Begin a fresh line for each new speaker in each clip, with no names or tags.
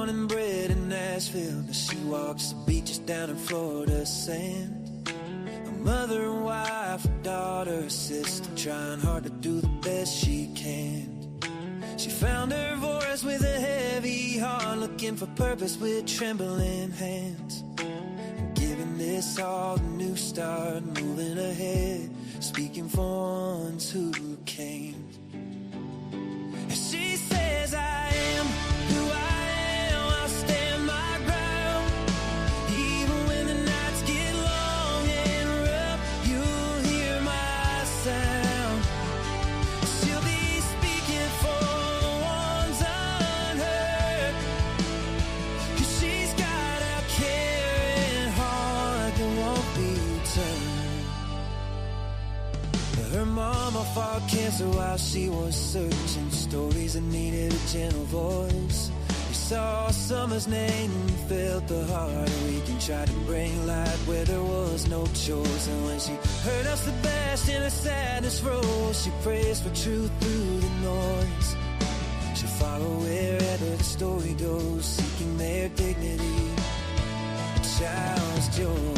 born and bred in Nashville, but she walks the beaches down in Florida sand. A mother and wife, a daughter, a sister, trying hard to do the best she can. She found her voice with a heavy heart, looking for purpose with trembling hands. Giving this all a new start, moving ahead, speaking for ones who came. She says, I am who I am, I'll stand my ground. Even when the nights get long and rough, you'll hear my sound. She'll be speaking for the ones unheard, 'cause she's got a caring heart that won't be turned. Her mama fought cancer while she was searching, stories that needed a gentle voice. We saw summer's name and felt the heart weak and tried to bring light where there was no choice. And when she heard us the best in her sadness rose, she prays for truth through the noise. She'll follow wherever the story goes, seeking their dignity, a child's joy.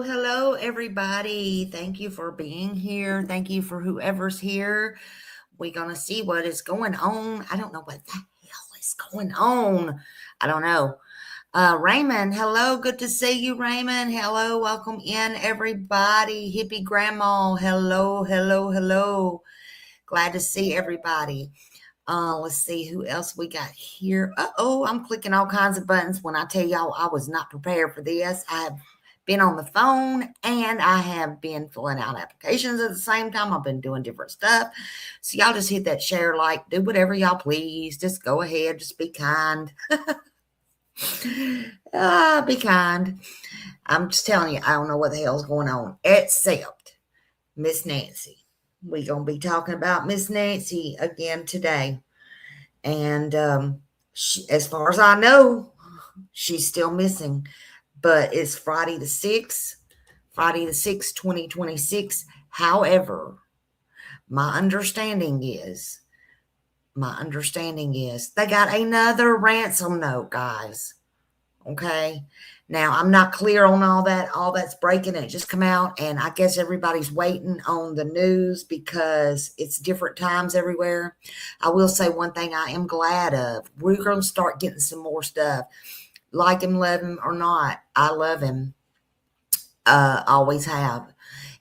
Hello, everybody. Thank you for being here. Thank you for whoever's here. We're going to see what is going on. I don't know what the hell is going on. I don't know. Raymond, hello. Good to see you, Raymond. Hello. Welcome in, everybody. Hippie Grandma, hello. Glad to see everybody. Let's see who else we got here. I'm clicking all kinds of buttons. When I tell y'all I was not prepared for this, I have been on the phone and I have been filling out applications at the same time. I've been doing different stuff. So y'all just hit that share, like, do whatever y'all please. Just go ahead. Just be kind. Be kind. I'm just telling you, I don't know what the hell's going on, except Miss Nancy. We're going to be talking about Miss Nancy again today. And as far as I know, she's still missing. But it's Friday the 6th, 2026. However, my understanding is they got another ransom note, guys. Okay. Now, I'm not clear on all that. All that's breaking. It just come out. And I guess everybody's waiting on the news because it's different times everywhere. I will say one thing I am glad of. We're going to start getting some more stuff. Like him, love him, or not, I love him. Always have.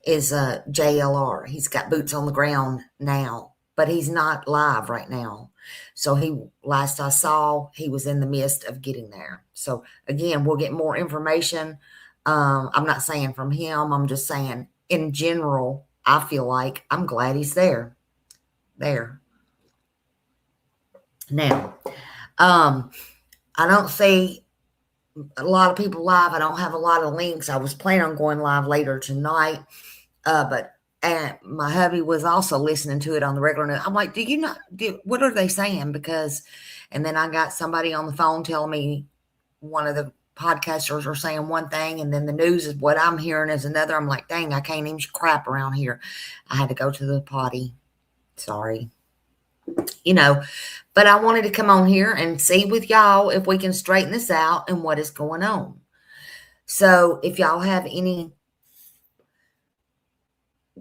Is JLR. He's got boots on the ground now, but he's not live right now. So last I saw, he was in the midst of getting there. So again, we'll get more information. I'm not saying from him. I'm just saying in general, I feel like I'm glad he's there. Now, I don't see a lot of people live. I don't have a lot of links. I was planning on going live later tonight, but my hubby was also listening to it on the regular news. I'm like, what are they saying? And then I got somebody on the phone telling me one of the podcasters are saying one thing, and then the news is what I'm hearing is another. I'm like, dang, I can't even crap around here. I had to go to the potty. Sorry. you know. But I wanted to come on here and see with y'all if we can straighten this out and what is going on. So if y'all have any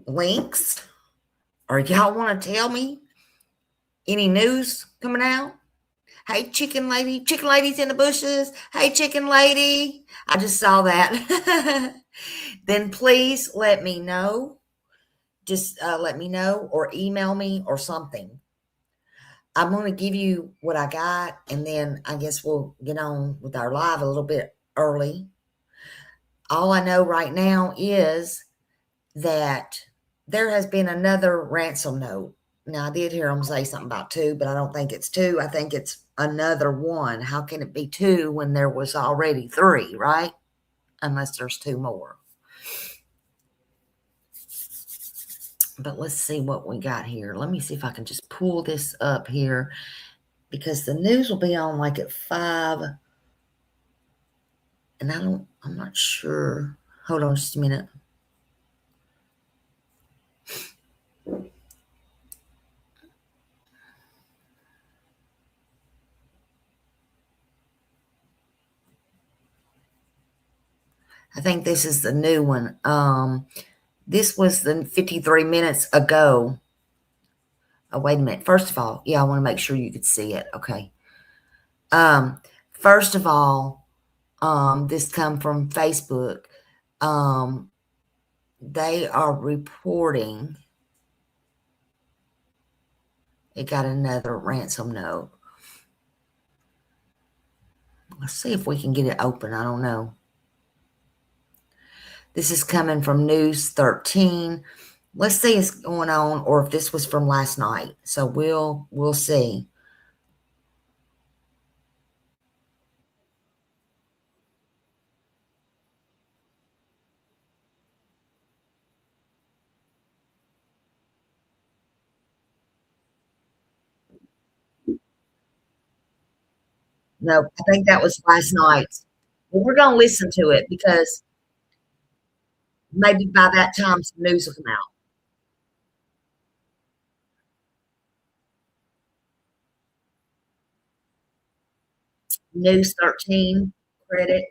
links or y'all want to tell me any news coming out, hey, chicken lady's in the bushes. Hey, chicken lady, I just saw that. Then please let me know. Just let me know or email me or something. I'm going to give you what I got, and then I guess we'll get on with our live a little bit early. All I know right now is that there has been another ransom note. Now, I did hear them say something about two, but I don't think it's two. I think it's another one. How can it be two when there was already three, right? Unless there's two more. But let's see what we got here. Let me see if I can just pull this up here, because the news will be on like at 5. And I'm not sure. Hold on just a minute. I think this is the new one. This was the 53 minutes ago. Oh, wait a minute. First of all, yeah, I want to make sure you could see it. Okay. First of all, this come from Facebook. They are reporting it got another ransom note. Let's see if we can get it open. I don't know. This is coming from News 13. Let's see what's going on, or if this was from last night. So we'll see. No, I think that was last night. Well, we're gonna listen to it because maybe by that time some news will come out. News 13 credit.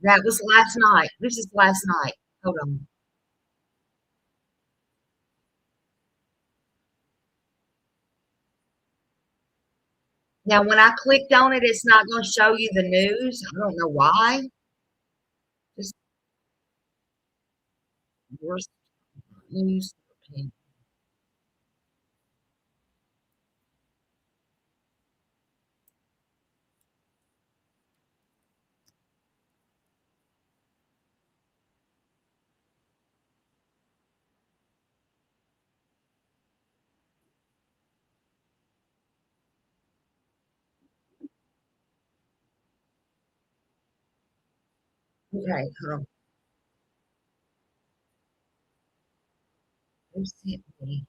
That was last night. This is last night. Hold on. Now, when I clicked on it, it's not gonna show you the news. I don't know why. Just worst news 13. Okay, hold on. Who sent me?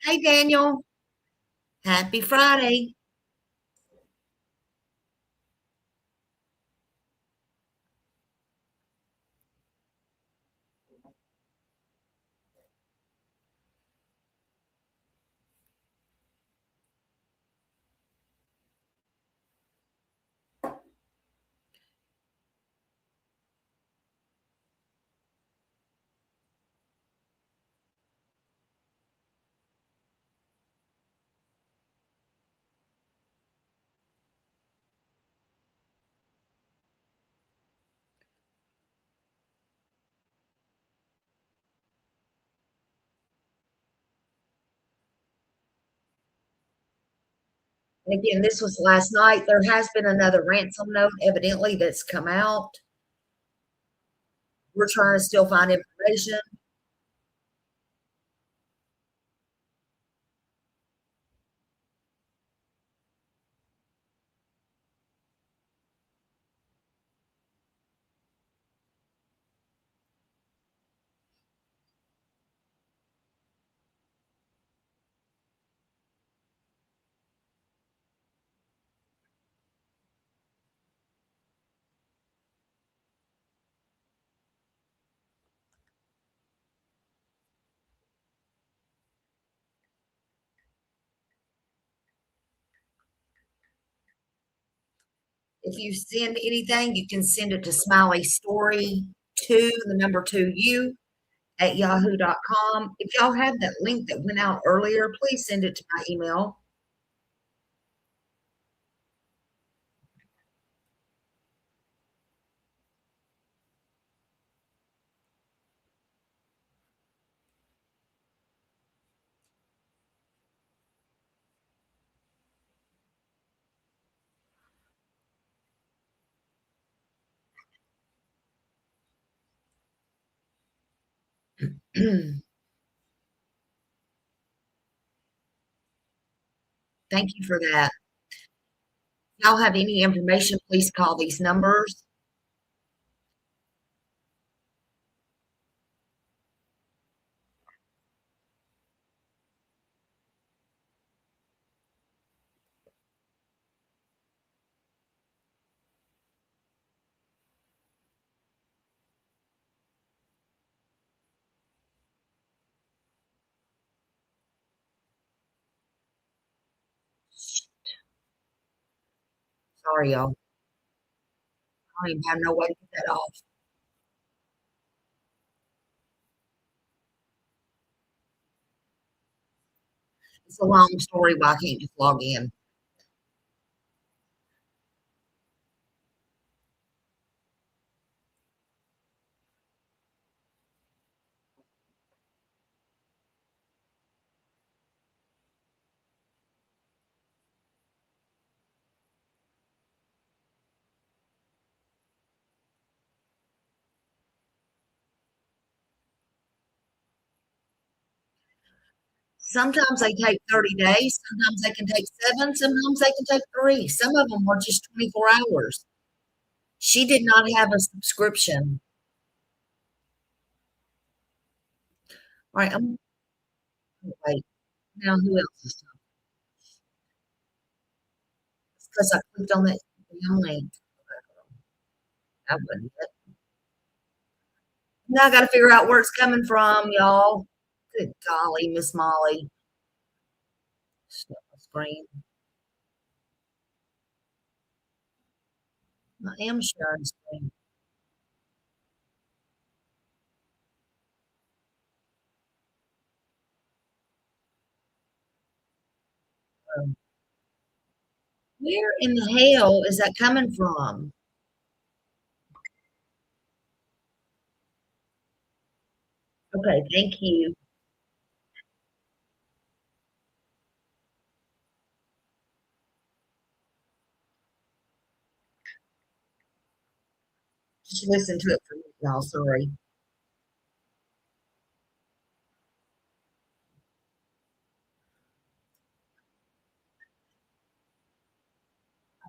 Hey, Daniel. Happy Friday. And again, this was last night. There has been another ransom note, evidently, that's come out. We're trying to still find information. If you send anything, you can send it to Smiley Story 2, the number 2U at yahoo.com. If y'all have that link that went out earlier, please send it to my email. Thank you for that. If y'all have any information, please call these numbers. Sorry, y'all. I don't even have no way to get that off. It's a long story why I can't just log in. Sometimes they take 30 days, sometimes they can take 7, sometimes they can take 3. Some of them were just 24 hours. She did not have a subscription. Alright, I'm wait, now who else is talking? It's 'cause I clicked on that damn link. That wasn't it. Now I gotta figure out where it's coming from, y'all. Good golly, Miss Molly. Stop my screen. I am sharing screen. Um, where in the hell is that coming from? Okay, thank you. Just listen to it for me, y'all, sorry.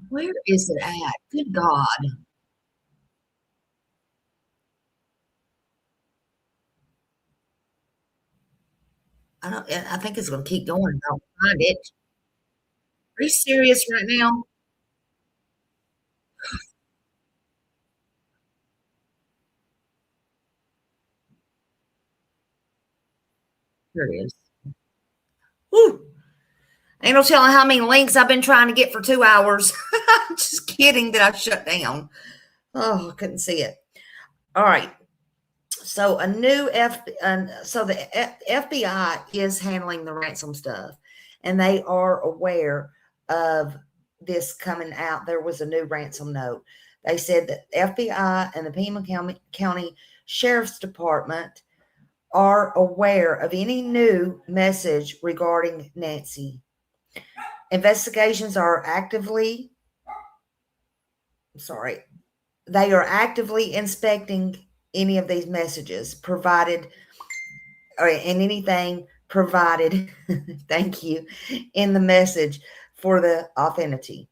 Where is it at? Good God. I think it's gonna keep going. I'll find it. Are you serious right now? Here it is. Woo! Ain't no telling how many links I've been trying to get for 2 hours. Just kidding that I shut down. Oh, I couldn't see it. All right. So a new so the FBI is handling the ransom stuff, and they are aware of this coming out. There was a new ransom note. They said that FBI and the Pima County Sheriff's Department are aware of any new message regarding Nancy. Investigations are actively, sorry, they are actively inspecting any of these messages provided or in anything provided, thank you, in the message for the authenticity.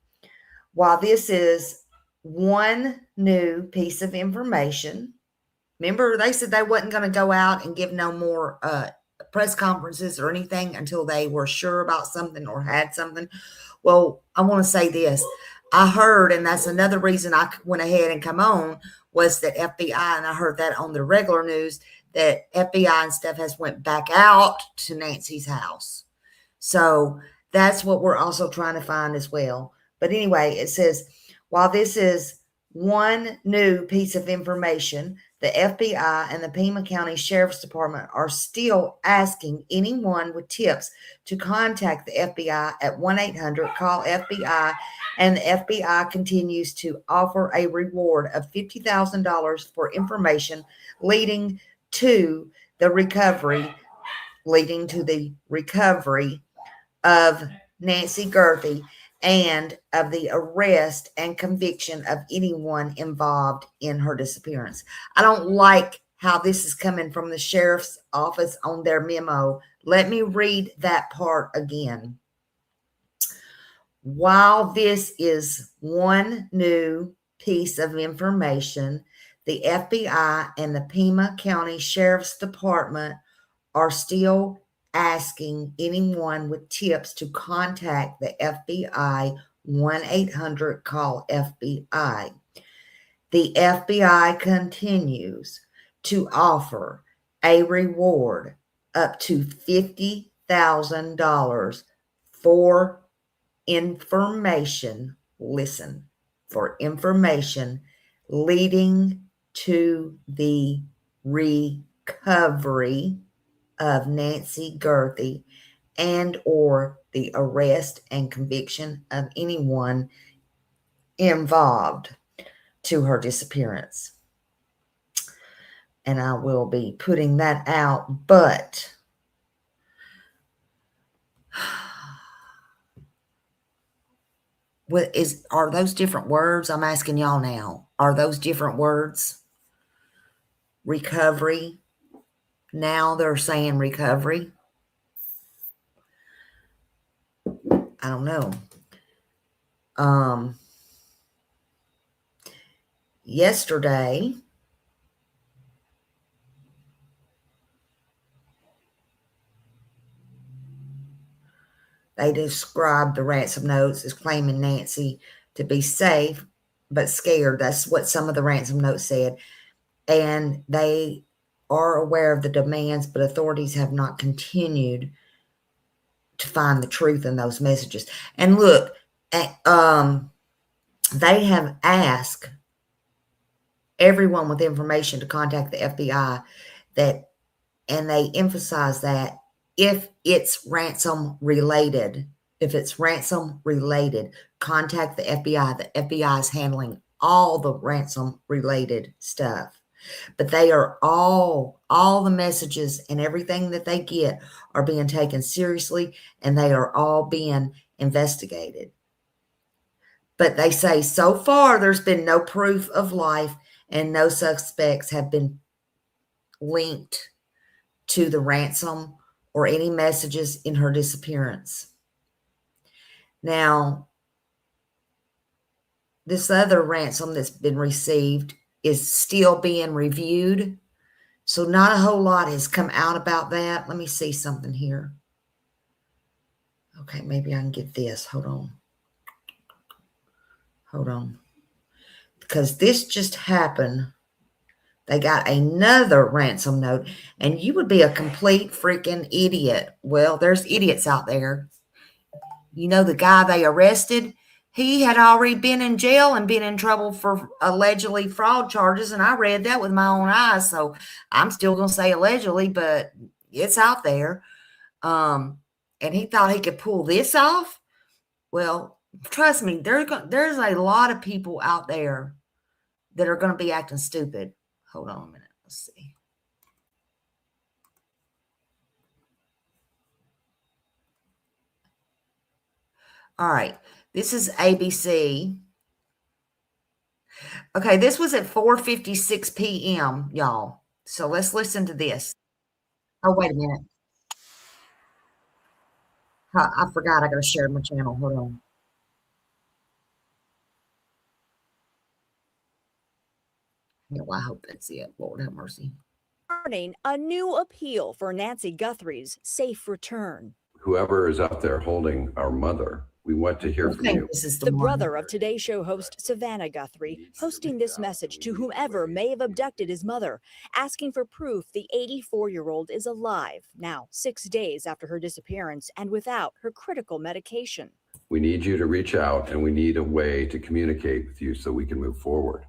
While this is one new piece of information, remember they said they wasn't going to go out and give no more press conferences or anything until they were sure about something or had something. Well, I want to say this. I heard, and that's another reason I went ahead and come on, was that FBI, and I heard that on the regular news, that FBI and stuff has went back out to Nancy's house. So that's what we're also trying to find as well. But anyway, it says, while this is one new piece of information, the FBI and the Pima County Sheriff's Department are still asking anyone with tips to contact the FBI at 1-800-CALL-FBI, and the FBI continues to offer a reward of $50,000 for information leading to the recovery of Nancy Gerthy and of the arrest and conviction of anyone involved in her disappearance. I don't like how this is coming from the sheriff's office on their memo. Let me read that part again. While this is one new piece of information, the FBI and the Pima County Sheriff's Department are still asking anyone with tips to contact the FBI 1-800-CALL-FBI. The FBI continues to offer a reward up to $50,000 for information. Listen, for information leading to the recovery of Nancy Gerthy and or the arrest and conviction of anyone involved to her disappearance. And I will be putting that out, but are those different words? I'm asking y'all now. Are those different words? Recovery. Now they're saying recovery. I don't know. Yesterday, they described the ransom notes as claiming Nancy to be safe but scared. That's what some of the ransom notes said. And they are aware of the demands, but authorities have not continued to find the truth in those messages. And look, they have asked everyone with information to contact the FBI, and they emphasize that if it's ransom related, contact the FBI. The FBI is handling all the ransom related stuff. But they are all the messages and everything that they get are being taken seriously, and they are all being investigated. But they say so far there's been no proof of life and no suspects have been linked to the ransom or any messages in her disappearance. Now, this other ransom that's been received is still being reviewed, So not a whole lot has come out about that. Let me see something here. Okay, maybe I can get this. Hold on. Hold on. Because this just happened. They got another ransom note, and you would be a complete freaking idiot. Well, there's idiots out there. You know, the guy they arrested, he had already been in jail and been in trouble for allegedly fraud charges, and I read that with my own eyes, so I'm still going to say allegedly, but it's out there. And he thought he could pull this off. Well, trust me, there's a lot of people out there that are going to be acting stupid. Hold on a minute. Let's see. All right. This is ABC. Okay, this was at 4:56 p.m., y'all. So let's listen to this. Oh, wait a minute. I forgot I got to share my channel. Hold on. Yeah, well, I hope that's it. Lord have mercy.
A new appeal for Nancy Guthrie's safe return.
Whoever is out there holding our mother, we want to hear from you.
This is
the brother of Today Show host Savannah Guthrie posting this message to whomever may have abducted his mother, asking for proof the 84-year-old is alive now, 6 days after her disappearance and without her critical medication.
We need you to reach out, and we need a way to communicate with you so we can move forward.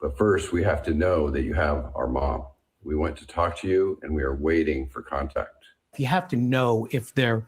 But first, we have to know that you have our mom. We want to talk to you, and we are waiting for contact.
You have to know if they're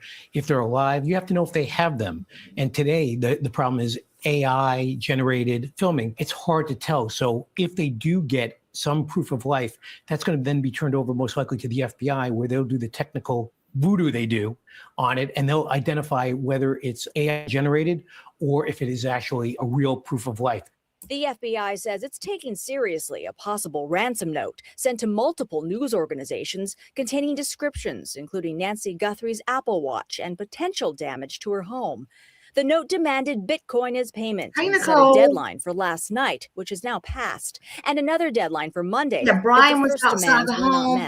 alive. You have to know if they have them. And today, the problem is AI generated filming. It's hard to tell. So if they do get some proof of life, that's going to then be turned over most likely to the FBI, where they'll do the technical voodoo they do on it, and they'll identify whether it's AI generated or if it is actually a real proof of life.
The FBI says it's taking seriously a possible ransom note sent to multiple news organizations containing descriptions, including Nancy Guthrie's Apple Watch and potential damage to her home. The note demanded Bitcoin as payment and set a deadline for last night, which is now passed, and another deadline for Monday.
Yeah, Brian was outside the home.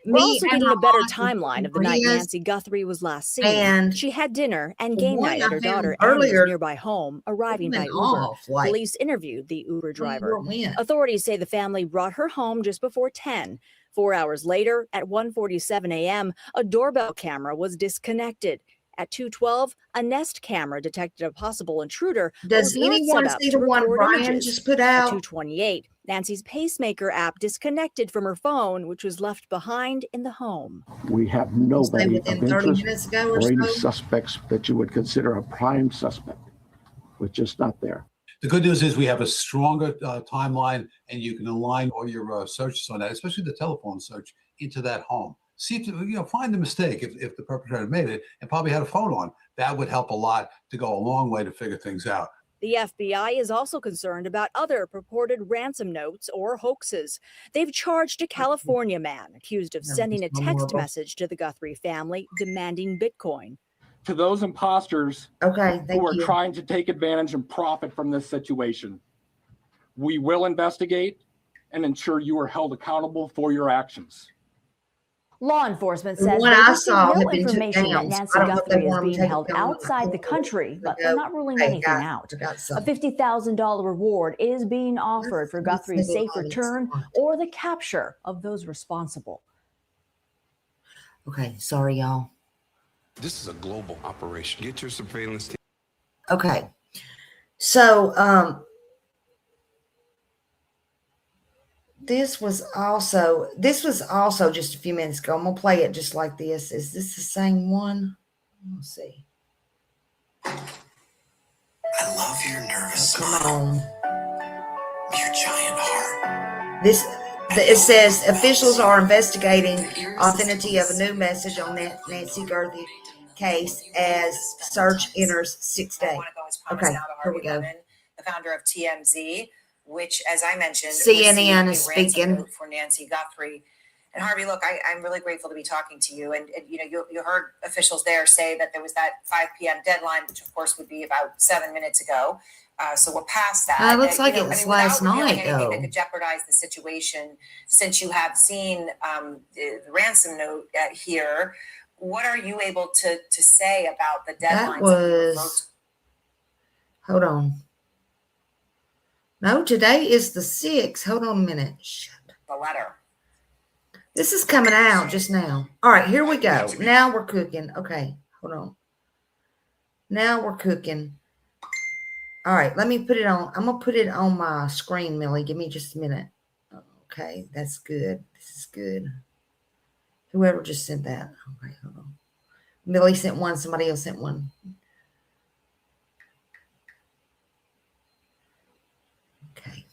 We're also getting a better timeline of the night Nancy Guthrie was last seen. And she had dinner and game night at her daughter Annie's nearby home, arriving by Uber. Police interviewed the Uber driver. Authorities say the family brought her home just before 10. 4 hours later, at 1:47 a.m., a doorbell camera was disconnected. At 2:12, a Nest camera detected a possible intruder.
Does anyone see the one Brian just put out?
At 2:28, Nancy's pacemaker app disconnected from her phone, which was left behind in the home.
We have nobody of interest or any suspects that you would consider a prime suspect. We're just not there.
The good news is we have a stronger timeline, and you can align all your searches on that, especially the telephone search, into that home. See if find the mistake if the perpetrator made it and probably had a phone on. That would help a lot to go a long way to figure things out.
The FBI is also concerned about other purported ransom notes or hoaxes. They've charged a California man accused of sending a text message to the Guthrie family demanding Bitcoin.
To those imposters who are trying to take advantage and profit from this situation, we will investigate and ensure you are held accountable for your actions.
Law enforcement says no information that Nancy Guthrie is being held outside the country, but they're not ruling anything out. A $50,000 reward is being offered for Guthrie's safe return or the capture of those responsible.
Okay, sorry, y'all.
This is a global operation. Get your surveillance team.
Okay, so this was also just a few minutes ago. I'm gonna play it just like this. Is this the same one? Let's see.
I love your nervous smile. Your giant heart.
It says officials are investigating authenticity of a new message on Nancy Guthrie case as search enters 6 days. Okay, here we go.
The founder of TMZ, which, as I mentioned,
CNN is speaking
for Nancy Guthrie. And Harvey, look, I'm really grateful to be talking to you. And you know, you heard officials there say that there was that 5 p.m. deadline, which of course would be about 7 minutes ago. So we're past that.
It looks like it was last night,
though. That could jeopardize the situation, since you have seen the ransom note here. What are you able to say about the deadlines?
That was, hold on. No, today is the 6th. Hold on a minute.
The letter.
This is coming out just now. All right, here we go. Now we're cooking. Okay, hold on. Now we're cooking. All right, let me put it on. I'm going to put it on my screen, Millie. Give me just a minute. Okay, that's good. This is good. Whoever just sent that. Okay, hold on. Millie sent one. Somebody else sent one. Okay.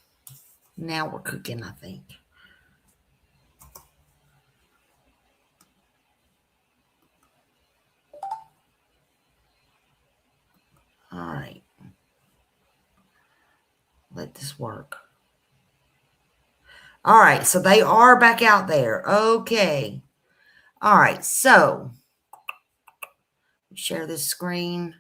Now we're cooking, I think. All right. Let this work. All right. So they are back out there. Okay. All right. So share this screen.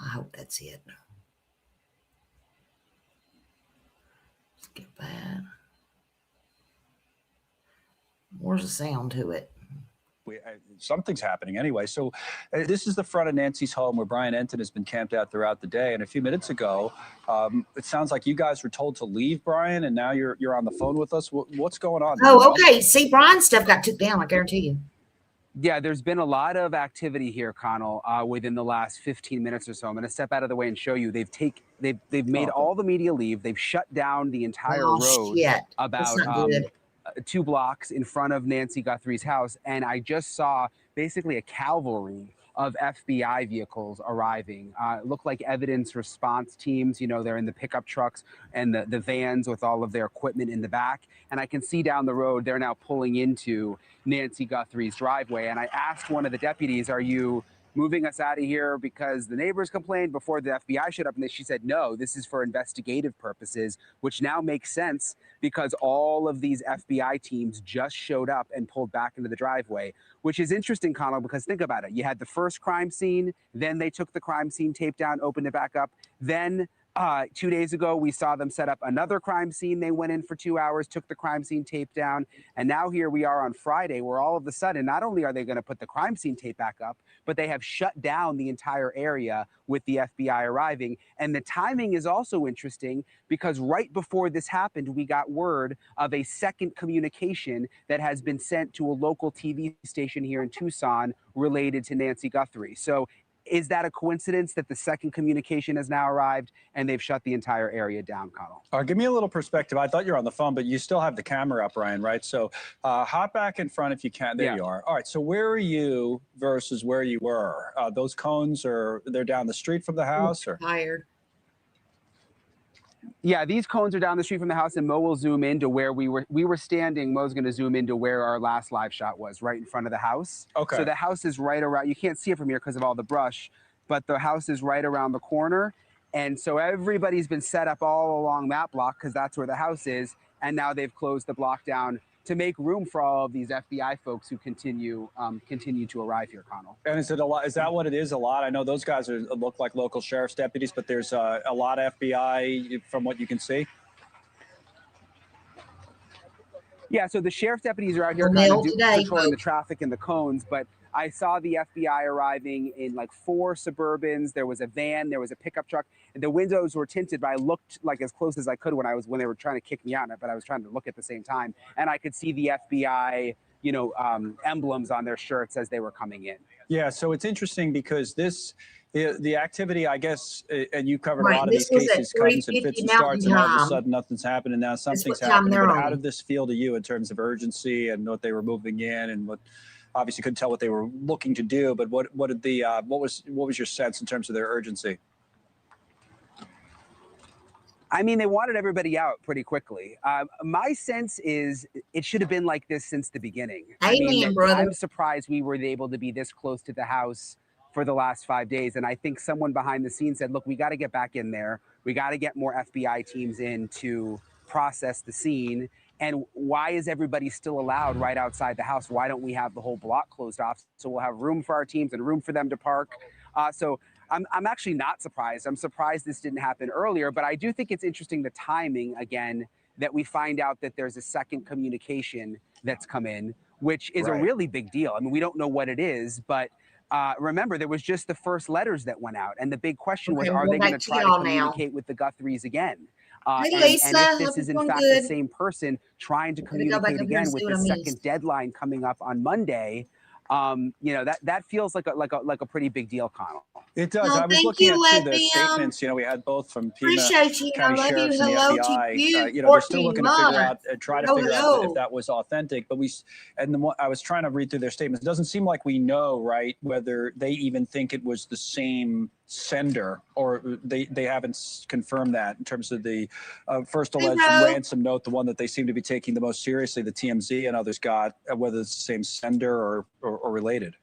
I hope that's it. Let's get that. Where's the sound to it?
Something's happening anyway. So this is the front of Nancy's home where Brian Enton has been camped out throughout the day. And a few minutes ago, it sounds like you guys were told to leave, Brian, and now you're on the phone with us. What's going on?
Oh, okay. See, Brian's stuff got took down, I guarantee you.
Yeah, there's been a lot of activity here, Connell, within the last 15 minutes or so. I'm going to step out of the way and show you. They've made all the media leave. They've shut down the entire road about 2 blocks in front of Nancy Guthrie's house. And I just saw basically a cavalry of FBI vehicles arriving. It looked like evidence response teams. You know, they're in the pickup trucks and the vans with all of their equipment in the back. And I can see down the road, they're now pulling into Nancy Guthrie's driveway. And I asked one of the deputies, are you moving us out of here because the neighbors complained before the FBI showed up? And she said, no, this is for investigative purposes, which now makes sense because all of these FBI teams just showed up and pulled back into the driveway, which is interesting, Connell, because think about it. You had the first crime scene, then they took the crime scene tape down, opened it back up. Then 2 days ago, we saw them set up another crime scene. They went in for 2 hours, took the crime scene tape down. And now here we are on Friday, where all of a sudden, not only are they going to put the crime scene tape back up, but they have shut down the entire area with the FBI arriving. And the timing is also interesting because right before this happened, we got word of a second communication that has been sent to a local TV station here in Tucson related to Nancy Guthrie. So is that a coincidence that the second communication has now arrived and they've shut the entire area down, Connell?
Give me a little perspective. I thought you were on the phone, but you still have the camera up, Ryan, right? So hop back in front if you can. There you are. All right. So where are you versus where you were? Those cones they're down the street from the house? Or
tired.
Yeah, these cones are down the street from the house, and Mo will zoom into where we were standing. Mo's going to zoom into where our last live shot was, right in front of the house.
Okay.
So the house is right around. You can't see it from here because of all the brush, but the house is right around the corner. And so everybody's been set up all along that block because that's where the house is. And now they've closed the block down to make room for all of these FBI folks who continue to arrive here, Connell.
And is it a lot? Is that what it is? A lot? I know those guys look like local sheriff's deputies, but there's a lot of FBI from what you can see.
Yeah, so the sheriff's deputies are out here kind of controlling the traffic and the cones, but I saw the FBI arriving in like 4 Suburbans. There was a van, there was a pickup truck. The windows were tinted, but I looked like as close as I could when they were trying to kick me out, but I was trying to look at the same time. And I could see the FBI, emblems on their shirts as they were coming in.
Yeah, so it's interesting because the activity, I guess, and you covered a lot of these cases, comes and fits and starts, and all of a sudden nothing's happened, and now something's happening. But how did this feel to you in terms of urgency and what they were moving in, and what obviously couldn't tell what they were looking to do, but what was your sense in terms of their urgency?
I mean, they wanted everybody out pretty quickly. My sense is it should have been like this since the beginning.
Amen, brother.
I'm surprised we were able to be this close to the house for the last 5 days. And I think someone behind the scenes said, look, we got to get back in there. We got to get more FBI teams in to process the scene. And why is everybody still allowed right outside the house? Why don't we have the whole block closed off so we'll have room for our teams and room for them to park? So I'm actually not surprised. I'm surprised this didn't happen earlier, but I do think it's interesting the timing, again, that we find out that there's a second communication that's come in, which is a really big deal. I mean, we don't know what it is, but remember, there was just the first letters that went out. And the big question was, are they going to try to communicate with the Guthries again?
Hey, Lisa,
and if this is in fact the same person trying to communicate again with the second deadline coming up on Monday, you know, that feels like a pretty big deal, Connell.
It does. I was looking at the statements. You know, we had both from Pima County Sheriffs and the FBI. You know, they're still looking to figure out, try to figure out if that was authentic. But I was trying to read through their statements. It doesn't seem like we know, right, whether they even think it was the same sender, or they haven't confirmed that in terms of the first alleged ransom note, the one that they seem to be taking the most seriously, the TMZ and others got, whether it's the same sender or related.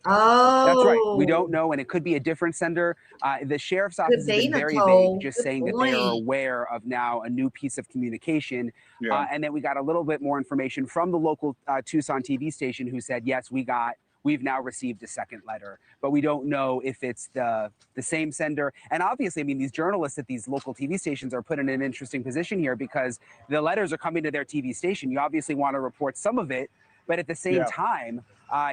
Oh,
that's right. We don't know, and it could be a different sender. The sheriff's office has been very vague, just saying that they are aware of now a new piece of communication, and then we got a little bit more information from the local Tucson TV station, who said, yes, we've now received a second letter, but we don't know if it's the same sender. And obviously, I mean, these journalists at these local TV stations are put in an interesting position here, because the letters are coming to their TV station. You obviously want to report some of it, but at the same time,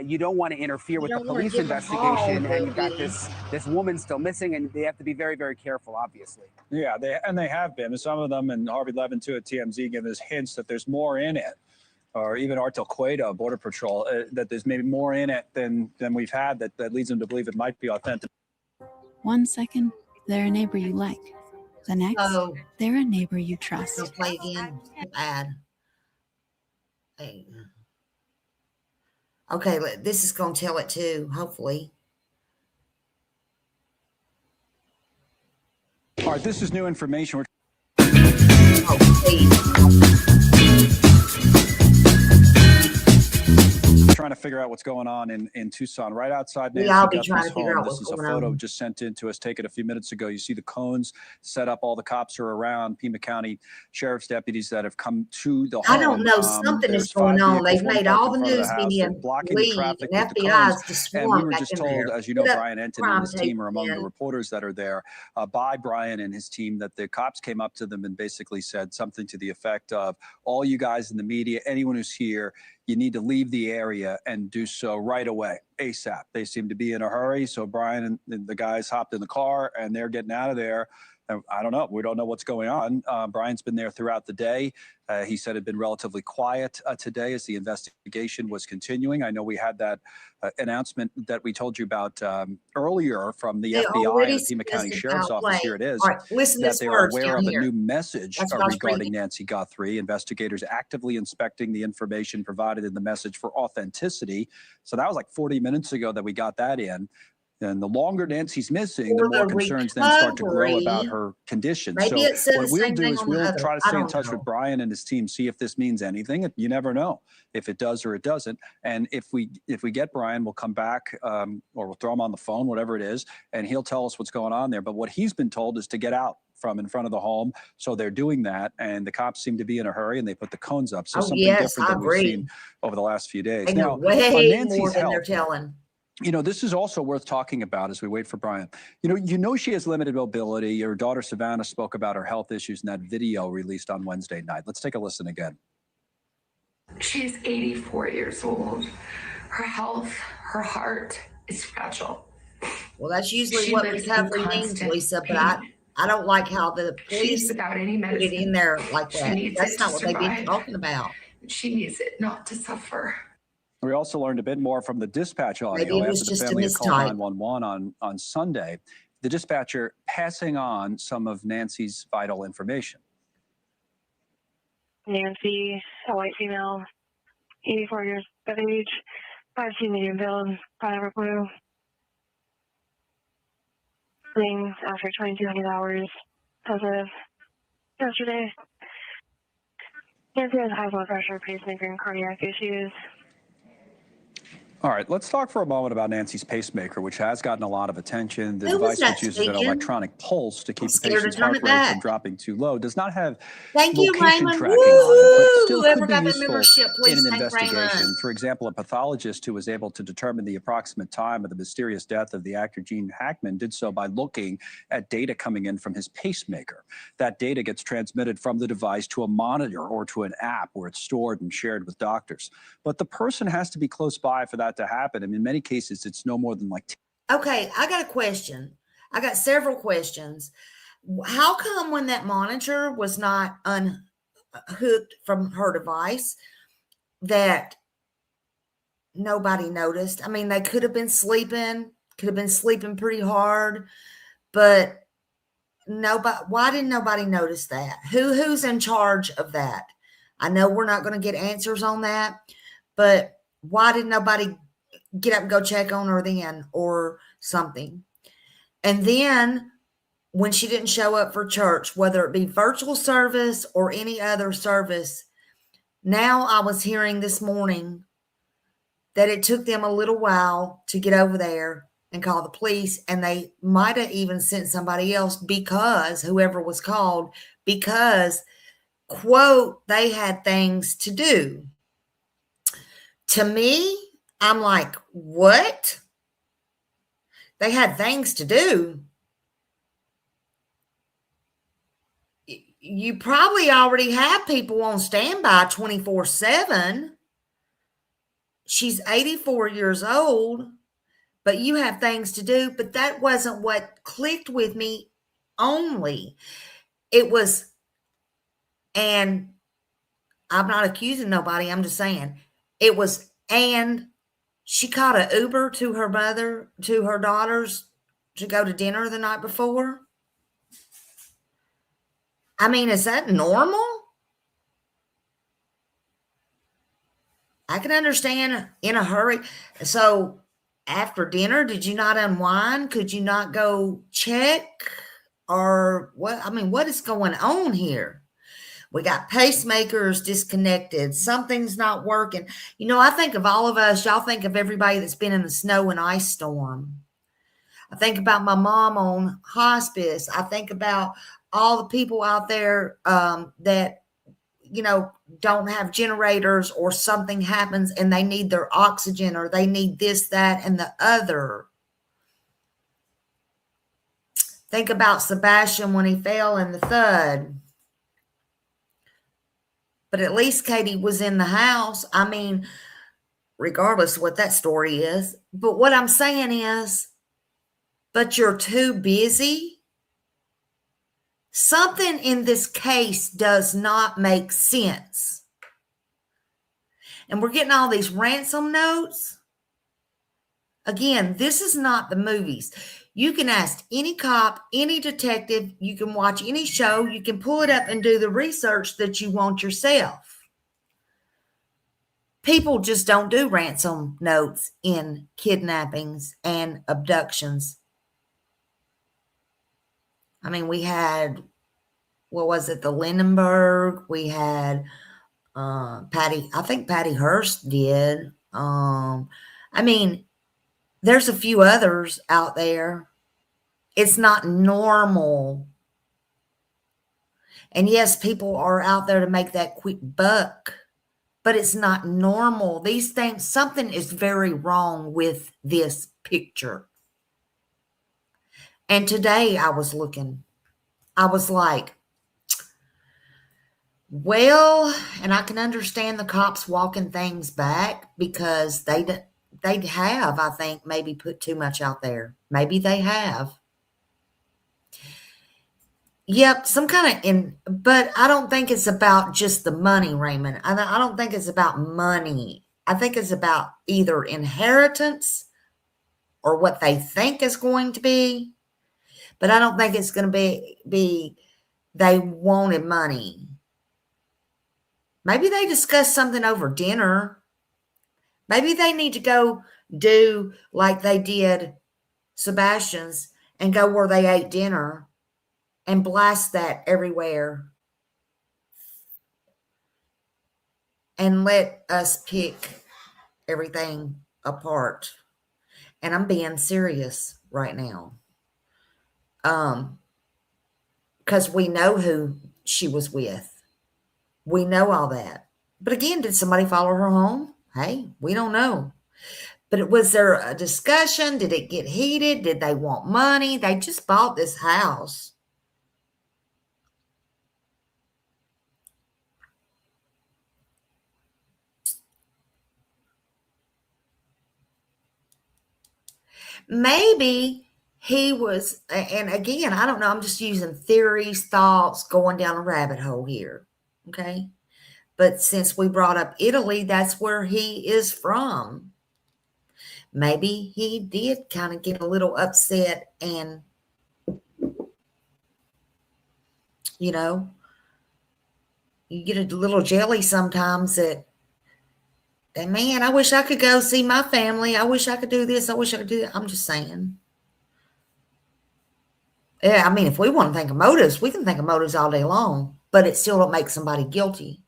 you don't want to interfere with the police investigation, and you've got this woman still missing, and they have to be very, very careful, obviously.
Yeah, they have been. Some of them, and Harvey Levin too at TMZ, give us hints that there's more in it, or even Artel Cueto, Border Patrol, that there's maybe more in it than we've had that leads them to believe it might be authentic.
1 second, they're a neighbor you like. The next, they're a neighbor you trust.
Let's play again. Bad. Hey. Okay, this is going to tell it too, hopefully.
All right, this is new information. Trying to figure out what's going on in Tucson, right outside Nancy Guthrie's home. This is a photo just sent in to us, taken a few minutes ago. You see the cones set up. All the cops are around. Pima County Sheriff's deputies that have come to the home.
I don't know. Something is going on. They've made all the news media
blocking the traffic with the cones. And we were just told, as you know, Brian Enton and his team are among the reporters that are there, by Brian and his team, that the cops came up to them and basically said something to the effect of, all you guys in the media, anyone who's here, you need to leave the area and do so right away, ASAP. They seem to be in a hurry. So Brian and the guys hopped in the car and they're getting out of there. I don't know. We don't know what's going on. Brian's been there throughout the day. He said it had been relatively quiet today as the investigation was continuing. I know we had that announcement that we told you about earlier from the FBI and the Pima County Sheriff's Office. Here it is.
All right, listen
that they are aware of
a
new message regarding Nancy Guthrie. Investigators actively inspecting the information provided in the message for authenticity. So that was like 40 minutes ago that we got that in. And the longer Nancy's missing, the more concerns then start to grow about her condition.
Maybe
so what we'll do is we'll try to stay in touch with Brian and his team, see if this means anything. You never know if it does or it doesn't. And if we get Brian, we'll come back or we'll throw him on the phone, whatever it is, and he'll tell us what's going on there. But what he's been told is to get out from in front of the home. So they're doing that. And the cops seem to be in a hurry and they put the cones up. So something different than we've seen over the last few days.
Now, way more than they're telling.
You know, this is also worth talking about as we wait for Brian. You know she has limited mobility. Your daughter Savannah spoke about her health issues in that video released on Wednesday night. Let's take a listen again.
She's 84 years old. Her health, her heart is fragile.
Well, that's usually what recovery means, Lisa, but I don't like how the police
without any medicine.
Put it in there like that. That's not what they've been talking about.
She needs it not to suffer.
We also learned a bit more from the dispatch audio after the family had called 911 on Sunday. The dispatcher passing on some of Nancy's vital information.
Nancy, a white female, 84 years of age, 5'2" medium build, powder blue. Things after 2,200 hours as of yesterday. Nancy has high blood pressure, pacemaker, and cardiac issues.
All right, let's talk for a moment about Nancy's pacemaker, which has gotten a lot of attention. The device, which uses an electronic pulse to keep the patient's heart rate from dropping too low, does not have location tracking on it, but still could be useful in an investigation. For example, a pathologist who was able to determine the approximate time of the mysterious death of the actor Gene Hackman did so by looking at data coming in from his pacemaker. That data gets transmitted from the device to a monitor or to an app where it's stored and shared with doctors. But the person has to be close by for that to happen. I mean, in many cases, it's no more than like.
Okay, I got a question. I got several questions. How come when that monitor was not unhooked from her device that nobody noticed? I mean, they could have been sleeping pretty hard, but nobody. Why didn't nobody notice that? Who's in charge of that? I know we're not going to get answers on that, but why did nobody get up and go check on her then or something? And then when she didn't show up for church, whether it be virtual service or any other service, now I was hearing this morning that it took them a little while to get over there and call the police, and they might have even sent somebody else because whoever was called, because, quote, they had things to do. To me, I'm like, what? They had things to do. You probably already have people on standby 24/7. She's 84 years old, but you have things to do. But that wasn't what clicked with me only. It was, and I'm not accusing nobody, I'm just saying, it was, and she caught an Uber to her daughters to go to dinner the night before. I mean, is that normal? I can understand in a hurry. So after dinner, did you not unwind? Could you not go check? Or what? I mean, what is going on here? We got pacemakers disconnected. Something's not working. You know, I think of all of us. Y'all think of everybody that's been in the snow and ice storm. I think about my mom on hospice. I think about all the people out there that, you know, don't have generators or something happens and they need their oxygen or they need this, that, and the other. Think about Sebastian when he fell in the thud. But at least Katie was in the house. I mean, regardless of what that story is. But what I'm saying is, but you're too busy. Something in this case does not make sense. And we're getting all these ransom notes. Again, this is not the movies. You can ask any cop, any detective, you can watch any show, you can pull it up and do the research that you want yourself. People just don't do ransom notes in kidnappings and abductions. I mean, we had, what was it, the Lindenberg? We had I think Patty Hearst did. I mean, there's a few others out there. It's not normal. And yes, people are out there to make that quick buck, but it's not normal. These things, something is very wrong with this picture. And today I was looking, I was like, well, and I can understand the cops walking things back because they have, I think, maybe put too much out there. Maybe they have. Yep, some kind of, but I don't think it's about just the money, Raymond. I don't think it's about money. I think it's about either inheritance or what they think is going to be. But I don't think it's going to be they wanted money. Maybe they discussed something over dinner. Maybe they need to go do like they did Sebastian's and go where they ate dinner and blast that everywhere and let us pick everything apart. And I'm being serious right now. Because we know who she was with. We know all that. But again, did somebody follow her home? Hey, we don't know. But was there a discussion? Did it get heated? Did they want money? They just bought this house. Maybe he was, and again, I don't know. I'm just using theories, thoughts, going down a rabbit hole here. Okay. But since we brought up Italy, that's where he is from. Maybe he did kind of get a little upset and, you know, you get a little jelly sometimes that, man, I wish I could go see my family. I wish I could do this. I wish I could do that. I'm just saying. Yeah, I mean, if we want to think of motives, we can think of motives all day long, but it still don't make somebody guilty.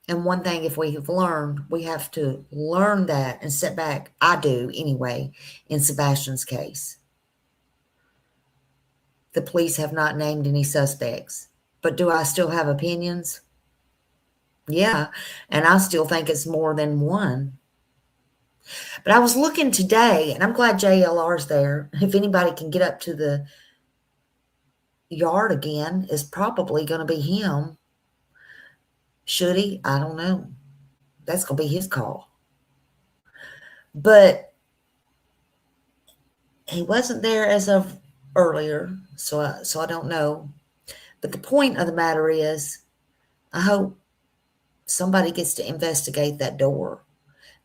And one thing, if we have learned, we have to learn that and sit back. I do anyway, in Sebastian's case. The police have not named any suspects, but do I still have opinions? Yeah, and I still think it's more than one. But I was looking today, and I'm glad JLR's there. If anybody can get up to the yard again, it's probably going to be him. Should he? I don't know. That's going to be his call. But he wasn't there as of earlier, so I don't know. But the point of the matter is, I hope somebody gets to investigate that door.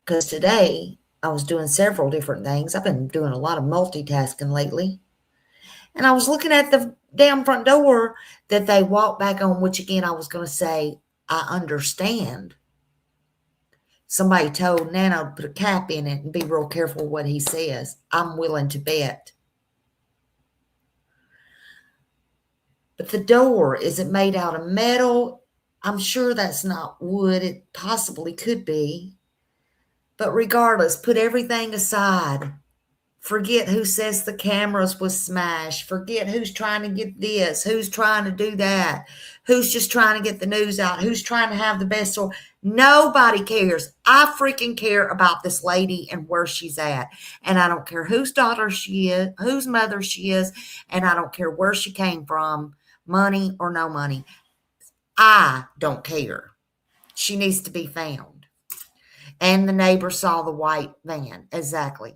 Because today, I was doing several different things. I've been doing a lot of multitasking lately. And I was looking at the damn front door that they walked back on, which again, I was going to say, I understand. Somebody told Nano to put a cap in it and be real careful what he says. I'm willing to bet. But the door, is it made out of metal? I'm sure that's not wood. It possibly could be. But regardless, put everything aside. Forget who says the cameras was smashed. Forget who's trying to get this, who's trying to do that, who's just trying to get the news out, who's trying to have the best story. Nobody cares. I freaking care about this lady and where she's at. And I don't care whose daughter she is, whose mother she is, and I don't care where she came from, money or no money. I don't care. She needs to be found. And the neighbor saw the white van. Exactly.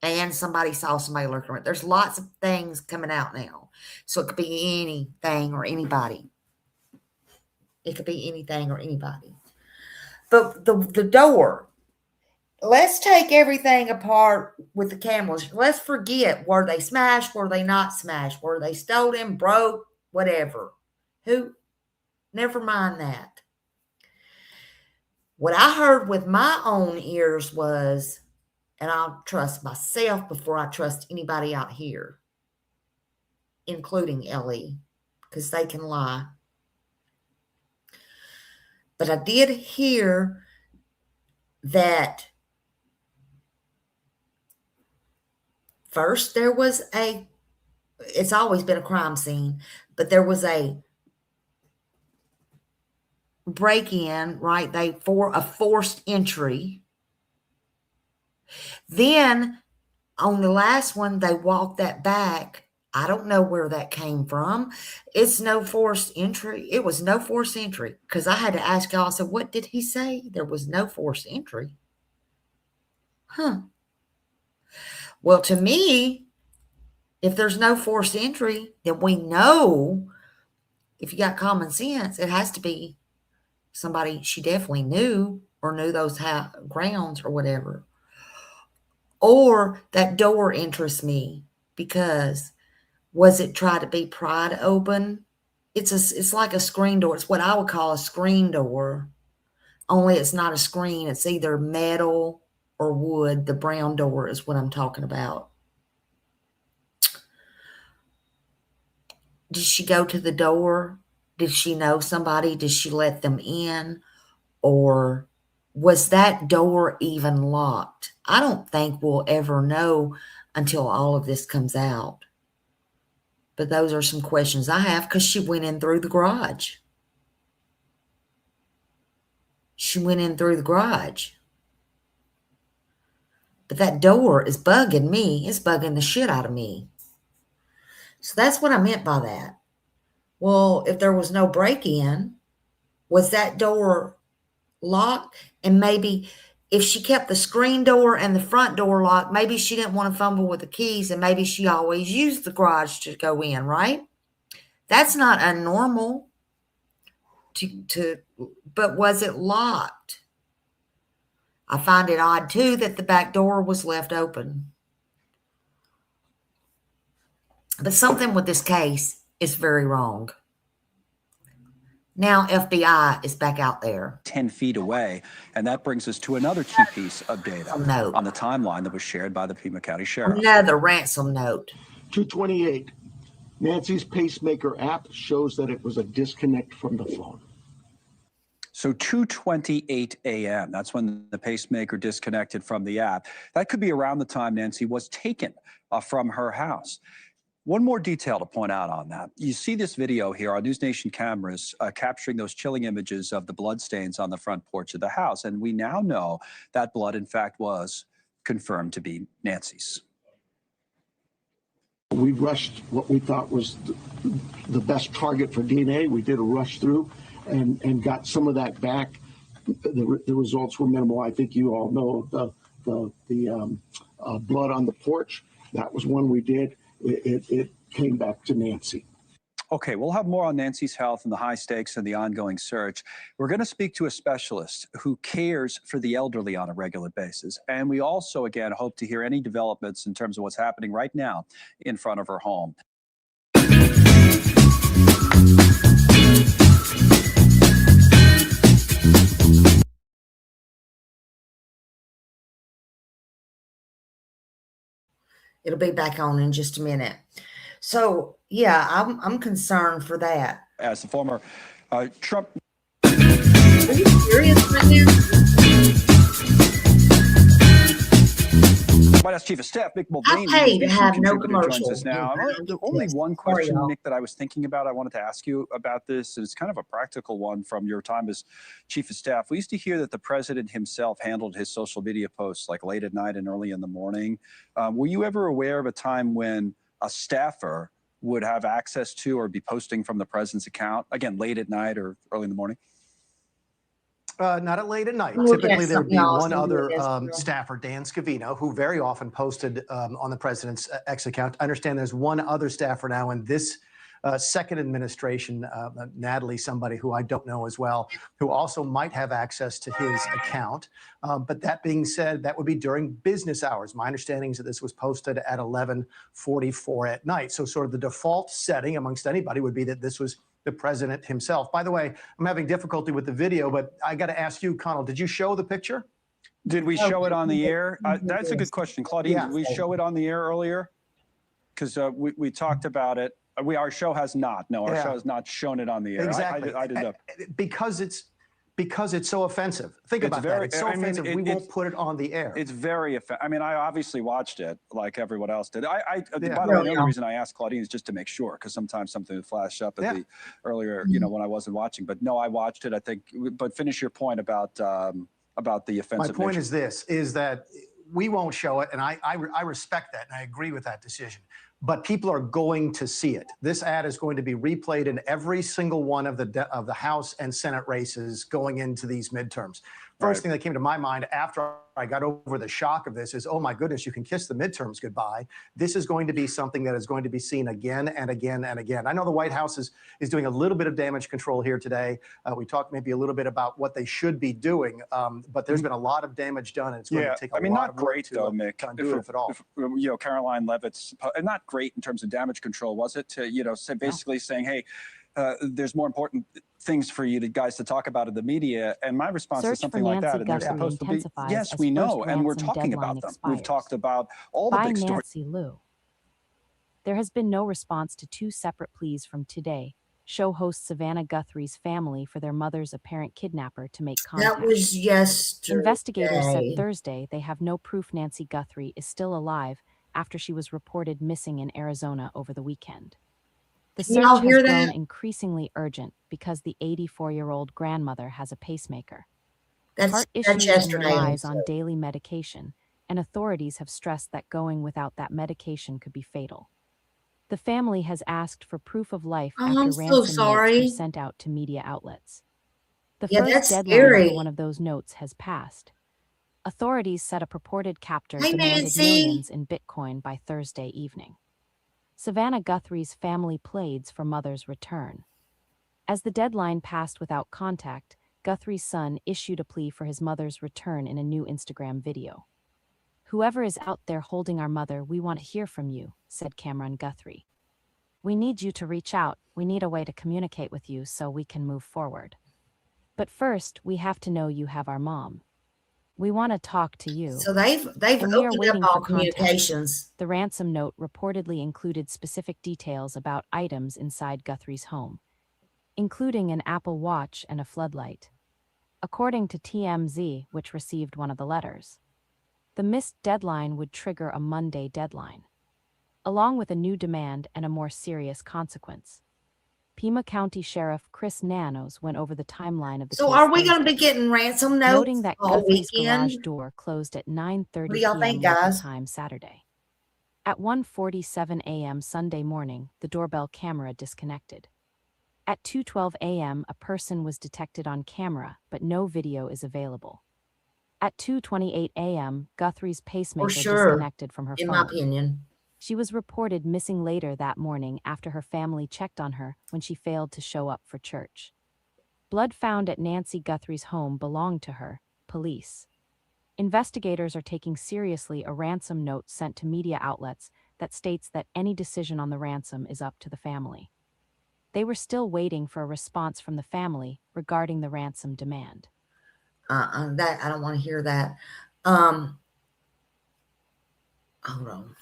And somebody saw somebody looking around. There's lots of things coming out now. So it could be anything or anybody. It could be anything or anybody. But the door, let's take everything apart with the cameras. Let's forget, were they smashed? Were they not smashed? Were they stolen, broke, whatever? Never mind that. What I heard with my own ears was, and I'll trust myself before I trust anybody out here, including Ellie, because they can lie. But I did hear that first there was it's always been a crime scene, but there was a break-in, right? For a forced entry. Then on the last one, they walked that back. I don't know where that came from. It's no forced entry. It was no forced entry because I had to ask y'all. I said, what did he say? There was no forced entry. Huh. Well, to me, if there's no forced entry, then we know, if you got common sense, it has to be somebody she definitely knew or knew those grounds or whatever. Or that door interests me because was it try to be pried open? It's like a screen door. It's what I would call a screen door, only it's not a screen. It's either metal or wood. The brown door is what I'm talking about. Did she go to the door? Did she know somebody? Did she let them in? Or Was that door even locked? I don't think we'll ever know until all of this comes out. But those are some questions I have because she went in through the garage. She went in through the garage. But that door is bugging me. It's bugging the shit out of me. So that's what I meant by that. Well, if there was no break-in, was that door locked? And maybe if she kept the screen door and the front door locked, maybe she didn't want to fumble with the keys, and maybe she always used the garage to go in, right? That's not abnormal. But was it locked? I find it odd too that the back door was left open. But something with this case is very wrong. Now FBI is back out there.
10 feet away. And that brings us to another key piece of data on the timeline that was shared by the Pima County Sheriff.
Another ransom note.
228. Nancy's pacemaker app shows that it was a disconnect from the phone.
So 2:28 a.m., that's when the pacemaker disconnected from the app. That could be around the time Nancy was taken from her house. One more detail to point out on that. You see this video here on News Nation cameras capturing those chilling images of the bloodstains on the front porch of the house. And we now know that blood, in fact, was confirmed to be Nancy's.
We rushed what we thought was the best target for DNA. We did a rush through and got some of that back. The results were minimal. I think you all know the blood on the porch. That was one we did. It came back to Nancy.
Okay, we'll have more on Nancy's health and the high stakes and the ongoing search. We're going to speak to a specialist who cares for the elderly on a regular basis. And we also, again, hope to hear any developments in terms of what's happening right now in front of her home.
It'll be back on in just a minute. So, yeah, I'm concerned for that.
As the former Trump...
Are you serious right now?
White House Chief of Staff Mick Mulvaney.
I pay to have no commercials.
Joins us now. Only one question, Mick, that I was thinking about. I wanted to ask you about this, and it's kind of a practical one from your time as Chief of Staff. We used to hear that the president himself handled his social media posts like late at night and early in the morning. Were you ever aware of a time when a staffer would have access to or be posting from the president's account, again, late at night or early in the morning?
Not at late at night. Typically, there would be one other staffer, Dan Scavino, who very often posted on the president's X account. I understand there's one other staffer now in this second administration, Natalie, somebody who I don't know as well, who also might have access to his account. But that being said, that would be during business hours. My understanding is that this was posted at 11:44 at night. So sort of the default setting amongst anybody would be that this was the president himself. By the way, I'm having difficulty with the video, but I got to ask you, Connell, did you show the picture?
Did we show it on the air? That's a good question. Claudine, did we show it on the air earlier? Because we talked about it. Our show has not. No, our show has not shown it on the air.
Exactly.
I did
because it's so offensive. Think about that. It's so offensive. We won't put it on the air.
It's very offensive. I mean, I obviously watched it like everyone else did. By the way, the only reason I asked Claudine is just to make sure, because sometimes something would flash up at the earlier, when I wasn't watching. But no, I watched it. I think. But finish your point about the offensive.
My point is this: is that we won't show it, and I respect that, and I agree with that decision. But people are going to see it. This ad is going to be replayed in every single one of the House and Senate races going into these midterms. First thing that came to my mind after I got over the shock of this is, oh my goodness, you can kiss the midterms goodbye. This is going to be something that is going to be seen again and again and again. I know the White House is doing a little bit of damage control here today. We talked maybe a little bit about what they should be doing, but there's been a lot of damage done, and it's going to take a lot of work to undo it, if at all.
Caroline Leavitt's not great in terms of damage control, was it? To say, basically saying, hey, there's more important things for you guys to talk about in the media. And my response to something like that, and they're supposed to be, yes, we know, and we're talking about them. We've talked about all the big stories.
Nancy Liu. There has been no response to two separate pleas from Today,
show host Savannah Guthrie's family for their mother's apparent kidnapper to make contact.
That was yesterday.
Investigators said Thursday they have no proof Nancy Guthrie is still alive after she was reported missing in Arizona over the weekend. The search has grown increasingly urgent because the 84-year-old grandmother has a pacemaker. Heart issues and relies on daily medication, and authorities have stressed that going without that medication could be fatal. The family has asked for proof of life after ransom notes were sent out to media outlets. The first deadline for one of those notes has passed. Authorities said a purported captor demanded millions in Bitcoin by Thursday evening. Savannah Guthrie's family pleads for mother's return. As the deadline passed without contact, Guthrie's son issued a plea for his mother's return in a new Instagram video. "Whoever is out there holding our mother, we want to hear from you," said Cameron Guthrie. "We need you to reach out. We need a way to communicate with you so we can move forward. But first, we have to know you have our mom. We want to talk to you."
So they've opened up all communications.
The ransom note reportedly included specific details about items inside Guthrie's home, including an Apple Watch and a floodlight. According to TMZ, which received one of the letters, the missed deadline would trigger a Monday deadline, along with a new demand and a more serious consequence. Pima County Sheriff Chris Nanos went over the timeline of the case.
So are we going to be getting ransom notes
noting that
all
Guthrie's
weekend?
garage door closed at 9:30
What do y'all
p.m.
think,
local
guys?
time Saturday. At 1:47 a.m. Sunday morning, the doorbell camera disconnected. At 2:12 a.m., a person was detected on camera, but no video is available. At 2:28 a.m., Guthrie's pacemaker disconnected from her phone.
In my opinion.
She was reported missing later that morning after her family checked on her when she failed to show up for church. Blood found at Nancy Guthrie's home belonged to her, police. Investigators are taking seriously a ransom note sent to media outlets that states that any decision on the ransom is up to the family. They were still waiting for a response from the family regarding the ransom demand.
That I don't want to hear that. Hold on.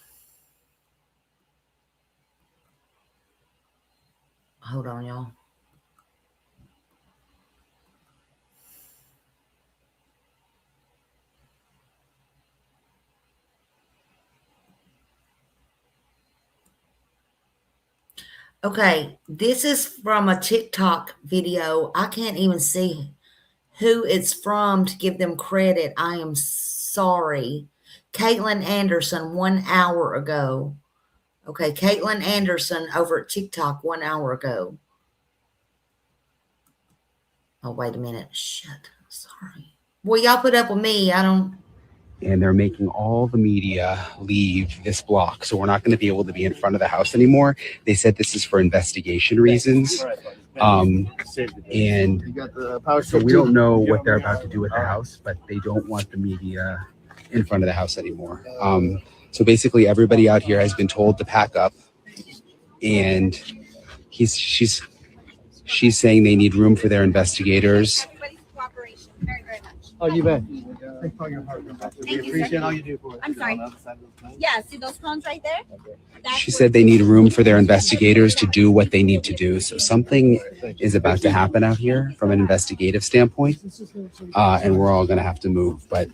Hold on, y'all. Okay, this is from a TikTok video. I can't even see who it's from to give them credit. I am sorry. Caitlin Anderson 1 hour ago. Okay, Caitlin Anderson over at TikTok 1 hour ago. Oh, wait a minute. Shit. Sorry. Well, y'all put up with me. I don't.
And they're making all the media leave this block. So we're not going to be able to be in front of the house anymore. They said this is for investigation reasons. And so we don't know what they're about to do with the house, but they don't want the media in front of the house anymore. So basically everybody out here has been told to pack up, and she's saying they need room for their investigators.
Oh, you bet.
We appreciate all you do for us. I'm sorry. Yeah, see those cones right there?
She said they need room for their investigators to do what they need to do. So something is about to happen out here from an investigative standpoint, and we're all going to have to move. But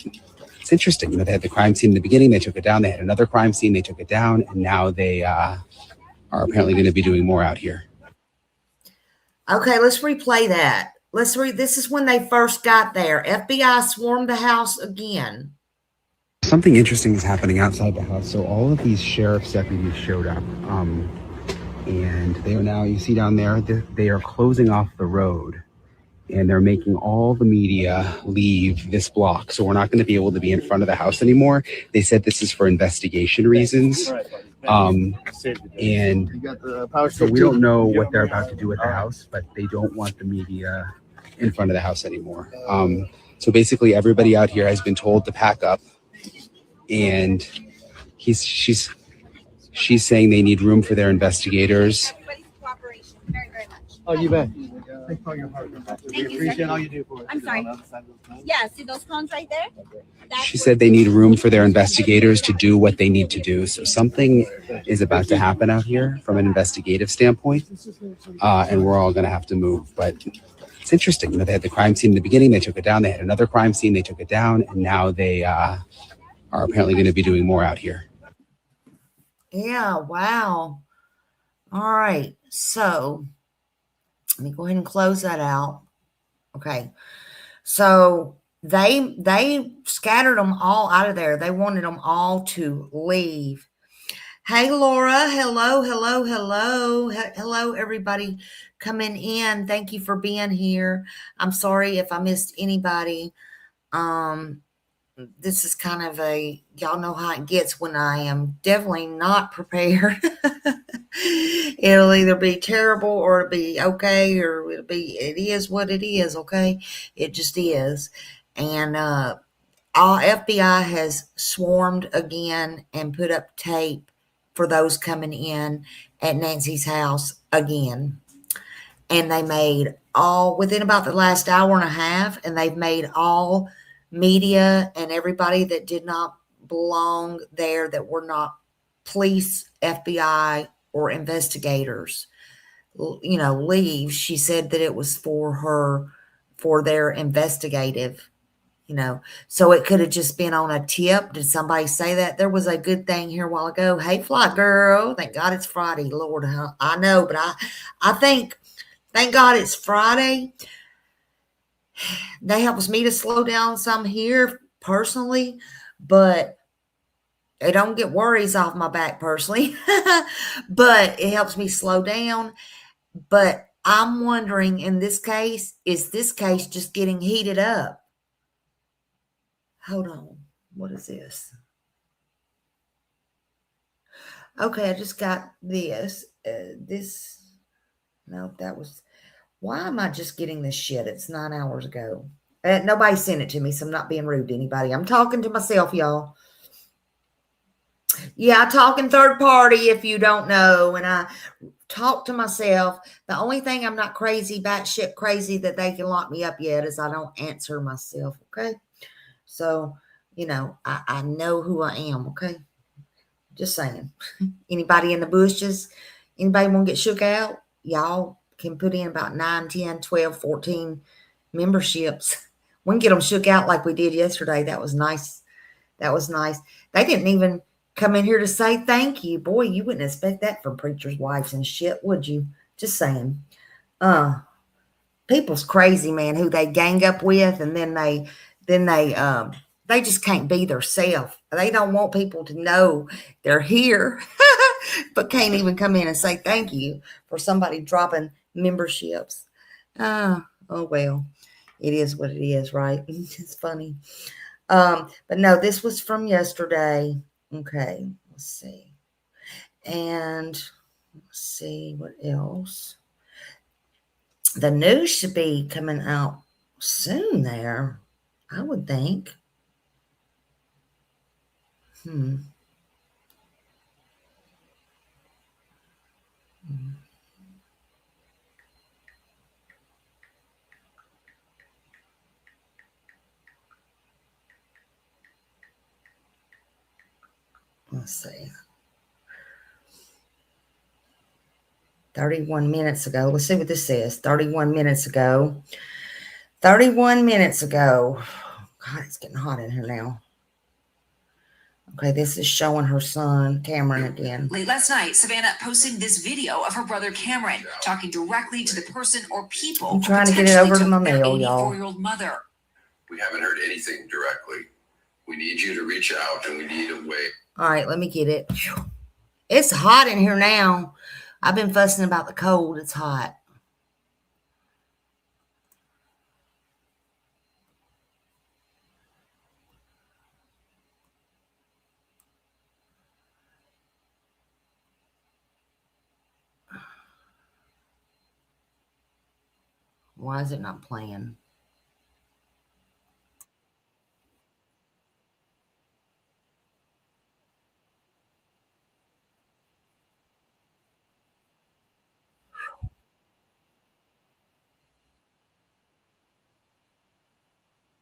it's interesting. You know, they had the crime scene in the beginning. They took it down. They had another crime scene. They took it down. And now they are apparently going to be doing more out here.
Okay, let's replay that. This is when they first got there. FBI swarmed the house again.
Something interesting is happening outside the house. So all of these sheriff's deputies showed up, and they are now, you see down there, they are closing off the road, and they're making all the media leave this block. So we're not going to be able to be in front of the house anymore. They said this is for investigation reasons. And so we don't know what they're about to do with the house, but they don't want the media in front of the house anymore. So basically everybody out here has been told to pack up, and she's saying they need room for their investigators.
Everybody's cooperation, very, very much.
Oh, you bet. Thanks for your hard work. We appreciate all you do for us.
I'm sorry. Yeah, see those cones right there?
She said they need room for their investigators to do what they need to do. So something is about to happen out here from an investigative standpoint, and we're all going to have to move. But it's interesting. You know, they had the crime scene in the beginning. They took it down. They had another crime scene. They took it down. And now they are apparently going to be doing more out here.
Yeah, wow. All right. So let me go ahead and close that out. Okay. So they scattered them all out of there. They wanted them all to leave. Hey, Laura. Hello, hello, hello. Hello, everybody coming in. Thank you for being here. I'm sorry if I missed anybody. This is kind of y'all know how it gets when I am definitely not prepared. It'll either be terrible or it'll be okay, or it is what it is, okay? It just is. And all FBI has swarmed again and put up tape for those coming in at Nancy's house again. And they made within about the last hour and a half, and they've made all media and everybody that did not belong there, that were not police, FBI, or investigators, leave. She said that it was for their investigative, so it could have just been on a tip. Did somebody say that? There was a good thing here a while ago. Hey, fly girl. Thank God it's Friday. Lord, I know, but I think, thank God it's Friday. That helps me to slow down some here personally, but it don't get worries off my back personally, but it helps me slow down. But I'm wondering, in this case, is this case just getting heated up? Hold on. What is this? Okay, I just got this. No, that was, why am I just getting this shit? It's 9 hours ago. Nobody sent it to me, so I'm not being rude to anybody. I'm talking to myself, y'all. Yeah, I talk in third party, if you don't know, and I talk to myself. The only thing I'm not crazy, batshit crazy, that they can lock me up yet is I don't answer myself, okay? So, I know who I am, okay? Just saying. Anybody in the bushes, anybody want to get shook out, y'all can put in about 9, 10, 12, 14 memberships. We can get them shook out like we did yesterday. That was nice. That was nice. They didn't even come in here to say thank you. Boy, you wouldn't expect that from preachers' wives and shit, would you? Just saying. People's crazy, man, who they gang up with, and then they just can't be themselves. They don't want people to know they're here, but can't even come in and say thank you for somebody dropping memberships. Oh well, it is what it is, right? It's funny. But no, this was from yesterday. Okay, let's see. And let's see what else. The news should be coming out soon there, I would think. Let's see. 31 minutes ago. Let's see what this says. 31 minutes ago. 31 minutes ago. God, it's getting hot in here now. Okay, this is showing her son, Cameron, again.
Late last night, Savannah posted this video of her brother Cameron talking directly to the person or people.
I'm trying to get it over to my mail, y'all.
84-year-old mother.
We haven't heard anything directly. We need you to reach out, and we need a way.
All right, let me get it. It's hot in here now. I've been fussing about the cold. It's hot. Why is it not playing?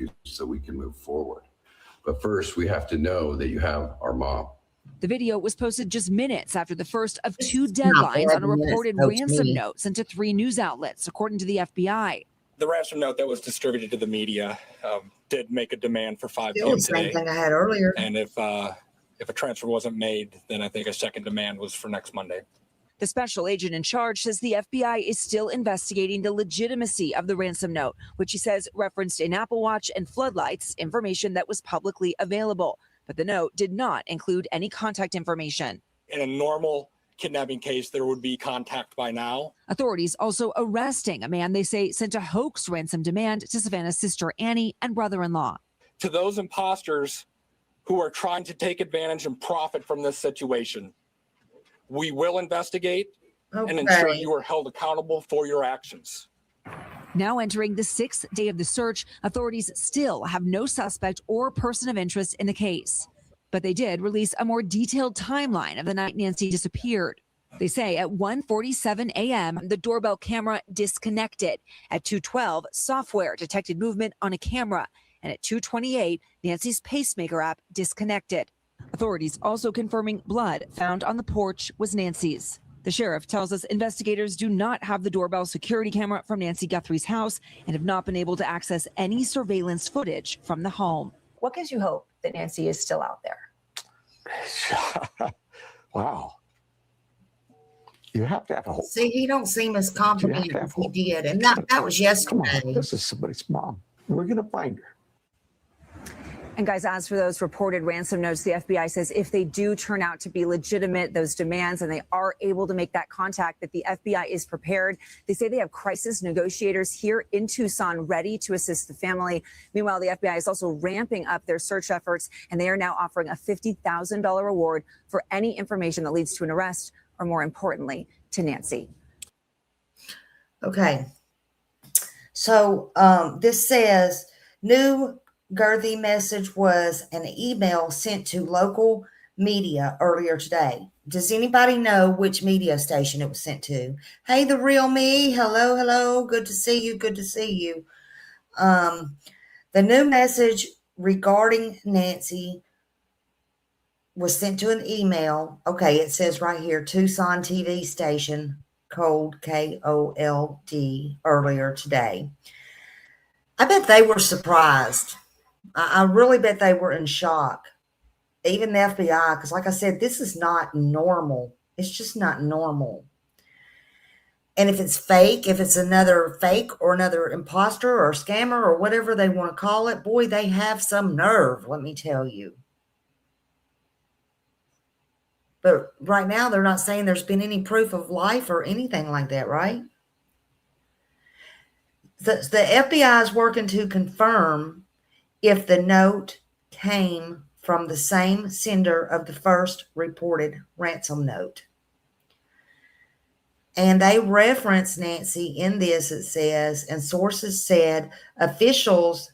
you so we can move forward. But first, we have to know that you have our mom.
The video was posted just minutes after the first of two deadlines on a reported ransom note sent to 3 news outlets, according to the FBI.
The ransom note that was distributed to the media did make a demand for 5
Still
p.m.
the same
today.
thing I had earlier.
And if a transfer wasn't made, then I think a second demand was for next Monday.
The special agent in charge says the FBI is still investigating the legitimacy of the ransom note, which he says referenced in Apple Watch and floodlights information that was publicly available. But the note did not include any contact information.
In a normal kidnapping case, there would be contact by now.
Authorities also arresting a man they say sent a hoax ransom demand to Savannah's sister Annie and brother-in-law.
To those imposters who are trying to take advantage and profit from this situation, we will investigate and ensure you are held accountable for your actions.
Now entering the 6th day of the search, authorities still have no suspect or person of interest in the case. But they did release a more detailed timeline of the night Nancy disappeared. They say at 1:47 a.m., the doorbell camera disconnected. At 2:12, software detected movement on a camera. And at 2:28, Nancy's pacemaker app disconnected. Authorities also confirming blood found on the porch was Nancy's. The sheriff tells us investigators do not have the doorbell security camera from Nancy Guthrie's house and have not been able to access any surveillance footage from the home.
What gives you hope that Nancy is still out there?
Wow. You have to have hope.
See, he don't seem as confident as he did. And that was yesterday.
Come on, this is somebody's mom. We're going to find her.
And guys, as for those reported ransom notes, the FBI says if they do turn out to be legitimate, those demands, and they are able to make that contact, that the FBI is prepared. They say they have crisis negotiators here in Tucson ready to assist the family. Meanwhile, the FBI is also ramping up their search efforts, and they are now offering a $50,000 reward for any information that leads to an arrest, or more importantly, to Nancy.
Okay. So this says new Girthy message was an email sent to local media earlier today. Does anybody know which media station it was sent to? Hey, the real me. Hello, hello. Good to see you. Good to see you. The new message regarding Nancy was sent to an email. Okay, it says right here, Tucson TV station, code KOLD, earlier today. I bet they were surprised. I really bet they were in shock. Even the FBI, because like I said, this is not normal. It's just not normal. And if it's fake, if it's another fake or another imposter or scammer or whatever they want to call it, boy, they have some nerve, let me tell you. But right now, they're not saying there's been any proof of life or anything like that, right? The FBI is working to confirm if the note came from the same sender of the first reported ransom note. And they reference Nancy in this, it says, and sources said, officials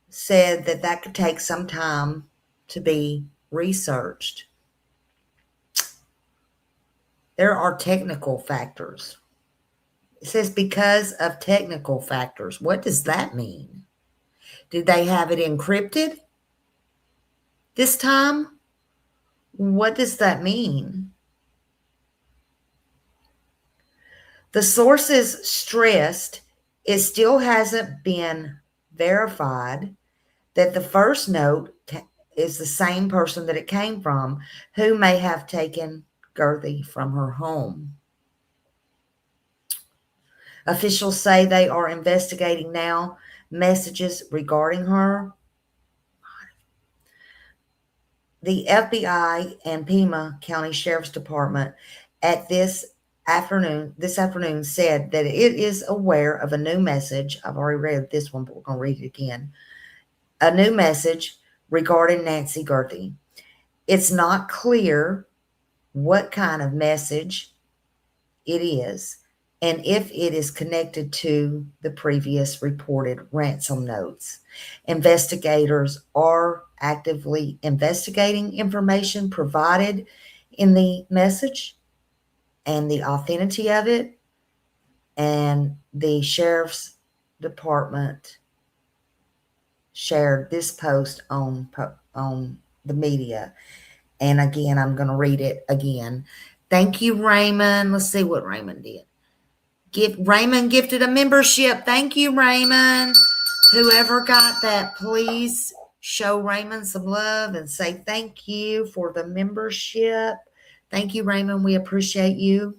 said that could take some time to be researched. There are technical factors. It says because of technical factors. What does that mean? Did they have it encrypted this time? What does that mean? The sources stressed it still hasn't been verified that the first note is the same person that it came from, who may have taken Girthy from her home. Officials say they are investigating now messages regarding her. The FBI and Pima County Sheriff's Department this afternoon said that it is aware of a new message. I've already read this one, but we're going to read it again. A new message regarding Nancy Girthy. It's not clear what kind of message it is, and if it is connected to the previous reported ransom notes. Investigators are actively investigating information provided in the message and the authenticity of it, and the Sheriff's Department shared this post on the media. And again, I'm going to read it again. Thank you, Raymond. Let's see what Raymond did. Raymond gifted a membership. Thank you, Raymond. Whoever got that, please show Raymond some love and say thank you for the membership. Thank you, Raymond. We appreciate you.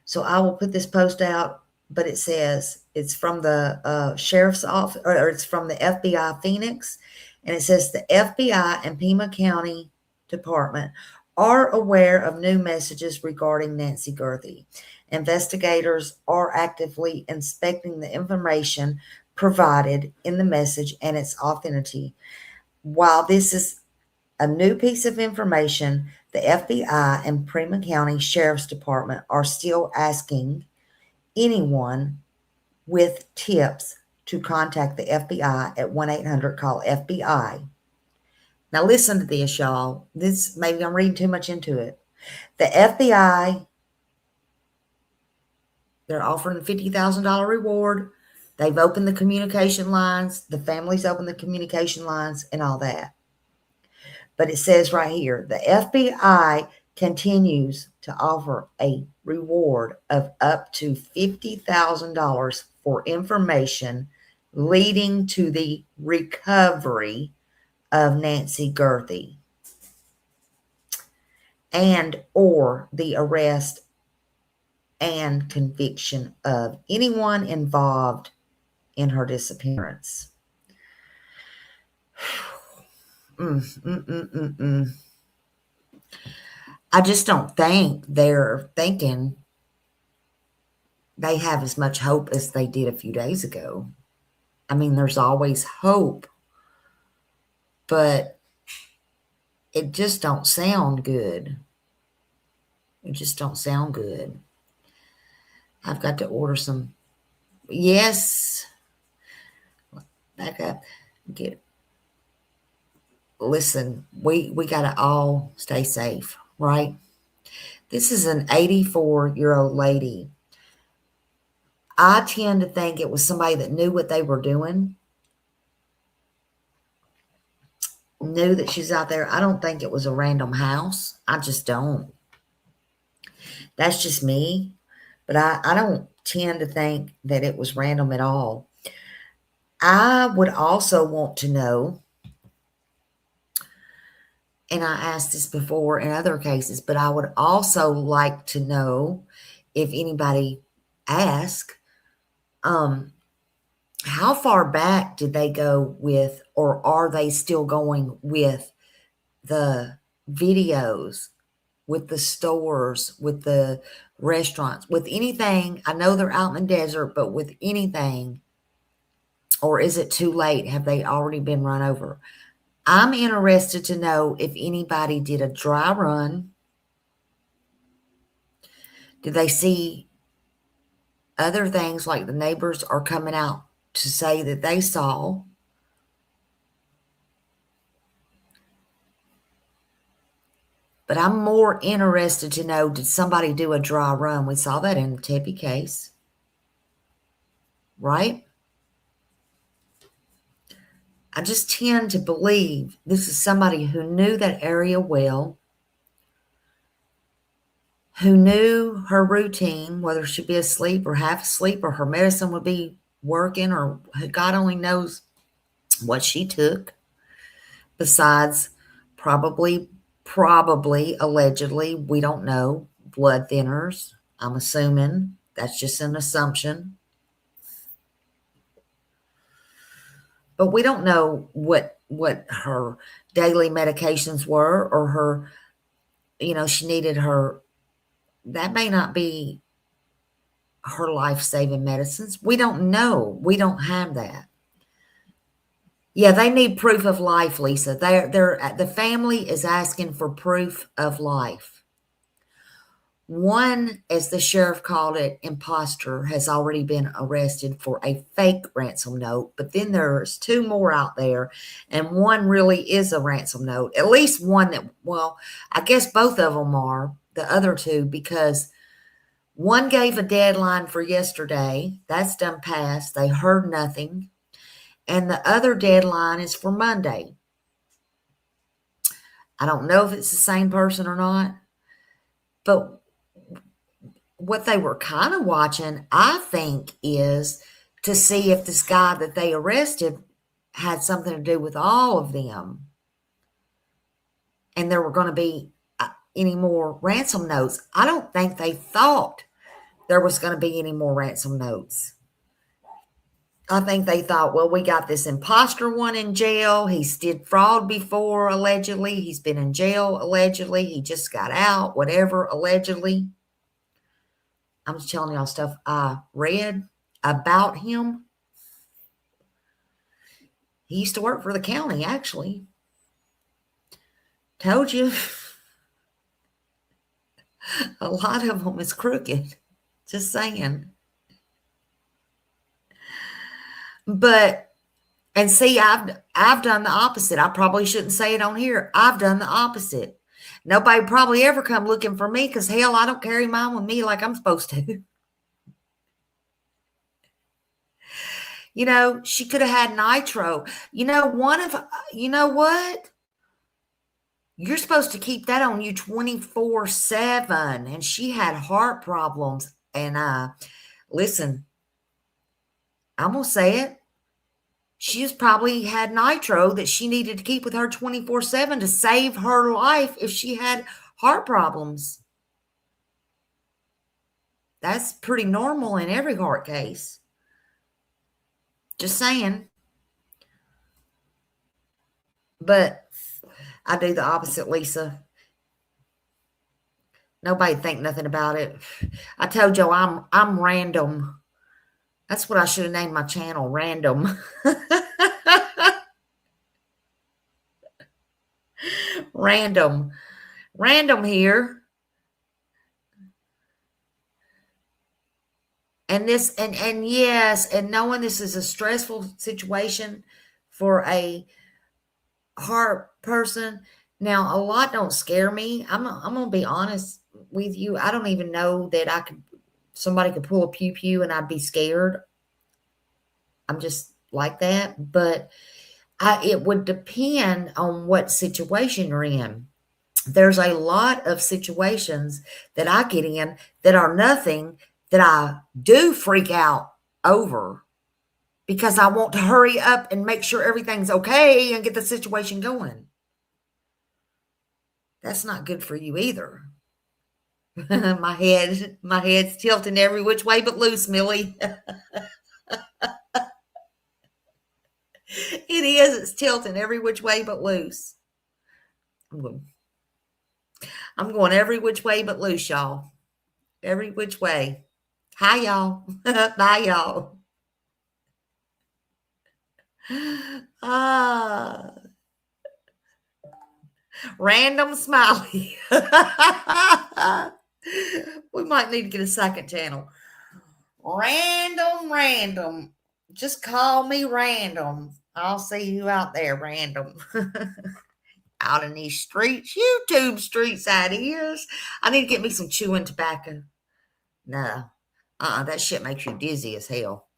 So I will put this post out, but it says it's from the sheriff's office, or it's from the FBI Phoenix. And it says the FBI and Pima County Department are aware of new messages regarding Nancy Gerthy. Investigators are actively inspecting the information provided in the message and its authenticity. While this is a new piece of information, the FBI and Pima County Sheriff's Department are still asking anyone with tips to contact the FBI at 1-800-CALL-FBI. Now listen to this, y'all. This, maybe I'm reading too much into it. The FBI, they're offering a $50,000 reward. They've opened the communication lines. The families opened the communication lines and all that. But it says right here, the FBI continues to offer a reward of up to $50,000 for information leading to the recovery of Nancy Gerthy and or the arrest and conviction of anyone involved in her disappearance. I just don't think they're thinking they have as much hope as they did a few days ago. I mean, there's always hope, but it just don't sound good. It just don't sound good. I've got to order some. Yes. Back up. Get it. Listen, we got to all stay safe, right? This is an 84-year-old lady. I tend to think it was somebody that knew what they were doing, knew that she's out there. I don't think it was a random house. I just don't. That's just me. But I don't tend to think that it was random at all. I would also want to know, and I asked this before in other cases, but I would also like to know if anybody asked, how far back did they go with, or are they still going with the videos, with the stores, with the restaurants, with anything? I know they're out in the desert, but with anything, or is it too late? Have they already been run over? I'm interested to know if anybody did a dry run. Did they see other things like the neighbors are coming out to say that they saw? But I'm more interested to know, did somebody do a dry run? We saw that in the Tepe case, right? I just tend to believe this is somebody who knew that area well, who knew her routine, whether she'd be asleep or half asleep, or her medicine would be working, or God only knows what she took, besides probably, allegedly, we don't know, blood thinners. I'm assuming. That's just an assumption. But we don't know what her daily medications were, or her, she needed her, that may not be her life-saving medicines. We don't know. We don't have that. Yeah, they need proof of life, Lisa. The family is asking for proof of life. One, as the sheriff called it, imposter, has already been arrested for a fake ransom note. But then there's two more out there, and one really is a ransom note. At least one that, well, I guess both of them are, the other two, because one gave a deadline for yesterday. That's done past. They heard nothing. and the other deadline is for Monday. I don't know if it's the same person or not, but what they were kind of watching, I think, is to see if this guy that they arrested had something to do with all of them. And there were going to be any more ransom notes. I don't think they thought there was going to be any more ransom notes. I think they thought, well, we got this imposter one in jail. He's did fraud before, allegedly. He's been in jail, allegedly. He just got out, whatever, allegedly. I'm just telling y'all stuff I read about him. He used to work for the county, actually. Told you. A lot of them is crooked. Just saying. But, and see, I've done the opposite. I probably shouldn't say it on here. I've done the opposite. Nobody probably ever come looking for me because, hell, I don't carry mine with me like I'm supposed to. You know, she could have had nitro. You know what? You're supposed to keep that on you 24/7. And she had heart problems. And listen, I'm going to say it. She's probably had nitro that she needed to keep with her 24/7 to save her life if she had heart problems. That's pretty normal in every heart case. Just saying. But I do the opposite, Lisa. Nobody think nothing about it. I told you I'm random. That's what I should have named my channel, Random. Random here. And this, and yes, and knowing this is a stressful situation for a heart person. Now, a lot don't scare me. I'm gonna be honest with you. I don't even know that somebody could pull a pew pew and I'd be scared. I'm just like that. But it would depend on what situation you're in. There's a lot of situations that I get in that are nothing that I do freak out over because I want to hurry up and make sure everything's okay and get the situation going. That's not good for you either. my head's tilting every which way but loose, Millie. It is. It's tilting every which way but loose. I'm going every which way but loose, y'all. Every which way. Hi, y'all. Bye, y'all. Random smiley. We might need to get a second channel. Random. Just call me Random. I'll see you out there, Random. Out in these streets, YouTube streets, that is. I need to get me some chewing tobacco. No. That shit makes you dizzy as hell.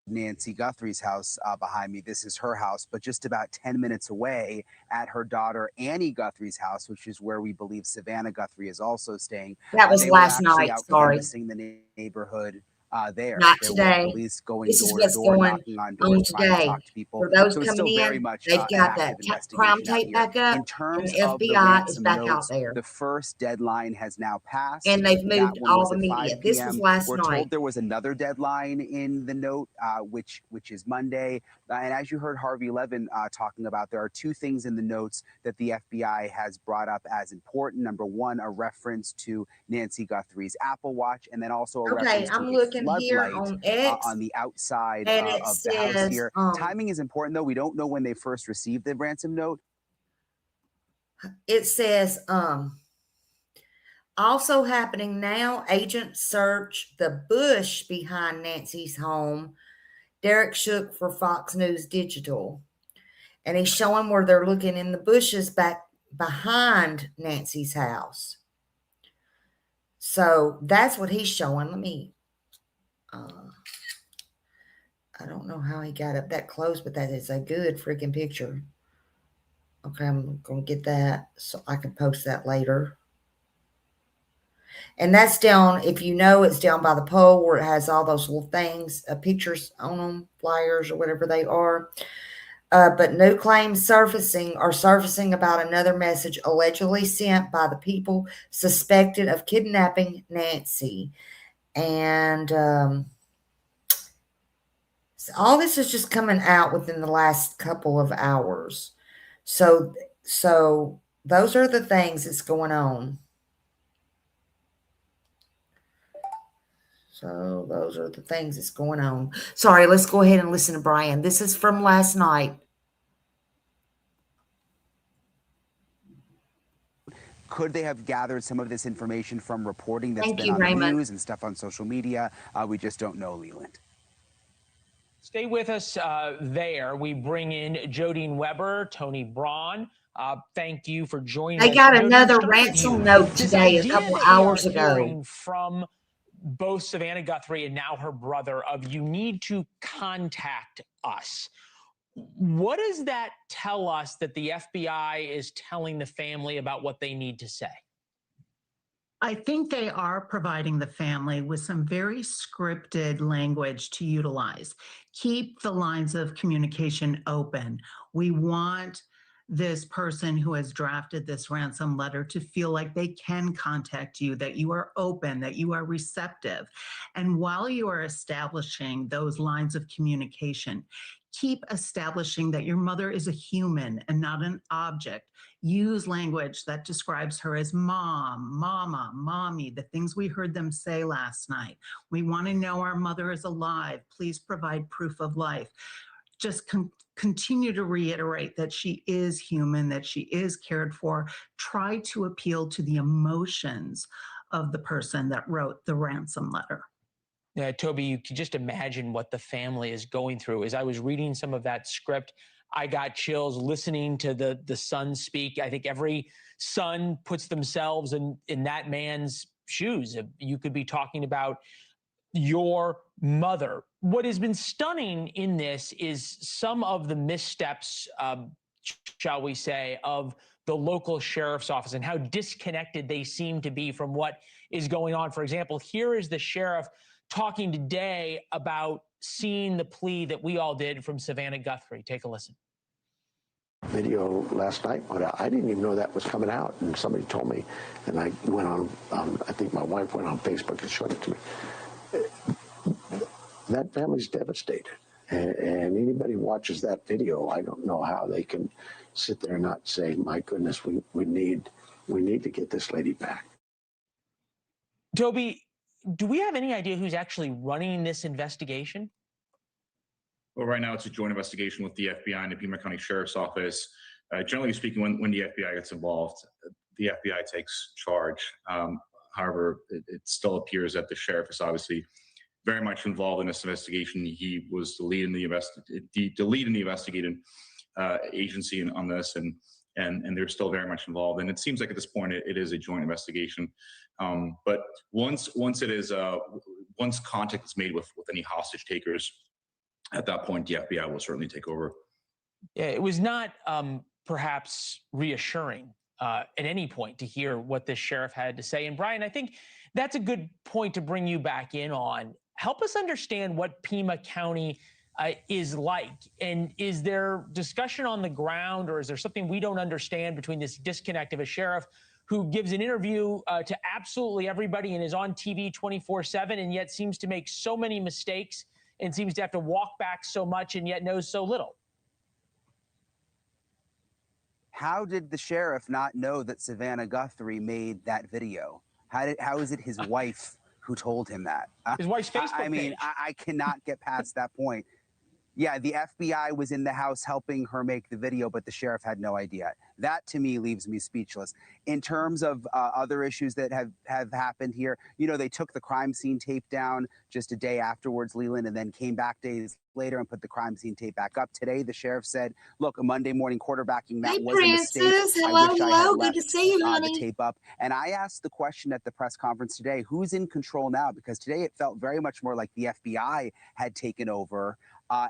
Nancy Guthrie's house behind me. This is her house, but just about 10 minutes away at her daughter Annie Guthrie's house, which is where we believe Savannah Guthrie is also staying.
That was last night. Sorry.
Canvassing the neighborhood there.
Not
there
today.
Were police going
this
door
is what's
to door,
going
knocking on doors, trying to talk to people.
For those
so
coming in,
much,
they've got that crime tape back up.
In terms
and the
of
FBI
the
is back
notes,
out there.
The first deadline has now passed.
And they've moved all the media. This was last
night.
We're
told there was another deadline in the note, which is Monday. And as you heard Harvey Levin talking about, there are two things in the notes that the FBI has brought up as important. Number one, a reference to Nancy Guthrie's Apple Watch, and then also a reference to a
here on X
on the outside
and
of
it
the house
says,
here. Timing is important, though. We don't know when they first received the ransom note.
It says, also happening now, agents search the bush behind Nancy's home. Derek Shook for Fox News Digital. And he's showing where they're looking in the bushes back behind Nancy's house. So that's what he's showing. Let me, I don't know how he got up that close, but that is a good freaking picture. Okay, I'm going to get that so I can post that later. And that's down, if you know, it's down by the pole where it has all those little things, pictures on them, flyers or whatever they are. But new claims are surfacing about another message allegedly sent by the people suspected of kidnapping Nancy. And so all this is just coming out within the last couple of hours. So those are the things that's going on. So those are the things that's going on. Sorry, let's go ahead and listen to Brian. This is from last night.
Could they have gathered some of this information from reporting that's been on the news and stuff on social media? We just don't know, Leland.
Stay with us there. We bring in Jodine Weber, Tony Braun. Thank you for joining us.
They got another ransom note today, a couple hours ago.
From both Savannah Guthrie and now her brother of you need to contact us. What does that tell us that the FBI is telling the family about what they need to say?
I think they are providing the family with some very scripted language to utilize. Keep the lines of communication open. We want this person who has drafted this ransom letter to feel like they can contact you, that you are open, that you are receptive. And while you are establishing those lines of communication, keep establishing that your mother is a human and not an object. Use language that describes her as mom, mama, mommy, the things we heard them say last night. We want to know our mother is alive. Please provide proof of life. Just continue to reiterate that she is human, that she is cared for. Try to appeal to the emotions of the person that wrote the ransom letter.
Yeah, Toby, you can just imagine what the family is going through. As I was reading some of that script, I got chills listening to the son speak. I think every son puts themselves in that man's shoes. You could be talking about your mother. What has been stunning in this is some of the missteps, shall we say, of the local sheriff's office and how disconnected they seem to be from what is going on. For example, here is the sheriff talking today about seeing the plea that we all did from Savannah Guthrie. Take a listen.
Video last night, but I didn't even know that was coming out, and somebody told me, and I went on, I think my wife went on Facebook and showed it to me. That family's devastated, and anybody who watches that video, I don't know how they can sit there and not say, my goodness, we need to get this lady back.
Toby, do we have any idea who's actually running this investigation?
Well, right now it's a joint investigation with the FBI and the Pima County Sheriff's Office. Generally speaking, when the FBI gets involved, the FBI takes charge. However, it still appears that the sheriff is obviously very much involved in this investigation. He was the lead in the investigating agency on this, and they're still very much involved. And it seems like at this point it is a joint investigation. But once contact is made with any hostage takers, at that point, the FBI will certainly take over.
Yeah, it was not perhaps reassuring at any point to hear what this sheriff had to say. And Brian, I think that's a good point to bring you back in on. Help us understand what Pima County is like. And is there discussion on the ground, or is there something we don't understand between this disconnect of a sheriff who gives an interview to absolutely everybody and is on TV 24/7 and yet seems to make so many mistakes and seems to have to walk back so much and yet knows so little?
How did the sheriff not know that Savannah Guthrie made that video? How is it his wife who told him that.
His wife's Facebook
I mean,
page.
I cannot get past that point. Yeah, the FBI was in the house helping her make the video, but the sheriff had no idea. That, to me, leaves me speechless. In terms of other issues that have happened here, you know, they took the crime scene tape down just a day afterwards, Leland, and then came back days later and put the crime scene tape back up. Today, the sheriff said, look, a Monday morning quarterbacking, that was a mistake.
Hello,
I wish I
hello.
had left
Good to see you,
the
honey.
tape up. And I asked the question at the press conference today, who's in control now? Because today it felt very much more like the FBI had taken over.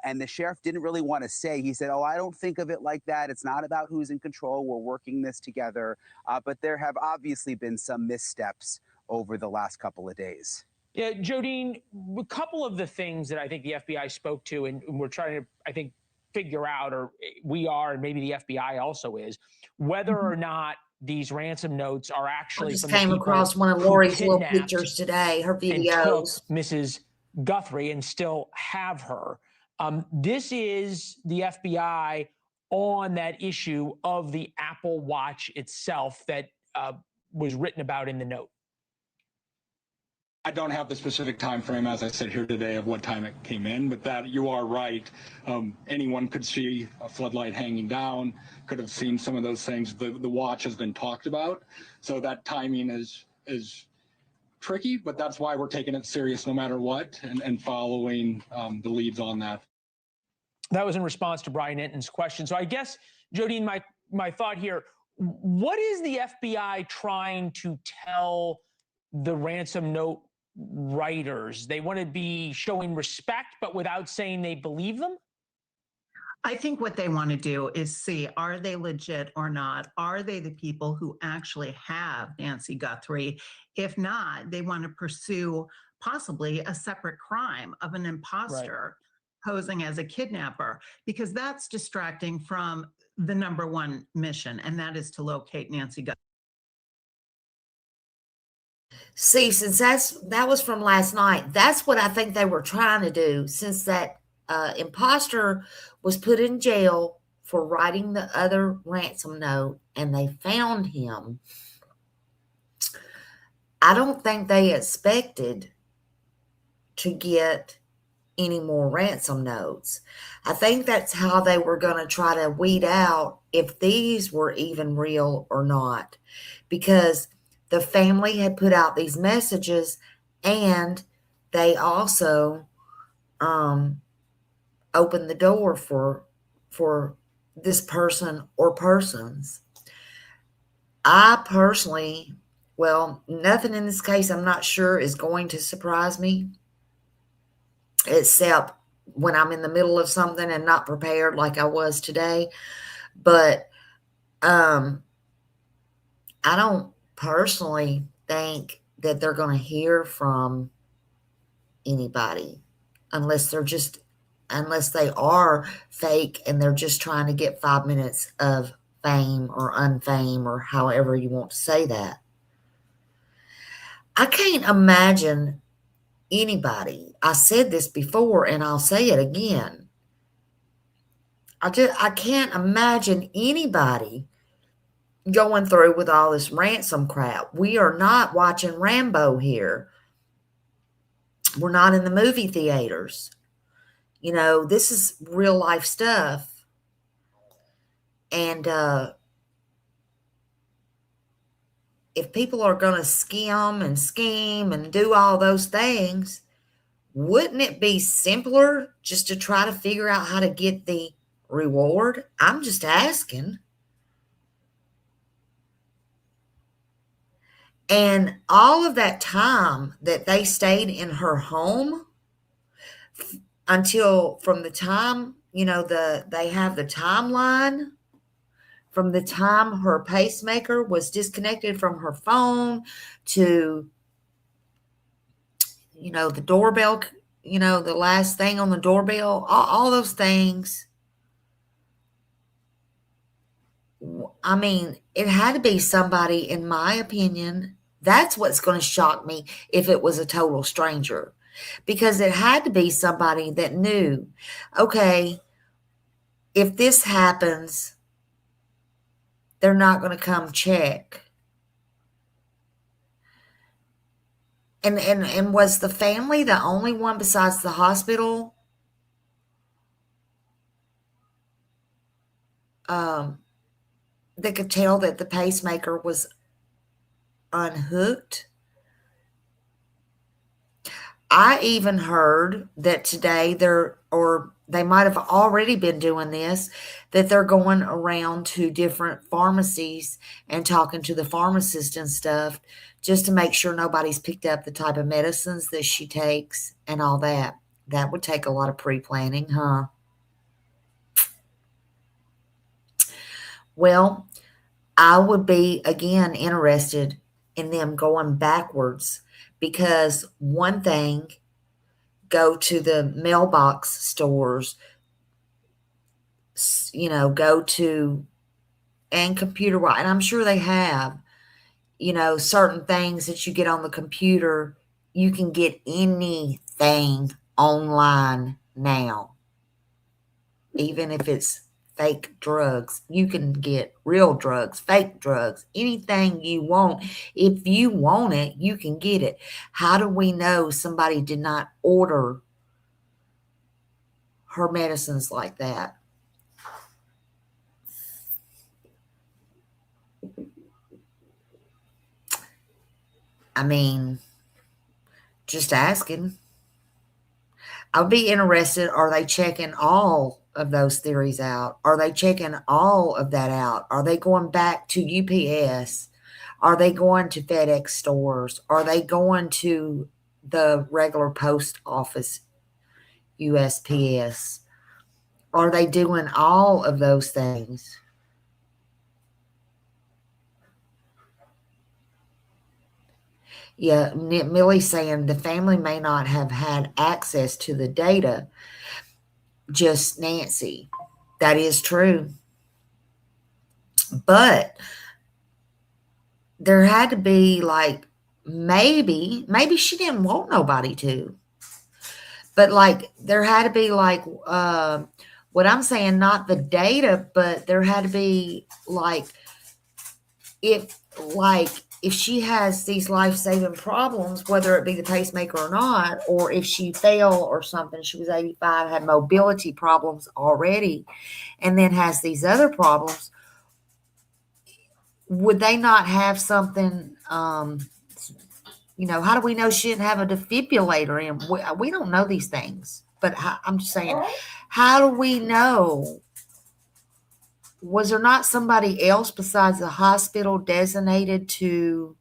And the sheriff didn't really want to say. He said, oh, I don't think of it like that. It's not about who's in control. We're working this together. But there have obviously been some missteps over the last couple of days.
Yeah, Jodine, a couple of the things that I think the FBI spoke to, and we're trying to, I think, figure out, or we are, and maybe the FBI also is, whether or not these ransom notes are actually
I just
from
came
the people
across one of
who
Lori's little
kidnapped
pictures today, her
and took
videos.
Mrs. Guthrie and still have her. This is the FBI on that issue of the Apple Watch itself that was written about in the note.
I don't have the specific time frame as I sit here today of what time it came in, but that you are right. Anyone could see a floodlight hanging down, could have seen some of those things. The watch has been talked about, so that timing is tricky, but that's why we're taking it serious no matter what, and following the leads on that.
That was in response to Brian Enton's question. So I guess, Jodine, my thought here, what is the FBI trying to tell the ransom note writers? They want to be showing respect, but without saying they believe them?
I think what they want to do is see, are they legit or not? Are they the people who actually have Nancy Guthrie? If not, they want to pursue possibly a separate crime of an imposter posing as a kidnapper, because that's distracting from the number one mission, and that is to locate Nancy Guthrie.
See, since that was from last night, that's what I think they were trying to do, since that imposter was put in jail for writing the other ransom note and they found him. I don't think they expected to get any more ransom notes. I think that's how they were going to try to weed out if these were even real or not, because the family had put out these messages and they also opened the door for this person or persons. I personally, well, nothing in this case I'm not sure is going to surprise me, except when I'm in the middle of something and not prepared like I was today. But I don't personally think that they're going to hear from anybody unless they are fake and they're just trying to get 5 minutes of fame or unfame or however you want to say that. I can't imagine anybody. I said this before and I'll say it again. I can't imagine anybody going through with all this ransom crap. We are not watching Rambo here. We're not in the movie theaters. You know, this is real life stuff. And if people are going to skim and scheme and do all those things, wouldn't it be simpler just to try to figure out how to get the reward? I'm just asking. And all of that time that they stayed in her home until from the time, you know, they have the timeline from the time her pacemaker was disconnected from her phone to, you know, the doorbell, you know, the last thing on the doorbell, all those things. I mean, it had to be somebody, in my opinion. That's what's going to shock me if it was a total stranger, because it had to be somebody that knew, okay, if this happens, they're not going to come check. And was the family the only one besides the hospital that could tell that the pacemaker was unhooked? I even heard that today they might have already been doing this, that they're going around to different pharmacies and talking to the pharmacist and stuff just to make sure nobody's picked up the type of medicines that she takes and all that. That would take a lot of pre-planning, huh? Well, I would be, again, interested in them going backwards, because one thing, go to the mailbox stores, go to, and computer, and I'm sure they have, certain things that you get on the computer. You can get anything online now, even if it's fake drugs. You can get real drugs, fake drugs, anything you want. If you want it, you can get it. How do we know somebody did not order her medicines like that? I mean, just asking. I'll be interested. Are they checking all of those theories out? Are they checking all of that out? Are they going back to UPS? Are they going to FedEx stores? Are they going to the regular post office, USPS? Are they doing all of those things? Yeah, Millie's saying the family may not have had access to the data, just Nancy. That is true. But there had to be, like, maybe she didn't want nobody to. But, like, there had to be, like, what I'm saying, not the data, but there had to be, like, if she has these life-saving problems, whether it be the pacemaker or not, or if she fell or something, she was 85, had mobility problems already, and then has these other problems, would they not have something, how do we know she didn't have a defibrillator in? We don't know these things, but I'm just saying, how do we know? Was there not somebody else besides the hospital designated to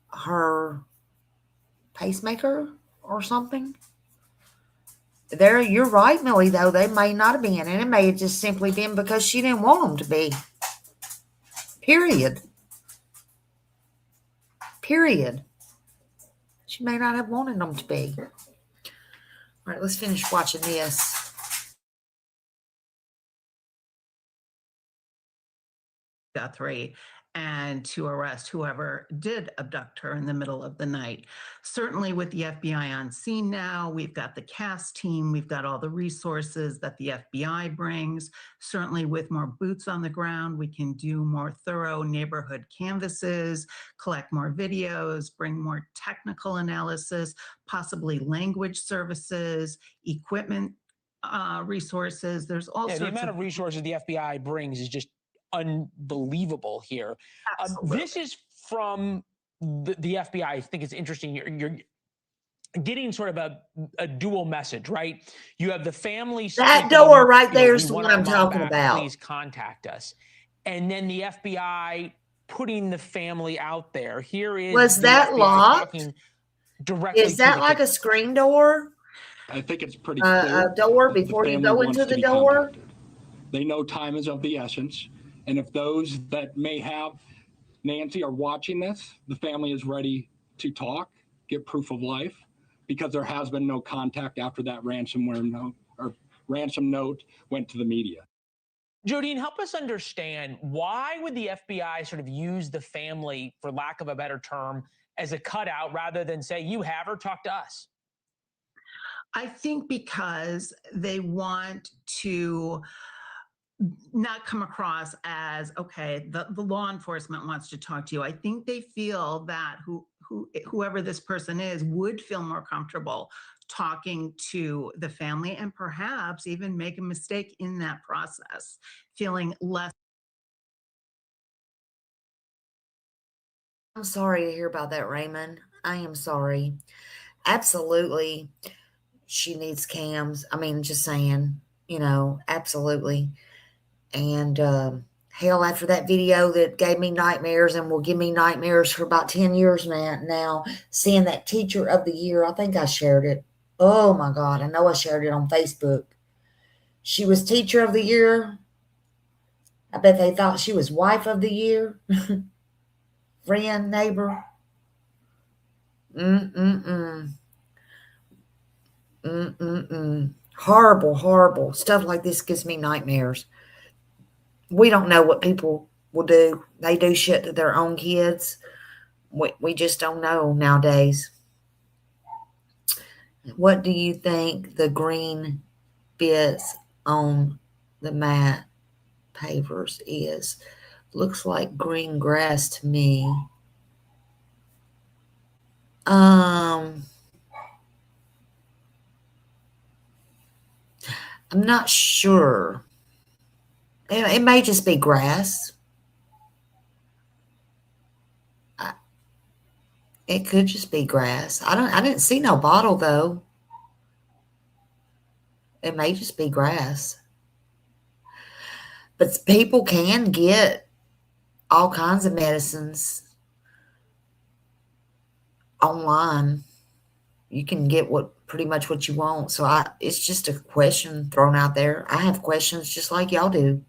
her pacemaker or something? There, you're right, Millie, though. They may not have been, and it may have just simply been because she didn't want them to be. Period. She may not have wanted them to be. All right, let's finish watching this.
Guthrie, and to arrest whoever did abduct her in the middle of the night. Certainly with the FBI on scene now, we've got the CAS team, we've got all the resources that the FBI brings. Certainly with more boots on the ground, we can do more thorough neighborhood canvasses, collect more videos, bring more technical analysis, possibly language services, equipment resources. There's all sorts
the amount of resources the FBI brings is just unbelievable here. This is from the FBI. I think it's interesting. You're getting sort of a dual message, right? You have the family.
That door right there is the one I'm talking about.
Please contact us. And then the FBI putting the family out there. Here is
was that locked?
Directly
is that like a screen door?
I think it's pretty clear.
A door before you go into the door?
Contacted. They know time is of the essence. And if those that may have Nancy are watching this, the family is ready to talk, get proof of life, because there has been no contact after that ransomware note or ransom note went to the media.
Jodine, help us understand, why would the FBI sort of use the family, for lack of a better term, as a cutout rather than say, you have her, talk to us?
I think because they want to not come across as, okay, the law enforcement wants to talk to you. I think they feel that whoever this person is would feel more comfortable talking to the family and perhaps even make a mistake in that process, feeling less.
I'm sorry to hear about that, Raymond. I am sorry. Absolutely. She needs cams. I mean, just saying, absolutely. And hell, after that video that gave me nightmares and will give me nightmares for about 10 years now, seeing that teacher of the year, I think I shared it. Oh my God, I know I shared it on Facebook. She was teacher of the year. I bet they thought she was wife of the year. Friend, neighbor. Horrible, horrible. Stuff like this gives me nightmares. We don't know what people will do. They do shit to their own kids. We just don't know nowadays. What do you think the green bits on the mat pavers is? Looks like green grass to me. I'm not sure. It may just be grass. It could just be grass. I didn't see no bottle though. It may just be grass. But people can get all kinds of medicines online. You can get pretty much what you want. So it's just a question thrown out there. I have questions just like y'all do.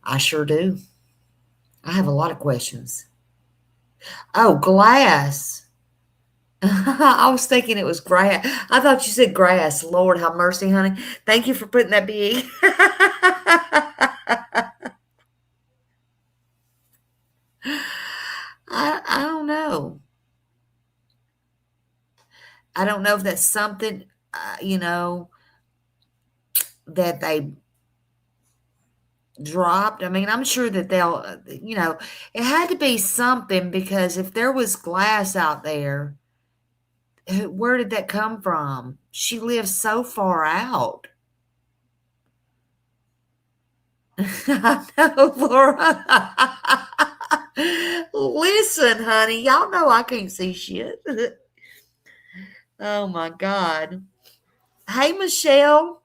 I sure do. I have a lot of questions. Oh, glass. I was thinking it was grass. I thought you said grass. Lord have mercy, honey. Thank you for putting that big. I don't know. I don't know if that's something, that they dropped. I mean, I'm sure that they'll, it had to be something, because if there was glass out there, where did that come from? She lives so far out. I know, Laura. Listen, honey, y'all know I can't see shit. Oh my God. Hey, Michelle.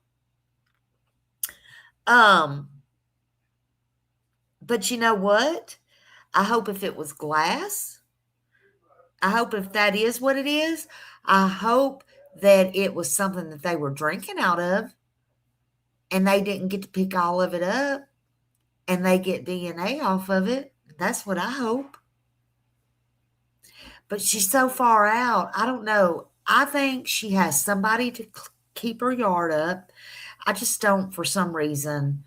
But you know what? I hope if it was glass, I hope if that is what it is, I hope that it was something that they were drinking out of and they didn't get to pick all of it up and they get DNA off of it. That's what I hope. But she's so far out. I don't know. I think she has somebody to keep her yard up. I just don't, for some reason,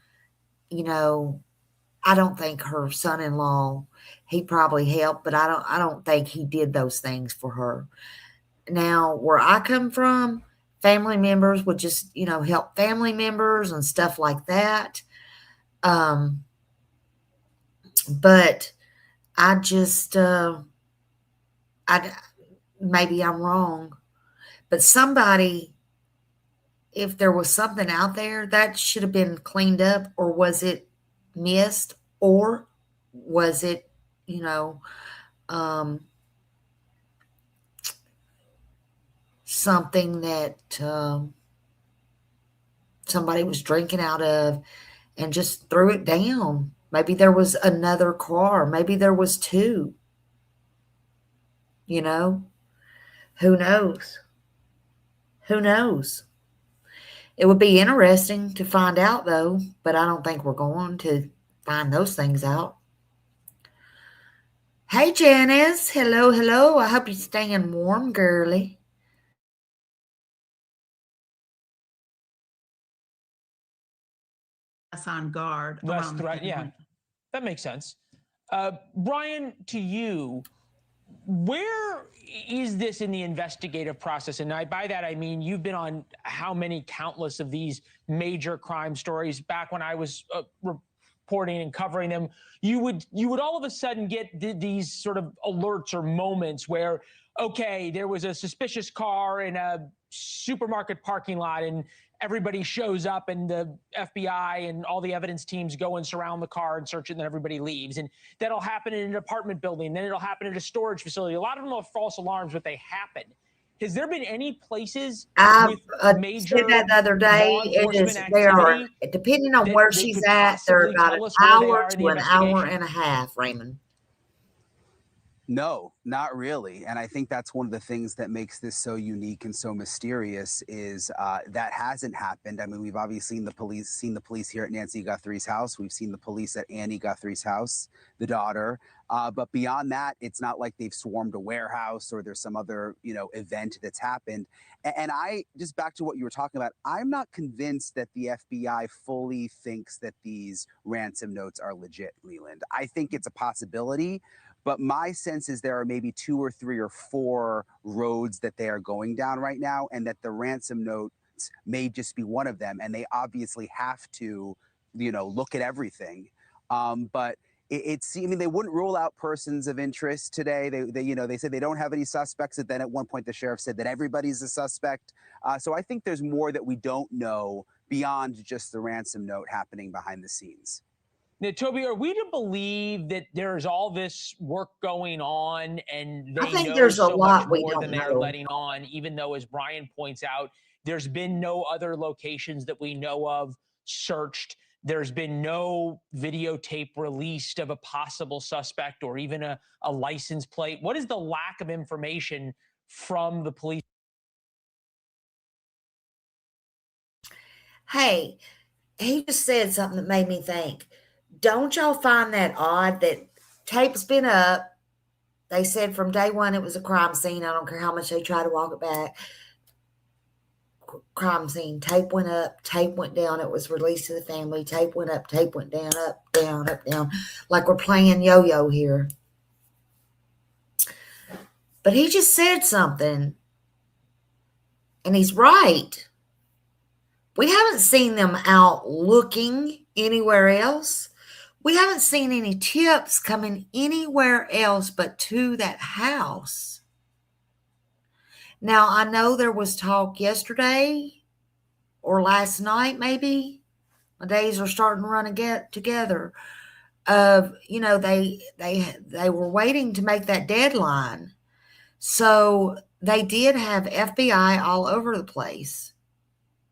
I don't think her son-in-law, he probably helped, but I don't think he did those things for her. Now, where I come from, family members would just, help family members and stuff like that. But I just, maybe I'm wrong, but somebody, if there was something out there, that should have been cleaned up, or was it missed, or was it, something that somebody was drinking out of and just threw it down. Maybe there was another car. Maybe there was two. Who knows? Who knows? It would be interesting to find out, though, but I don't think we're going to find those things out. Hey, Janice. Hello, hello. I hope you're staying warm, girly.
On guard.
Less threat. Yeah, that makes sense. Brian, to you, where is this in the investigative process? And by that, I mean, you've been on how many countless of these major crime stories. Back when I was reporting and covering them, you would all of a sudden get these sort of alerts or moments where, okay, there was a suspicious car in a supermarket parking lot and everybody shows up and the FBI and all the evidence teams go and surround the car and search it, and then everybody leaves. And that'll happen in an apartment building. Then it'll happen at a storage facility. A lot of them are false alarms, but they happen. Has there been any places with major
said that the other day,
law enforcement
they are,
activity
depending on where she's at, they're about an hour to an hour and a half, Raymond.
No, not really. And I think that's one of the things that makes this so unique and so mysterious is that hasn't happened. I mean, we've obviously seen the police here at Nancy Guthrie's house. We've seen the police at Annie Guthrie's house, the daughter. But beyond that, it's not like they've swarmed a warehouse or there's some other, event that's happened. And I, just back to what you were talking about, I'm not convinced that the FBI fully thinks that these ransom notes are legit, Leland. I think it's a possibility. But my sense is there are maybe 2 or 3 or 4 roads that they are going down right now, and that the ransom notes may just be one of them. And they obviously have to, look at everything. But I mean, they wouldn't rule out persons of interest today. They said they don't have any suspects. And then at one point, the sheriff said that everybody's a suspect. So I think there's more that we don't know beyond just the ransom note happening behind the scenes.
Now, Toby, are we to believe that there's all this work going on and they know
there's
so
a lot
much more than they're letting on, even though, as Brian points out, there's been no other locations that we know of searched. There's been no videotape released of a possible suspect or even a license plate. What is the lack of information from the police?
Hey, he just said something that made me think. Don't y'all find that odd that tape's been up? They said from day one it was a crime scene. I don't care how much they try to walk it back. Crime scene. Tape went up, tape went down. It was released to the family. Tape went up, tape went down, up, down, up, down. Like we're playing yo-yo here. But he just said something. And he's right. We haven't seen them out looking anywhere else. We haven't seen any tips coming anywhere else but to that house. Now, I know there was talk yesterday or last night, maybe. My days are starting to run together. Of, they were waiting to make that deadline. So they did have FBI all over the place.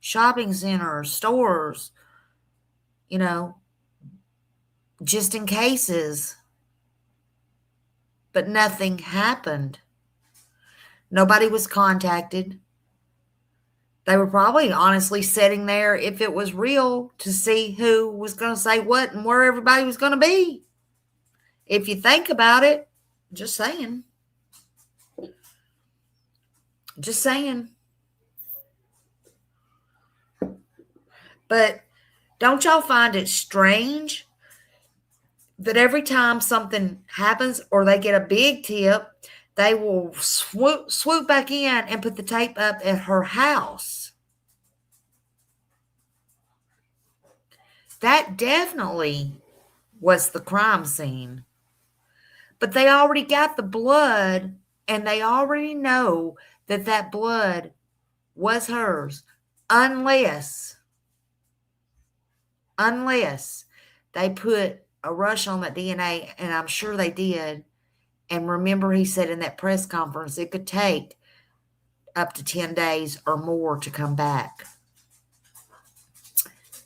Shopping centers, stores, just in cases. But nothing happened. Nobody was contacted. They were probably honestly sitting there, if it was real, to see who was going to say what and where everybody was going to be. If you think about it, just saying. Just saying. But don't y'all find it strange that every time something happens or they get a big tip, they will swoop back in and put the tape up at her house? That definitely was the crime scene. But they already got the blood, and they already know that that blood was hers, unless they put a rush on that DNA, and I'm sure they did. And remember, he said in that press conference, it could take up to 10 days or more to come back.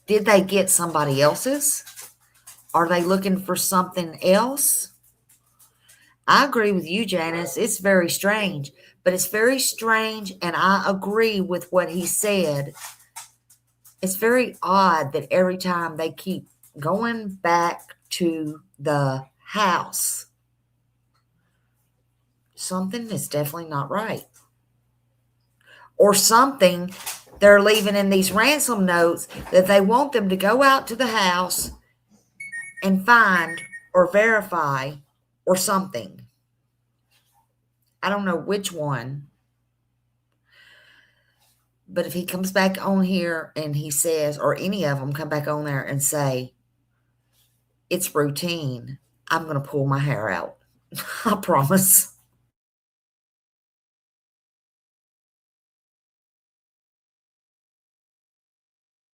Did they get somebody else's? Are they looking for something else? I agree with you, Janice. It's very strange, but it's very strange, and I agree with what he said. It's very odd that every time they keep going back to the house, something is definitely not right. Or something they're leaving in these ransom notes that they want them to go out to the house and find or verify or something. I don't know which one. But if he comes back on here and he says, or any of them come back on there and say, it's routine, I'm going to pull my hair out. I promise.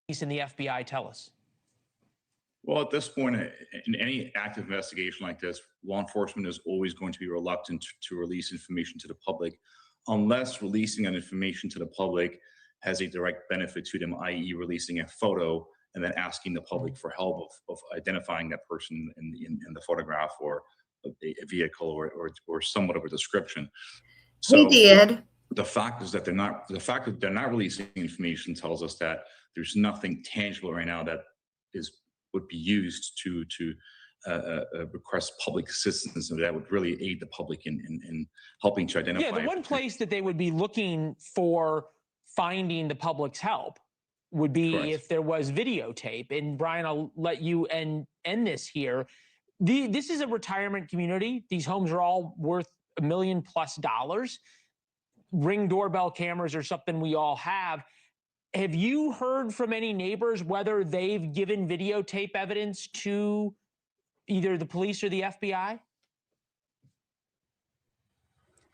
In the FBI tell us?
Well, at this point, in any active investigation like this, law enforcement is always going to be reluctant to release information to the public unless releasing that information to the public has a direct benefit to them, i.e. releasing a photo and then asking the public for help of identifying that person in the photograph or a vehicle or somewhat of a description. So
he did.
The fact that they're not releasing information tells us that there's nothing tangible right now that would be used to request public assistance, and that would really aid the public in helping to identify.
Yeah, the one place that they would be looking for finding the public's help would be
Correct.
if there was videotape. And Brian, I'll let you end this here. This is a retirement community. These homes are all worth $1 million+ Ring doorbell cameras are something we all have. Have you heard from any neighbors whether they've given videotape evidence to either the police or the FBI?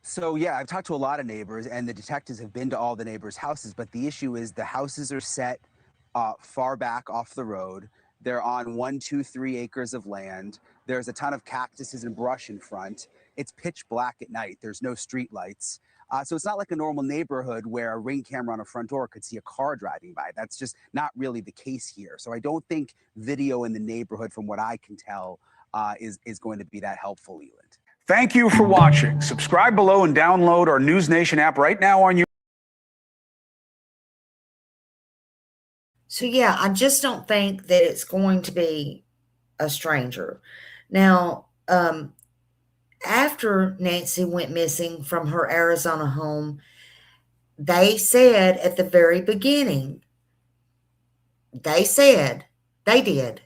So yeah, I've talked to a lot of neighbors, and the detectives have been to all the neighbors' houses, but the issue is the houses are set far back off the road. They're on 1, 2, 3 acres of land. There's a ton of cactuses and brush in front. It's pitch black at night. There's no street lights. So it's not like a normal neighborhood where a Ring camera on a front door could see a car driving by. That's just not really the case here. So I don't think video in the neighborhood, from what I can tell, is going to be that helpful, Leland.
Thank you for watching. Subscribe below and download our News Nation app right now on your.
So yeah, I just don't think that it's going to be a stranger. Now, after Nancy went missing from her Arizona home, they said at the very beginning, they said they did.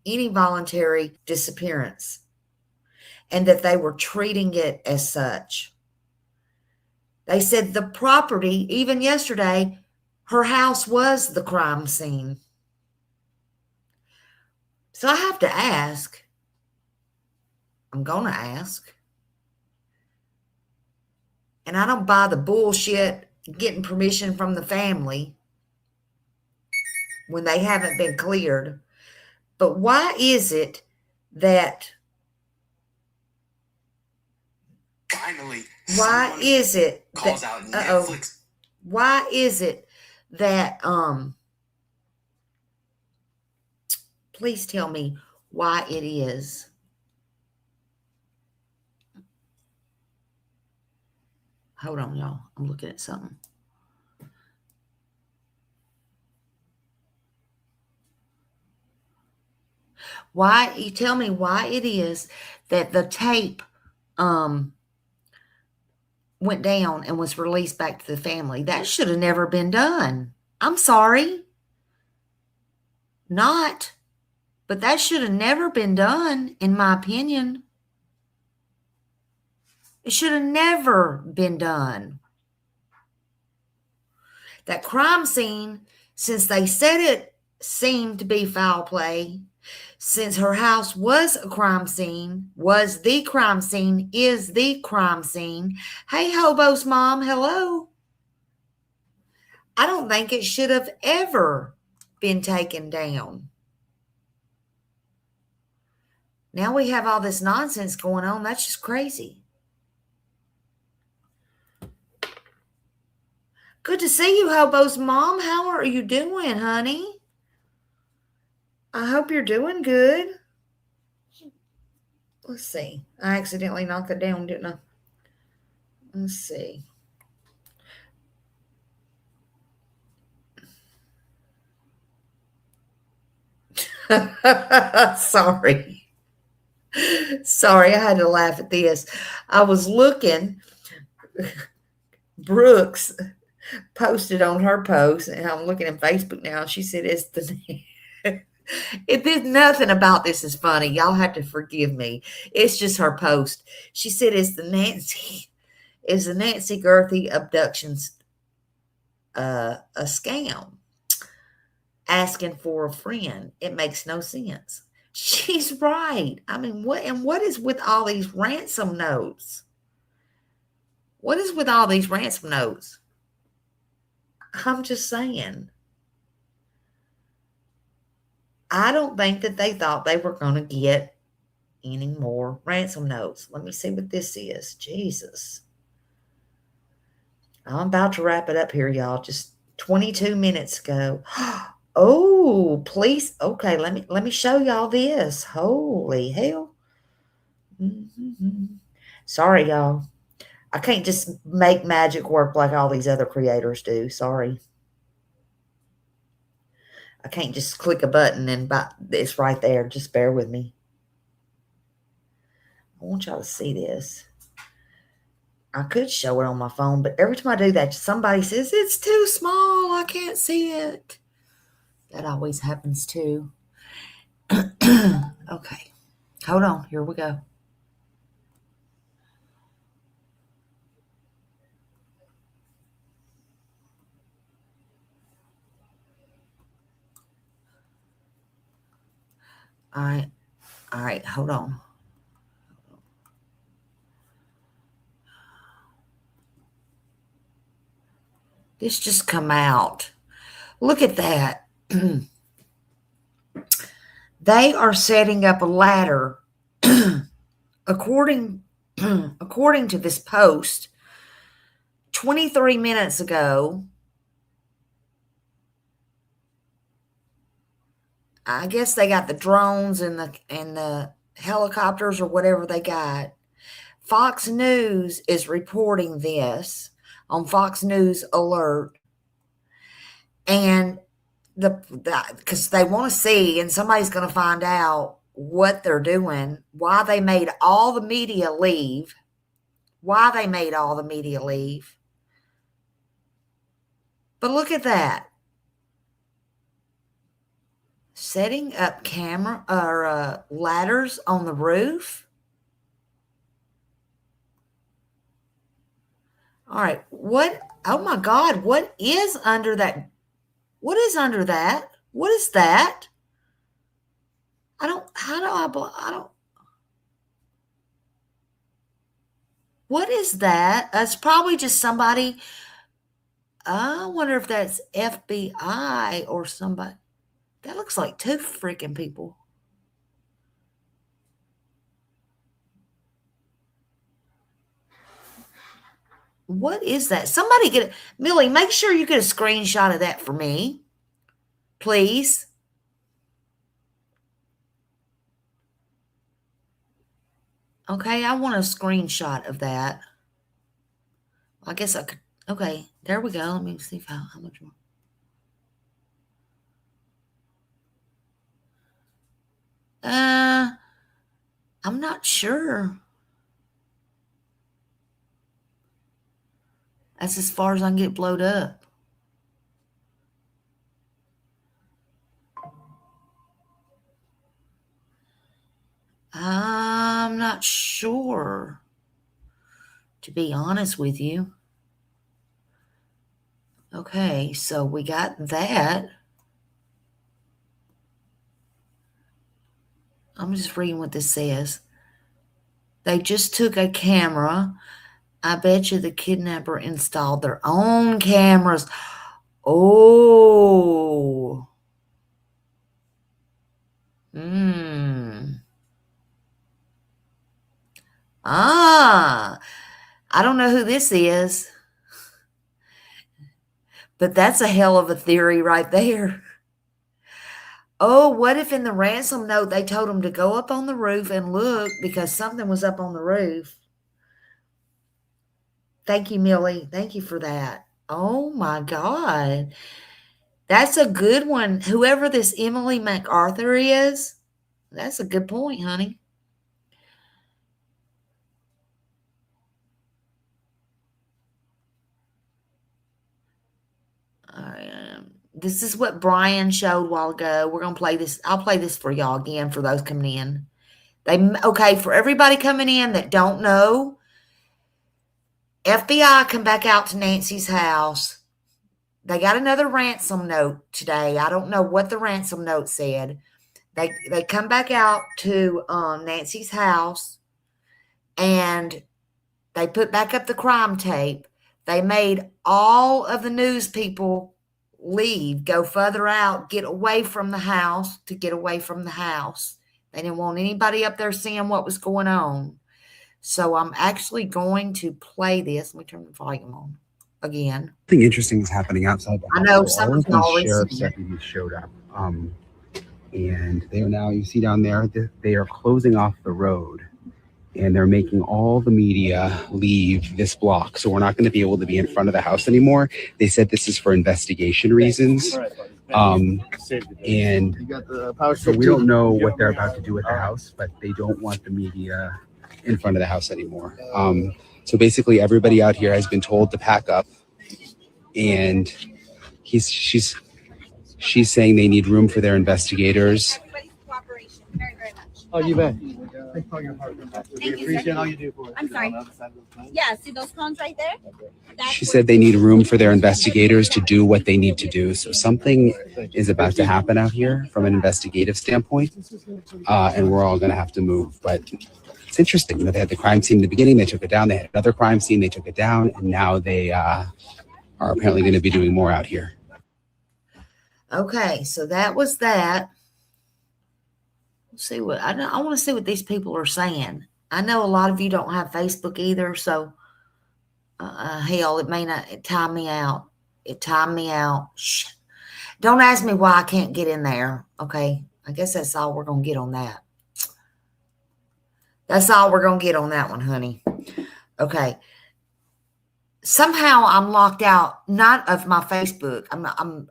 Any voluntary disappearance, and that they were treating it as such. They said the property, even yesterday, her house was the crime scene. So I have to ask. I'm going to ask. And I don't buy the bullshit getting permission from the family when they haven't been cleared. But why is it that
finally
why is it
calls
that,
out Netflix?
Why is it that please tell me why it is. Hold on, y'all. I'm looking at something. Why, you tell me why it is that the tape went down and was released back to the family. That should have never been done. I'm sorry. Not. But that should have never been done, in my opinion. It should have never been done. That crime scene, since they said it seemed to be foul play, since her house was a crime scene, was the crime scene, is the crime scene. Hey, Hobo's mom, hello. I don't think it should have ever been taken down. Now we have all this nonsense going on. That's just crazy. Good to see you, Hobo's mom. How are you doing, honey? I hope you're doing good. Let's see. I accidentally knocked it down, didn't I? Let's see. Sorry. Sorry, I had to laugh at this. I was looking. Brooks posted on her post, and I'm looking at Facebook now. She said, it's the... It did nothing about this is funny. Y'all have to forgive me. It's just her post. She said, is the Nancy Gerthy abductions a scam? asking for a friend. It makes no sense. She's right. I mean, what is with all these ransom notes? What is with all these ransom notes? I'm just saying. I don't think that they thought they were going to get any more ransom notes. Let me see what this is. Jesus. I'm about to wrap it up here, y'all. Just 22 minutes ago. Oh, please. Okay, let me show y'all this. Holy hell. Sorry, y'all. I can't just make magic work like all these other creators do. Sorry. I can't just click a button and it's right there. Just bear with me. I want y'all to see this. I could show it on my phone, but every time I do that, somebody says, it's too small. I can't see it. That always happens too. Okay. Hold on. Here we go. All right. Hold on. This just come out. Look at that. They are setting up a ladder according to this post 23 minutes ago. I guess they got the drones and the helicopters or whatever they got. Fox News is reporting this on Fox News Alert. And because they want to see, and somebody's going to find out what they're doing, why they made all the media leave. But look at that. Setting up camera or ladders on the roof. All right. What? Oh my God. What is under that? What is under that? What is that? What is that? That's probably just somebody. I wonder if that's FBI or somebody. That looks like two freaking people. What is that? Somebody get it. Millie, make sure you get a screenshot of that for me, please. Okay, I want a screenshot of that. I guess I could. Okay, there we go. Let me see how much more. I'm not sure. That's as far as I can get blowed up. I'm not sure, to be honest with you. Okay, so we got that. I'm just reading what this says. They just took a camera. I bet you the kidnapper installed their own cameras. Oh. I don't know who this is, but that's a hell of a theory right there. Oh, what if in the ransom note they told them to go up on the roof and look because something was up on the roof? Thank you, Millie. Thank you for that. Oh, my God. That's a good one. Whoever this Emily MacArthur is, that's a good point, honey. This is what Brian showed a while ago. We're going to play this. I'll play this for y'all again for those coming in. Okay, for everybody coming in that don't know, FBI come back out to Nancy's house they got another ransom note today. I don't know what the ransom note said. They come back out to Nancy's house, and they put back up the crime tape. They made all of the news people leave, go further out, get away from the house, to get away from the house. They didn't want anybody up there seeing what was going on. So I'm actually going to play this. Let me turn the volume on again.
Something interesting is happening outside the house.
I know
So
some
all
of
of
y'all
these sheriff's
seen it.
deputies showed up. And they are now, you see down there, they are closing off the road, and they're making all the media leave this block. So we're not going to be able to be in front of the house anymore. They said this is for investigation reasons. And so we don't know what they're about to do with the house, but they don't want the media in front of the house anymore. So basically everybody out here has been told to pack up, and she's saying they need room for their investigators.
Everybody's cooperation, very, very much.
Oh, you bet. Thanks for your partner. We appreciate all you do for us.
I'm sorry. Yeah, see those cones right there?
She said they need room for their investigators to do what they need to do. So something is about to happen out here from an investigative standpoint, and we're all going to have to move. But it's interesting. You know, they had the crime scene in the beginning. They took it down. They had another crime scene. They took it down. And now they are apparently going to be doing more out here.
Okay, so that was that. Let's see what I want to see what these people are saying. I know a lot of you don't have Facebook either, so hell, it may not time me out. It timed me out. Shh. Don't ask me why I can't get in there. Okay, I guess that's all we're gonna get on that. That's all we're gonna get on that one, honey. Okay. Somehow I'm locked out, not of my Facebook.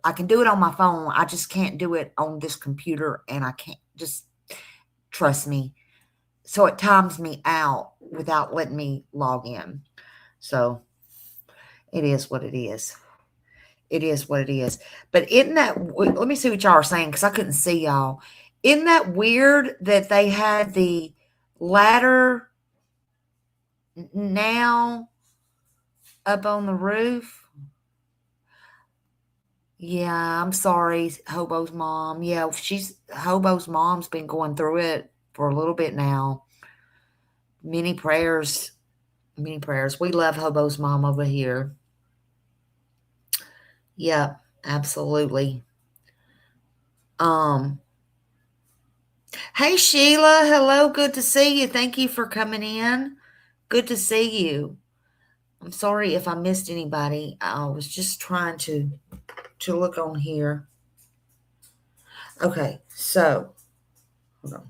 I can do it on my phone. I just can't do it on this computer, and I can't just trust me. So it times me out without letting me log in. So it is what it is. It is what it is. But isn't that, let me see what y'all are saying, because I couldn't see y'all. Isn't that weird that they had the ladder now up on the roof? Yeah, I'm sorry, Hobo's mom. Yeah, Hobo's mom's been going through it for a little bit now. Many prayers. Many prayers. We love Hobo's mom over here. Yeah, absolutely. Hey Sheila, hello, good to see you. Thank you for coming in. Good to see you. I'm sorry if I missed anybody. I was just trying to look on here. Okay, so hold on.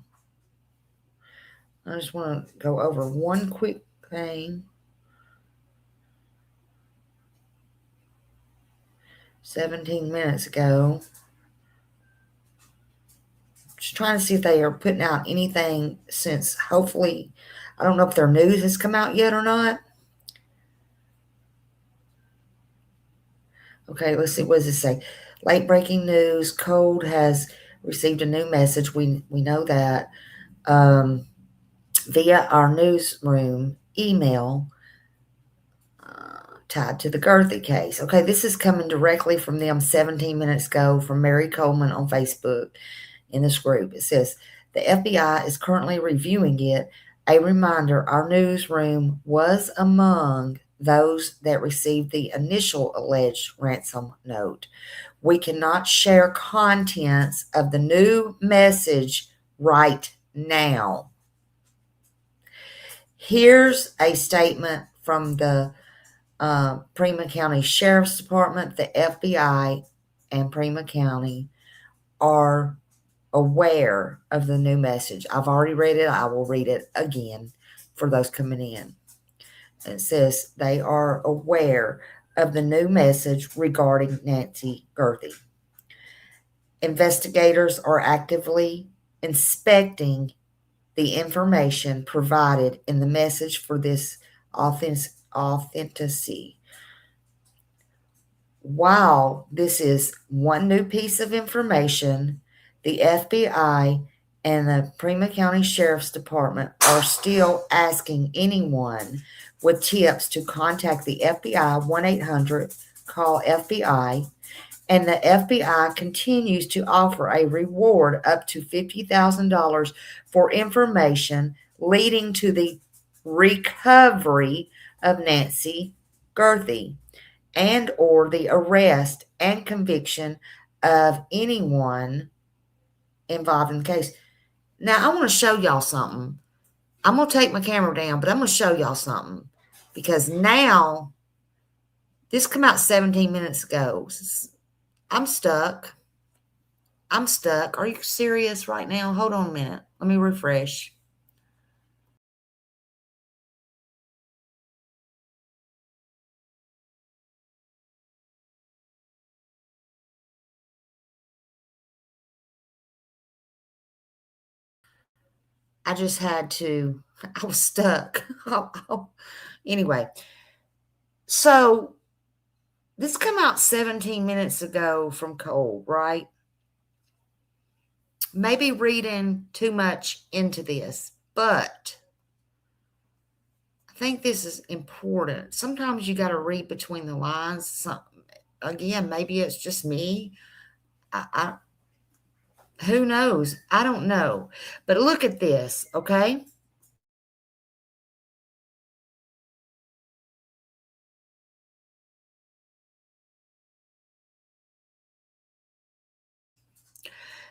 I just want to go over one quick thing. 17 minutes ago. Just trying to see if they are putting out anything since, hopefully, I don't know if their news has come out yet or not. Okay, let's see. What does it say? Late breaking news. Code has received a new message. We know that via our newsroom email tied to the Gerthy case. Okay, this is coming directly from them 17 minutes ago from Mary Coleman on Facebook in this group. It says, the FBI is currently reviewing it. A reminder, our newsroom was among those that received the initial alleged ransom note. We cannot share contents of the new message right now. Here's a statement from the Prima County Sheriff's Department. The FBI and Prima County are aware of the new message. I've already read it. I will read it again for those coming in. It says they are aware of the new message regarding Nancy Gerthy. Investigators are actively inspecting the information provided in the message for this authenticity. While this is one new piece of information, the FBI and the Prima County Sheriff's Department are still asking anyone with tips to contact the FBI 1-800 call FBI, and the FBI continues to offer a reward up to $50,000 for information leading to the recovery of Nancy Gerthy and or the arrest and conviction of anyone involved in the case. Now, I want to show y'all something. I'm going to take my camera down, but I'm going to show y'all something because now this came out 17 minutes ago. I'm stuck. I'm stuck. Are you serious right now? Hold on a minute. Let me refresh. I just had to, I was stuck. Anyway, so this came out 17 minutes ago from Cole, right? Maybe reading too much into this, but I think this is important. Sometimes you got to read between the lines. Again, maybe it's just me. Who knows? I don't know. But look at this, okay?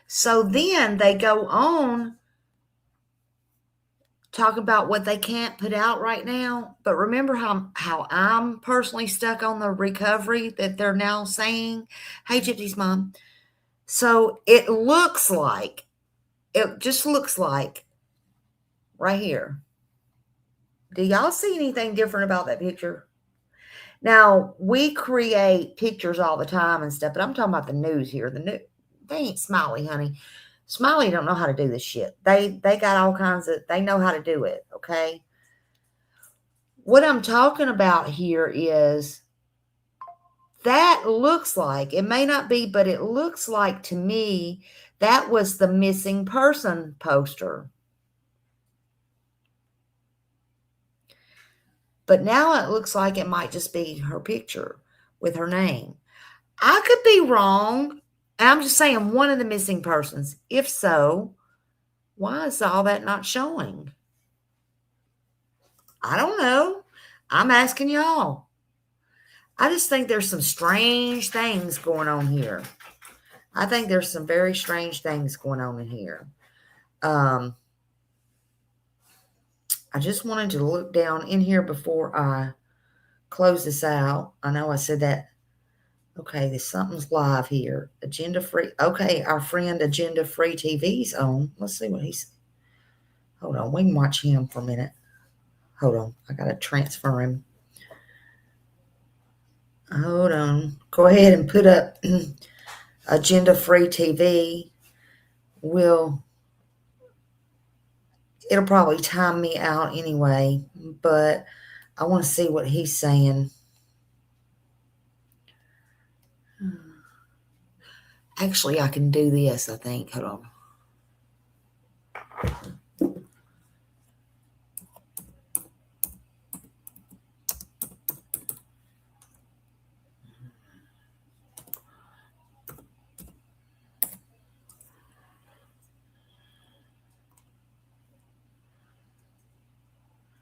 So then they go on talk about what they can't put out right now. But remember how I'm personally stuck on the recovery that they're now saying? Hey, Gypsy's mom. So it just looks like right here. Do y'all see anything different about that picture? Now, we create pictures all the time and stuff, but I'm talking about the news here. They ain't Smiley, honey. Smiley don't know how to do this shit. They got all kinds of, they know how to do it, okay? What I'm talking about here is that looks like, it may not be, but it looks like to me that was the missing person poster. But now it looks like it might just be her picture with her name. I could be wrong. And I'm just saying one of the missing persons. If so, why is all that not showing? I don't know. I'm asking y'all. I just think there's some strange things going on here. I think there's some very strange things going on in here. I just wanted to look down in here before I close this out. I know I said that. Okay, there's something's live here. Agenda Free. Okay, our friend Agenda Free TV's on. Let's see what he's. Hold on, we can watch him for a minute. Hold on, I gotta transfer him. Hold on. Go ahead and put up Agenda Free TV. It'll probably time me out anyway, but I want to see what he's saying. Actually, I can do this, I think. Hold on.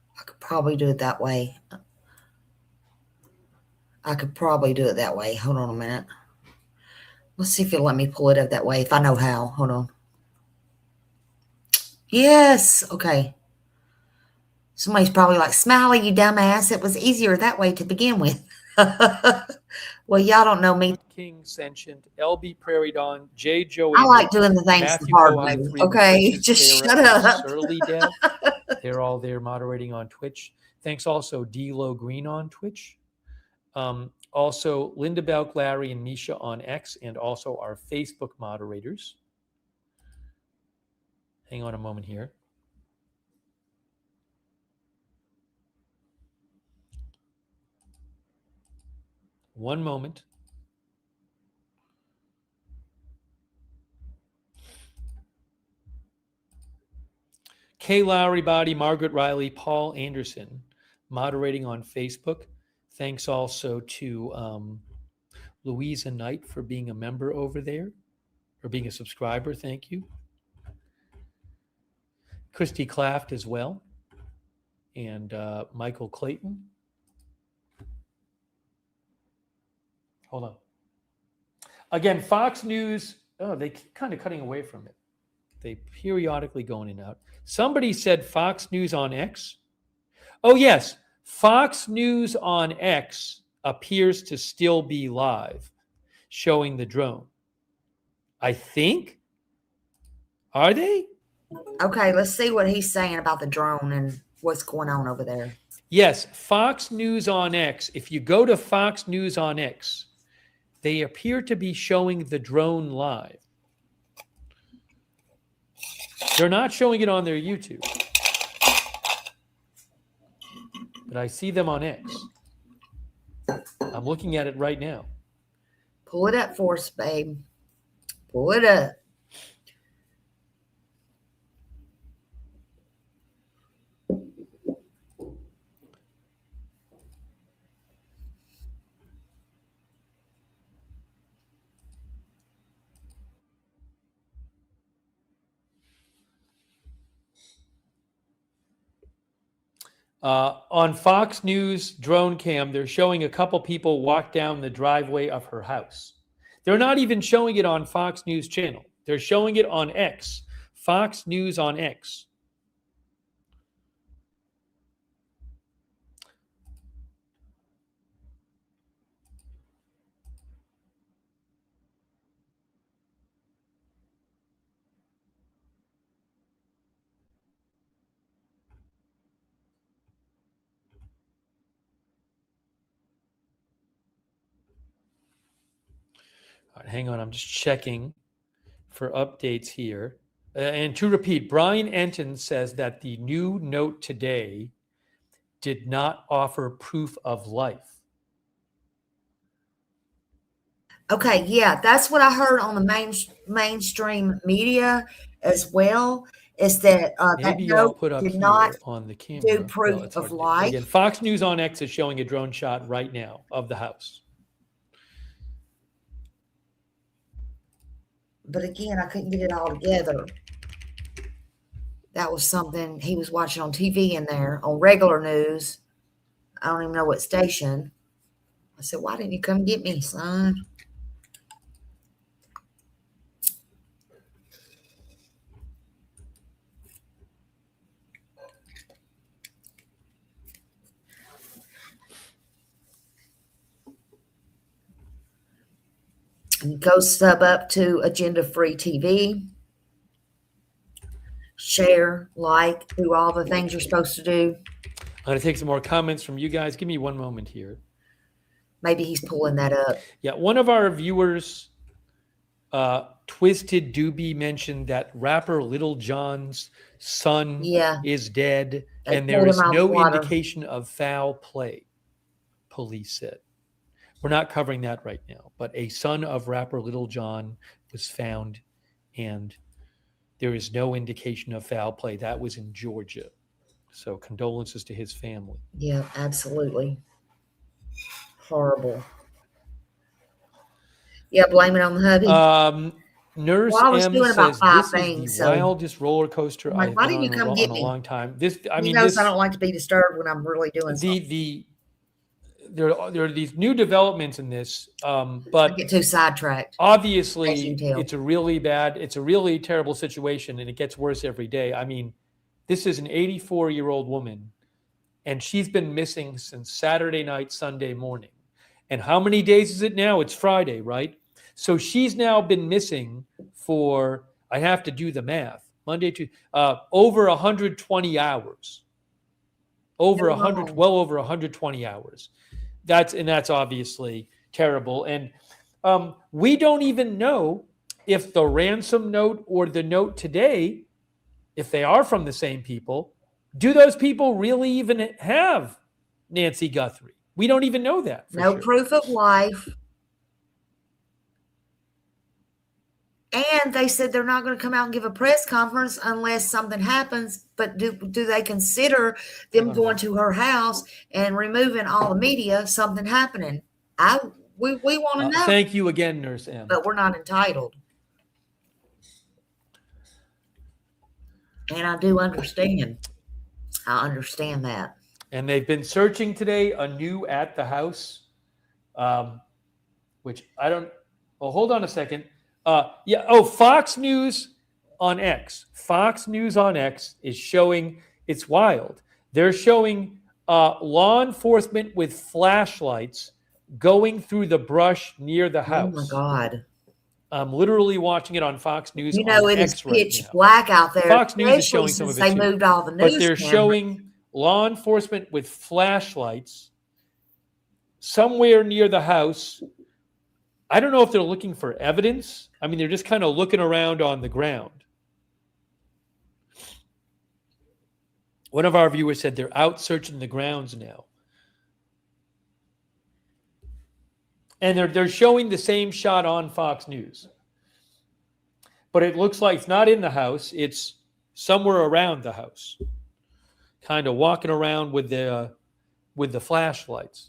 I could probably do it that way. Hold on a minute. Let's see if it'll let me pull it up that way, if I know how. Hold on. Yes. Okay. Somebody's probably like, Smiley, you dumbass. It was easier that way to begin with. Well, y'all don't know me.
King Sentient, LB Prairie Dawn, J. Joey.
I like doing the things the hard way. Okay, just shut up.
Dev. They're all there moderating on Twitch. Thanks also D-Lo Green on Twitch. Also Linda Belk, Larry, and Misha on X, and also our Facebook moderators. Hang on a moment here. One moment. Kay Lowry Body, Margaret Riley, Paul Anderson, moderating on Facebook. Thanks also to Louisa Knight for being a member over there, or being a subscriber. Thank you. Christy Claft as well. And Michael Clayton. Hold on. Again, Fox News, they keep kind of cutting away from it. They periodically go in and out. Somebody said Fox News on X. Oh, yes. Fox News on X appears to still be live, showing the drone. I think. Are they?
Okay, let's see what he's saying about the drone and what's going on over there.
Yes, Fox News on X. If you go to Fox News on X, they appear to be showing the drone live. They're not showing it on their YouTube. But I see them on X. I'm looking at it right now.
Pull it up for us, babe. Pull it up.
On Fox News drone cam, they're showing a couple people walk down the driveway of her house. They're not even showing it on Fox News channel. They're showing it on X. Fox News on X. All right, hang on, I'm just checking for updates here. And to repeat, Brian Enton says that the new note today did not offer proof of life.
Okay, yeah, that's what I heard on the mainstream media as well. Is that
Maybe
that
I'll
note
put up
did
here
not
on the camera.
do proof of life.
Again, Fox News on X is showing a drone shot right now of the house.
But again, I couldn't get it all together. That was something he was watching on TV in there, on regular news. I don't even know what station. I said, why didn't you come get me, son? And go sub up to Agenda Free TV. Share, like, do all the things you're supposed to do.
I'm going to take some more comments from you guys. Give me one moment here.
Maybe he's pulling that up.
Yeah, one of our viewers, Twisted Doobie, mentioned that rapper Little John's son is dead, and there is no indication of foul play, police said. We're not covering that right now, but a son of rapper Little John was found, and there is no indication of foul play. That was in Georgia. So condolences to his family.
Yeah, absolutely. Horrible. Yeah, blame it on the hubby.
Nurse M says this is the wildest roller coaster I've been on in a long time.
He knows I don't like to be disturbed when I'm really doing something.
There are these new developments in this, but
I get too sidetracked.
Obviously, it's a really terrible situation, and it gets worse every day. I mean, this is an 84-year-old woman, and she's been missing since Saturday night, Sunday morning. And how many days is it now? It's Friday, right? So she's now been missing for, I have to do the math, Monday to over 120 hours. Well over 120 hours. That's obviously terrible. And we don't even know if the ransom note or the note today, if they are from the same people, do those people really even have Nancy Guthrie? We don't even know that.
No proof of life. And they said they're not going to come out and give a press conference unless something happens. But do they consider them going to her house and removing all the media, something happening? I We want to know.
Thank you again, Nurse M.
But we're not entitled. And I do understand. I understand that.
And they've been searching today anew at the house, which I don't. Oh, hold on a second. Yeah. Oh, Fox News on X. Fox News on X is showing. It's wild. They're showing law enforcement with flashlights going through the brush near the house.
Oh my God.
I'm literally watching it on Fox News.
You know,
on
it
X
is
right
pitch
now.
black out there.
Fox News is showing some of it
they
too.
moved all the news
But they're
cameras.
showing law enforcement with flashlights somewhere near the house. I don't know if they're looking for evidence. I mean, they're just kind of looking around on the ground. One of our viewers said they're out searching the grounds now. And they're showing the same shot on Fox News. But it looks like it's not in the house. It's somewhere around the house. Kind of walking around with the flashlights.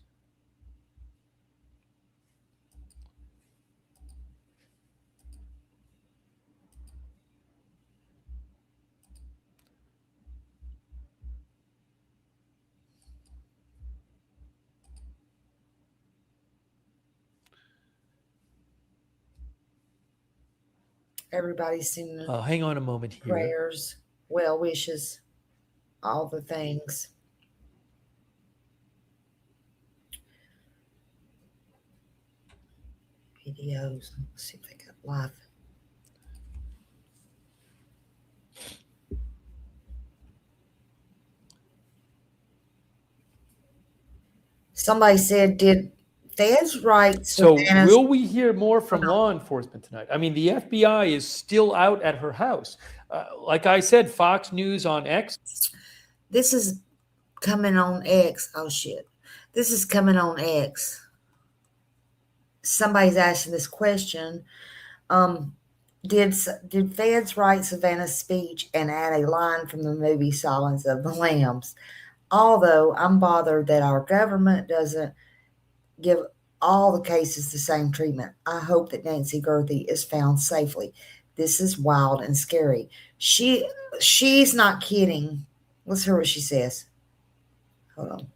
Everybody's sending
hang on a moment here.
prayers, well wishes, all the things. Videos. Let's see if they got live. Somebody said, did feds write
Savannah's... So will we hear more from law enforcement tonight? I mean, the FBI is still out at her house. Like I said, Fox News on X.
This is coming on X. Oh, shit. This is coming on X. Somebody's asking this question. Did feds write Savannah's speech and add a line from the movie Silence of the Lambs? Although I'm bothered that our government doesn't give all the cases the same treatment. I hope that Nancy Gerthy is found safely. This is wild and scary. She's not kidding. Let's hear what she says. Hold on.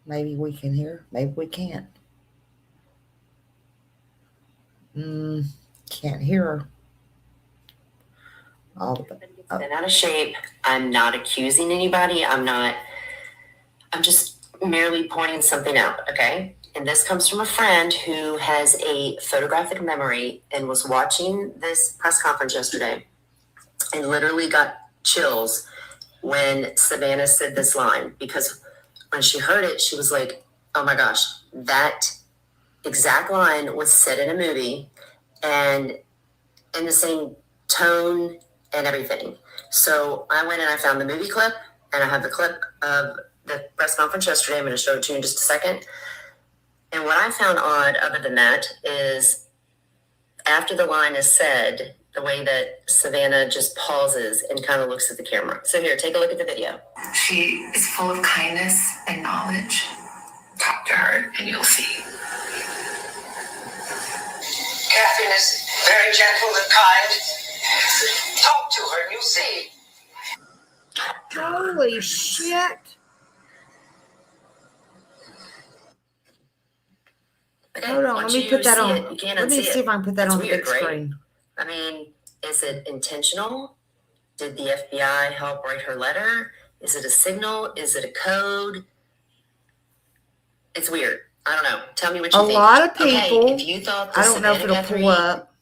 Maybe we can hear. Maybe we can't. Can't hear her.
It's been out of shape. I'm not accusing anybody. I'm just merely pointing something out, okay? And this comes from a friend who has a photographic memory and was watching this press conference yesterday and literally got chills when Savannah said this line, because when she heard it, she was like, oh my gosh, that exact line was said in a movie and in the same tone and everything. So I went and I found the movie clip, and I have the clip of the press conference yesterday. I'm going to show it to you in just a second. And what I found odd, other than that, is after the line is said, the way that Savannah just pauses and kind of looks at the camera. So here, take a look at the video.
She is full of kindness and knowledge. Talk to her and you'll see.
Catherine is very gentle and kind. Talk to her and you'll see.
Holy shit. Hold on, let me put that on. Let me see if I can put that on the big screen.
I mean, is it intentional? Did the FBI help write her letter? Is it a signal? Is it a code? It's weird. I don't know. Tell me what you think.
A lot of people,
okay, if you thought
I don't know if it'll pull up.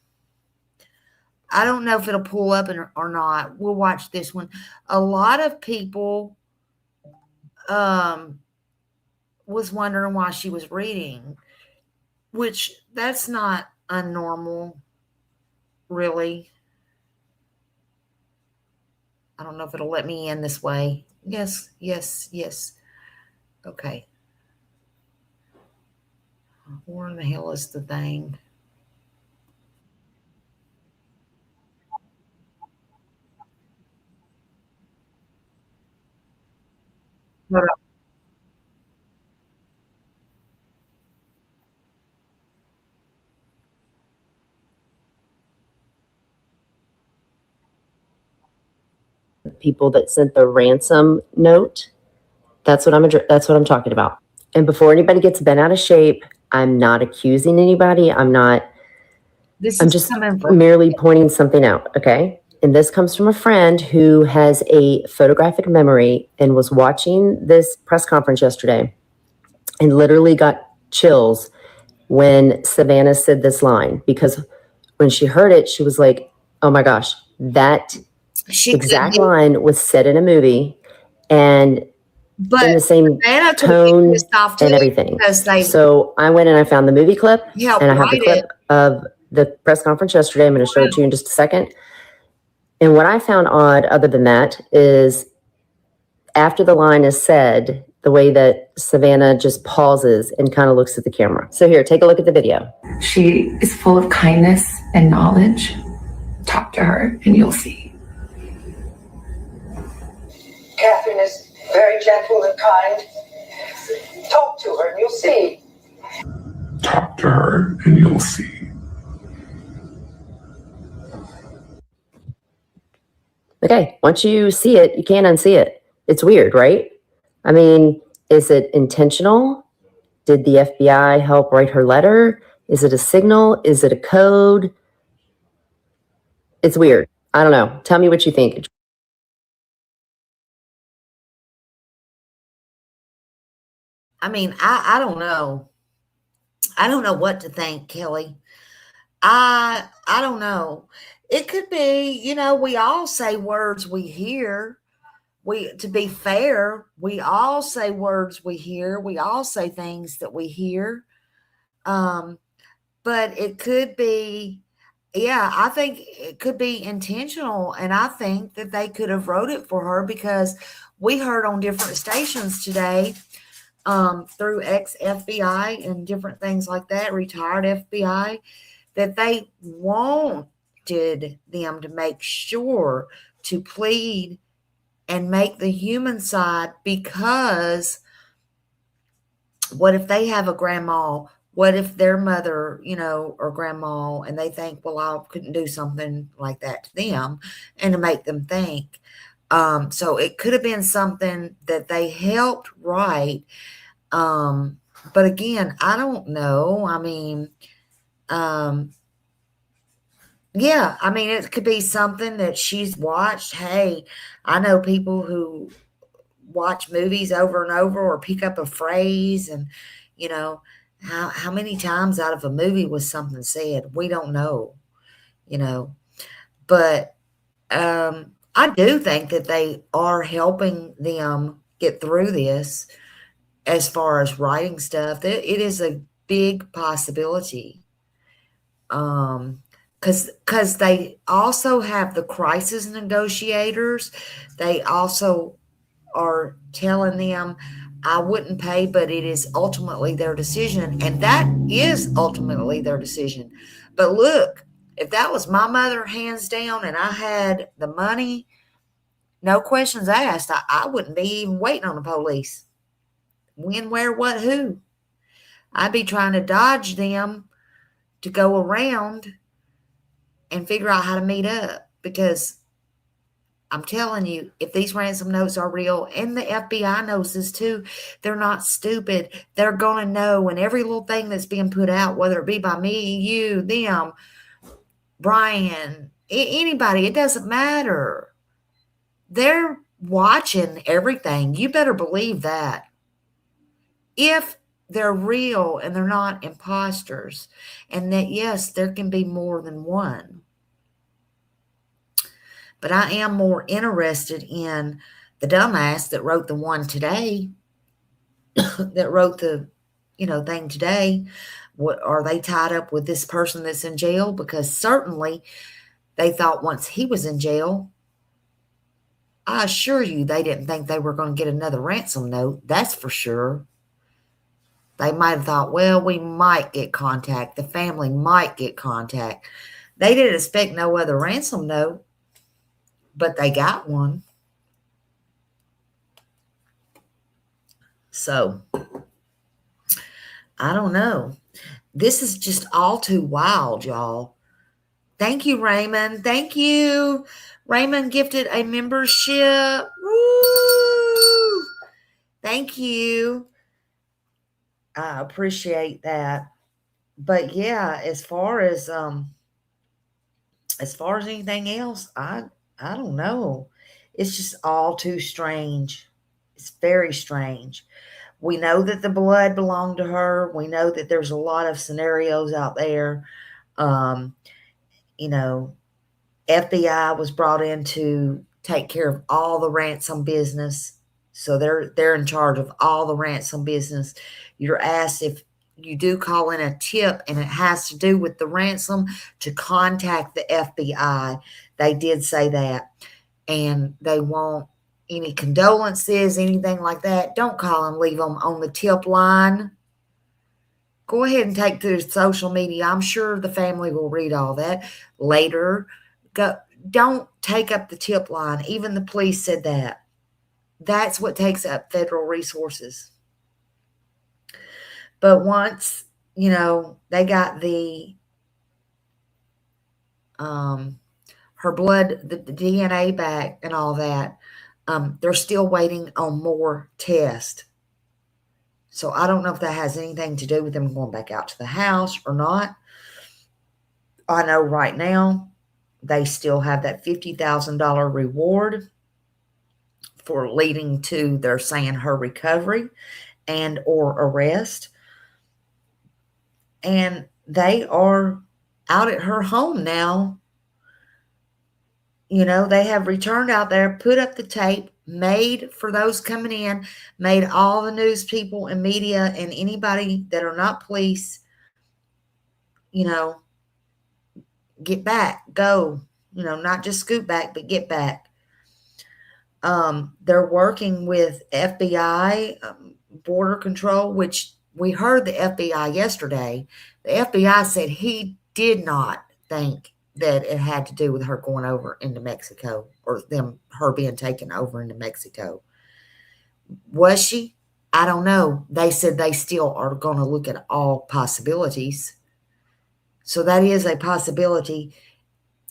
I don't know if it'll pull up or not. We'll watch this one. A lot of people was wondering why she was reading, which that's not unnormal, really. I don't know if it'll let me in this way. Yes, yes, yes. Okay. Where in the hell is the thing? Hold on.
people that sent the ransom note. That's what I'm talking about. And before anybody gets bent out of shape, I'm not accusing anybody. I'm just merely pointing something out, okay? And this comes from a friend who has a photographic memory and was watching this press conference yesterday and literally got chills when Savannah said this line, because when she heard it, she was like, oh my gosh, that exact line was said in a movie and in the same tone and everything. So I went and I found the movie clip, and I have the clip of the press conference yesterday. I'm going to show it to you in just a second. And what I found odd, other than that, is after the line is said, the way that Savannah just pauses and kind of looks at the camera. So here, take a look at the video.
She is full of kindness and knowledge. Talk to her and you'll see.
Catherine is very gentle and kind. Talk to her and you'll see.
Talk to her and you'll see.
Okay, once you see it, you can't unsee it. It's weird, right? I mean, is it intentional? Did the FBI help write her letter? Is it a signal? Is it a code? It's weird. I don't know. Tell me what you think.
I mean, I don't know. I don't know what to think, Kelly. I don't know. It could be, we all say words we hear. To be fair, we all say words we hear. We all say things that we hear. But it could be, I think it could be intentional. And I think that they could have wrote it for her, because we heard on different stations today, through ex-FBI and different things like that, retired FBI, that they wanted them to make sure to plead and make the human side, because what if they have a grandma? What if their mother, or grandma, and they think, well, I couldn't do something like that to them, and to make them think. So it could have been something that they helped write. But again, I don't know. I mean, it could be something that she's watched. Hey, I know people who watch movies over and over, or pick up a phrase, and how many times out of a movie was something said? We don't know, but I do think that they are helping them get through this. As far as writing stuff, it is a big possibility. Because they also have the crisis negotiators. They also are telling them, I wouldn't pay, but it is ultimately their decision. And that is ultimately their decision. But look, if that was my mother, hands down, and I had the money, no questions asked, I wouldn't be even waiting on the police. When, where, what, who? I'd be trying to dodge them to go around and figure out how to meet up, because I'm telling you, if these ransom notes are real, and the FBI knows this too, they're not stupid. They're going to know, and every little thing that's being put out, whether it be by me, you, them, Brian, anybody, it doesn't matter. They're watching everything. You better believe that. If they're real and they're not imposters, and that, yes, there can be more than one. But I am more interested in the dumbass that wrote the one today, that wrote the, thing today. What, are they tied up with this person that's in jail? Because certainly they thought once he was in jail, I assure you, they didn't think they were going to get another ransom note. That's for sure. They might have thought, well, we might get contact. The family might get contact. They didn't expect no other ransom note, but they got one. So, I don't know. This is just all too wild, y'all. Thank you, Raymond. Thank you. Raymond gifted a membership. Woo! Thank you. I appreciate that. But yeah, as far as anything else, I don't know. It's just all too strange. It's very strange. We know that the blood belonged to her. We know that there's a lot of scenarios out there. You know, FBI was brought in to take care of all the ransom business. So they're in charge of all the ransom business. You're asked if you do call in a tip and it has to do with the ransom to contact the FBI. They did say that. And they want any condolences, anything like that. Don't call and leave them on the tip line. Go ahead and take to social media. I'm sure the family will read all that later. Don't take up the tip line. Even the police said that. That's what takes up federal resources. But once, you know, they got the her blood, the DNA back and all that, they're still waiting on more tests. So I don't know if that has anything to do with them going back out to the house or not. I know right now they still have that $50,000 reward for leading to, they're saying, her recovery and or arrest. And they are out at her home now. You know, they have returned out there, put up the tape, made for those coming in, made all the news people and media and anybody that are not police, you know, get back, go, you know, not just scoot back, but get back. They're working with FBI, border control, which we heard the FBI yesterday. The FBI said he did not think that it had to do with her going over into Mexico or her being taken over into Mexico. Was she? I don't know. They said they still are going to look at all possibilities. So that is a possibility.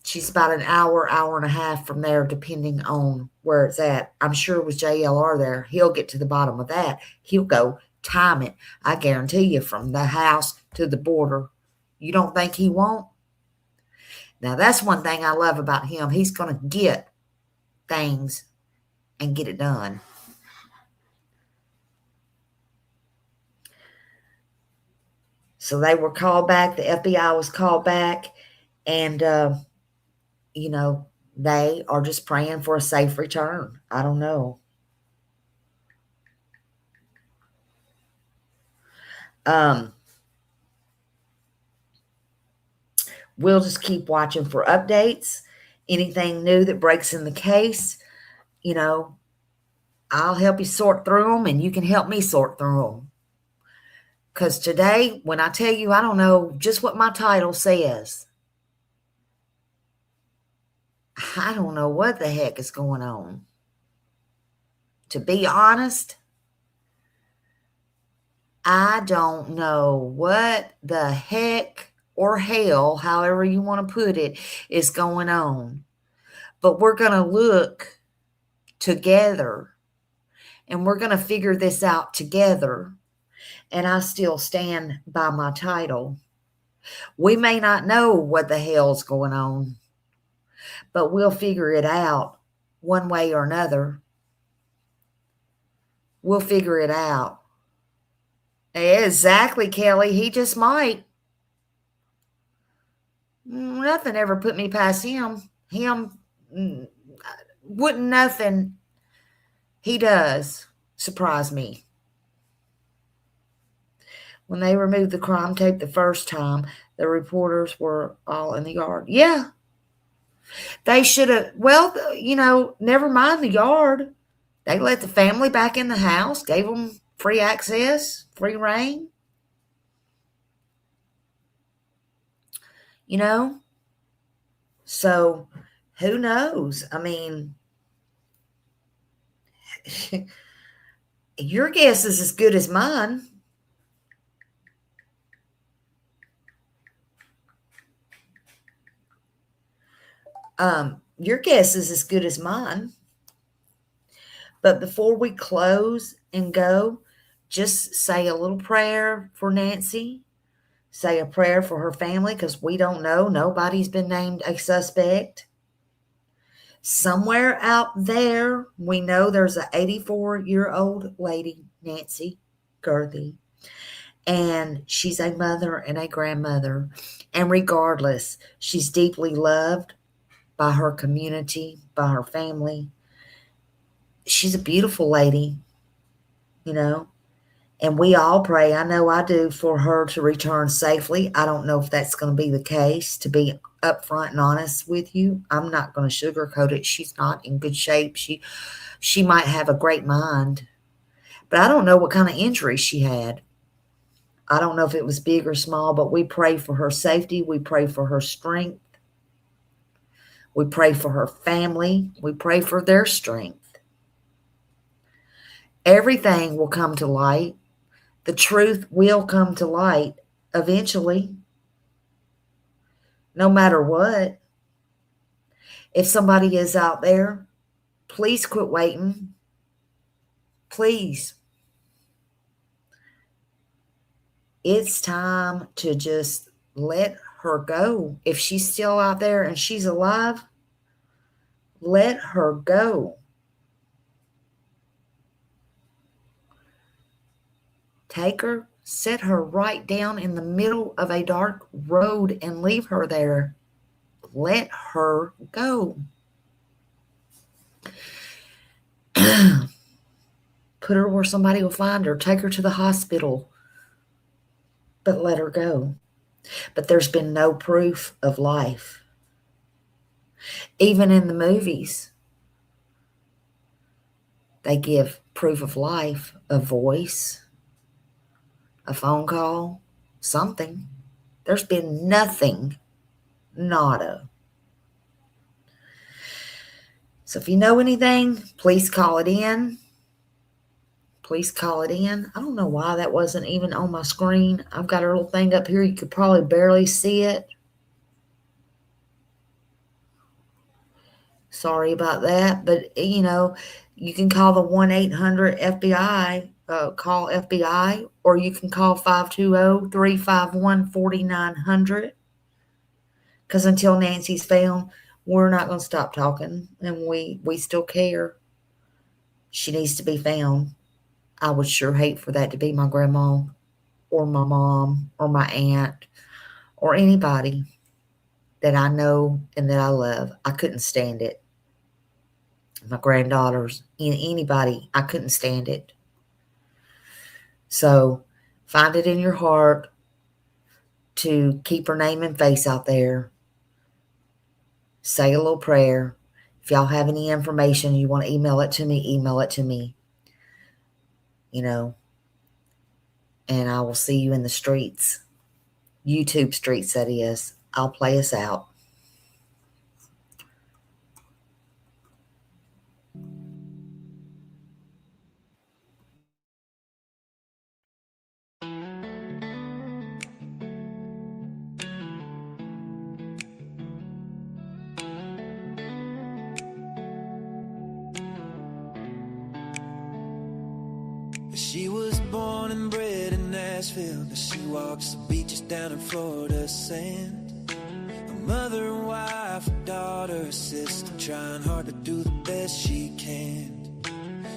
She's about an hour, hour and a half from there, depending on where it's at. I'm sure with JLR there, he'll get to the bottom of that. He'll go time it. I guarantee you, from the house to the border. You don't think he won't? Now, that's one thing I love about him. He's going to get things and get it done. So they were called back. The FBI was called back. And, you know, they are just praying for a safe return. I don't know. We'll just keep watching for updates. Anything new that breaks in the case, you know, I'll help you sort through them and you can help me sort through them. Because today, when I tell you, I don't know just what my title says. I don't know what the heck is going on. To be honest, I don't know what the heck or hell, however you want to put it, is going on. But we're going to look together and we're going to figure this out together. And I still stand by my title. We may not know what the hell's going on, but we'll figure it out one way or another. We'll figure it out. Exactly, Kelly. He just might. Nothing ever put me past him. Wouldn't nothing he does surprise me. When they removed the crime tape the first time, the reporters were all in the yard. Yeah. They should have, well, you know, never mind the yard. They let the family back in the house, gave them free access, free reign. You know? So, who knows? I mean, your guess is as good as mine. Your guess is as good as mine. But before we close and go, just say a little prayer for Nancy. Say a prayer for her family, because we don't know. Nobody's been named a suspect. Somewhere out there, we know there's an 84-year-old lady, Nancy Gerthy, and she's a mother and a grandmother. And regardless, she's deeply loved by her community, by her family. She's a beautiful lady, and we all pray, I know I do, for her to return safely. I don't know if that's going to be the case, to be upfront and honest with you. I'm not going to sugarcoat it. She's not in good shape. She might have a great mind, but I don't know what kind of injury she had. I don't know if it was big or small, but we pray for her safety. We pray for her strength. We pray for her family. We pray for their strength. Everything will come to light. The truth will come to light eventually, no matter what. If somebody is out there, please quit waiting. Please. It's time to just let her go. If she's still out there and she's alive, let her go. Take her, set her right down in the middle of a dark road and leave her there. Let her go. Put her where somebody will find her. Take her to the hospital. But let her go. But there's been no proof of life. Even in the movies, they give proof of life, a voice, a phone call, something. There's been nothing, nada. So if you know anything, please call it in. Please call it in. I don't know why that wasn't even on my screen. I've got a little thing up here. You could probably barely see it. Sorry about that. But, you can call the 1-800-FBI, call FBI, or you can call 520-351-4900. Because until Nancy's found, we're not going to stop talking, and we still care. She needs to be found. I would sure hate for that to be my grandma or my mom or my aunt or anybody that I know and that I love. I couldn't stand it. My granddaughters, anybody, I couldn't stand it. So find it in your heart to keep her name and face out there. Say a little prayer. If y'all have any information, you want to email it to me, email it to me. And I will see you in the streets. YouTube streets, that is. I'll play us out.
She was born and bred in Nashville, but she walks the beaches down in Florida sand. A mother and wife, a daughter, a sister, trying hard to do the best she can.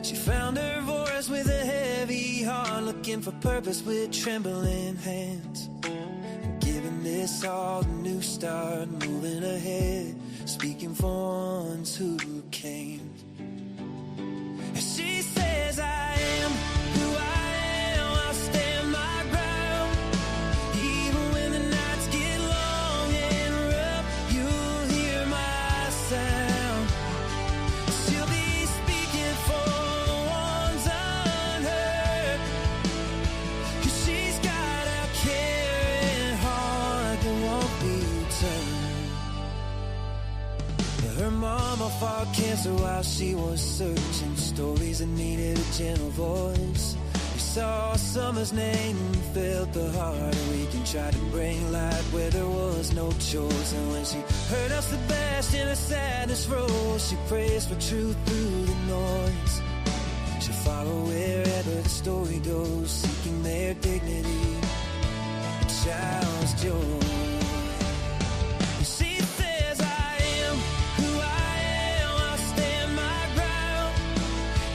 She found her voice with a heavy heart, looking for purpose with trembling hands. And giving this all a new start, moving ahead, speaking for ones who can't. And she says, I am who I am, I'll stand my ground. Even when the nights get long and rough, you'll hear my sound. She'll be speaking for the ones unheard, 'cause she's got a caring heart that won't be turned. Her mama fought cancer while she was searching, stories that needed a gentle voice. She saw summer's name and felt the heart awake and tried to bring light where there was no choice. And when she heard El Sebastian, her sadness rose. She prays for truth through the noise. She'll follow wherever the story goes, seeking their dignity, a child's joy. She says, I am who I am, I'll stand my ground.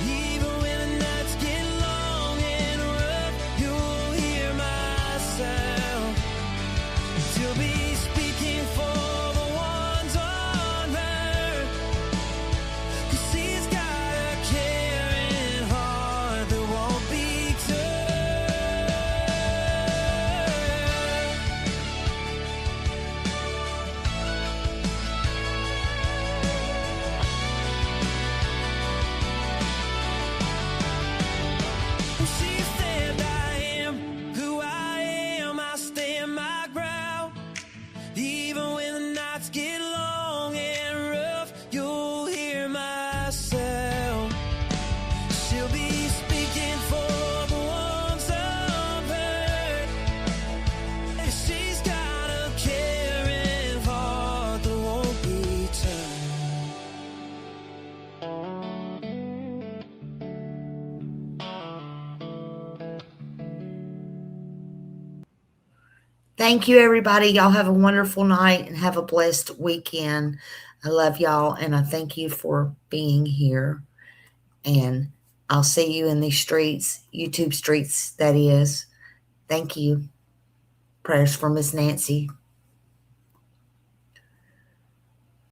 Even when the nights get long and rough, you'll hear my sound. She'll be speaking for the ones on her, 'cause she's got a caring heart that won't be turned. She said, I am who I am, I stand my ground. Even when the nights get long and rough, you'll hear my sound. She'll be speaking for the ones of her. And she's got a caring heart that won't be turned.
Thank you, everybody. Y'all have a wonderful night and have a blessed weekend. I love y'all, and I thank you for being here. And I'll see you in these streets, YouTube streets, that is. Thank you. Prayers for Miss Nancy.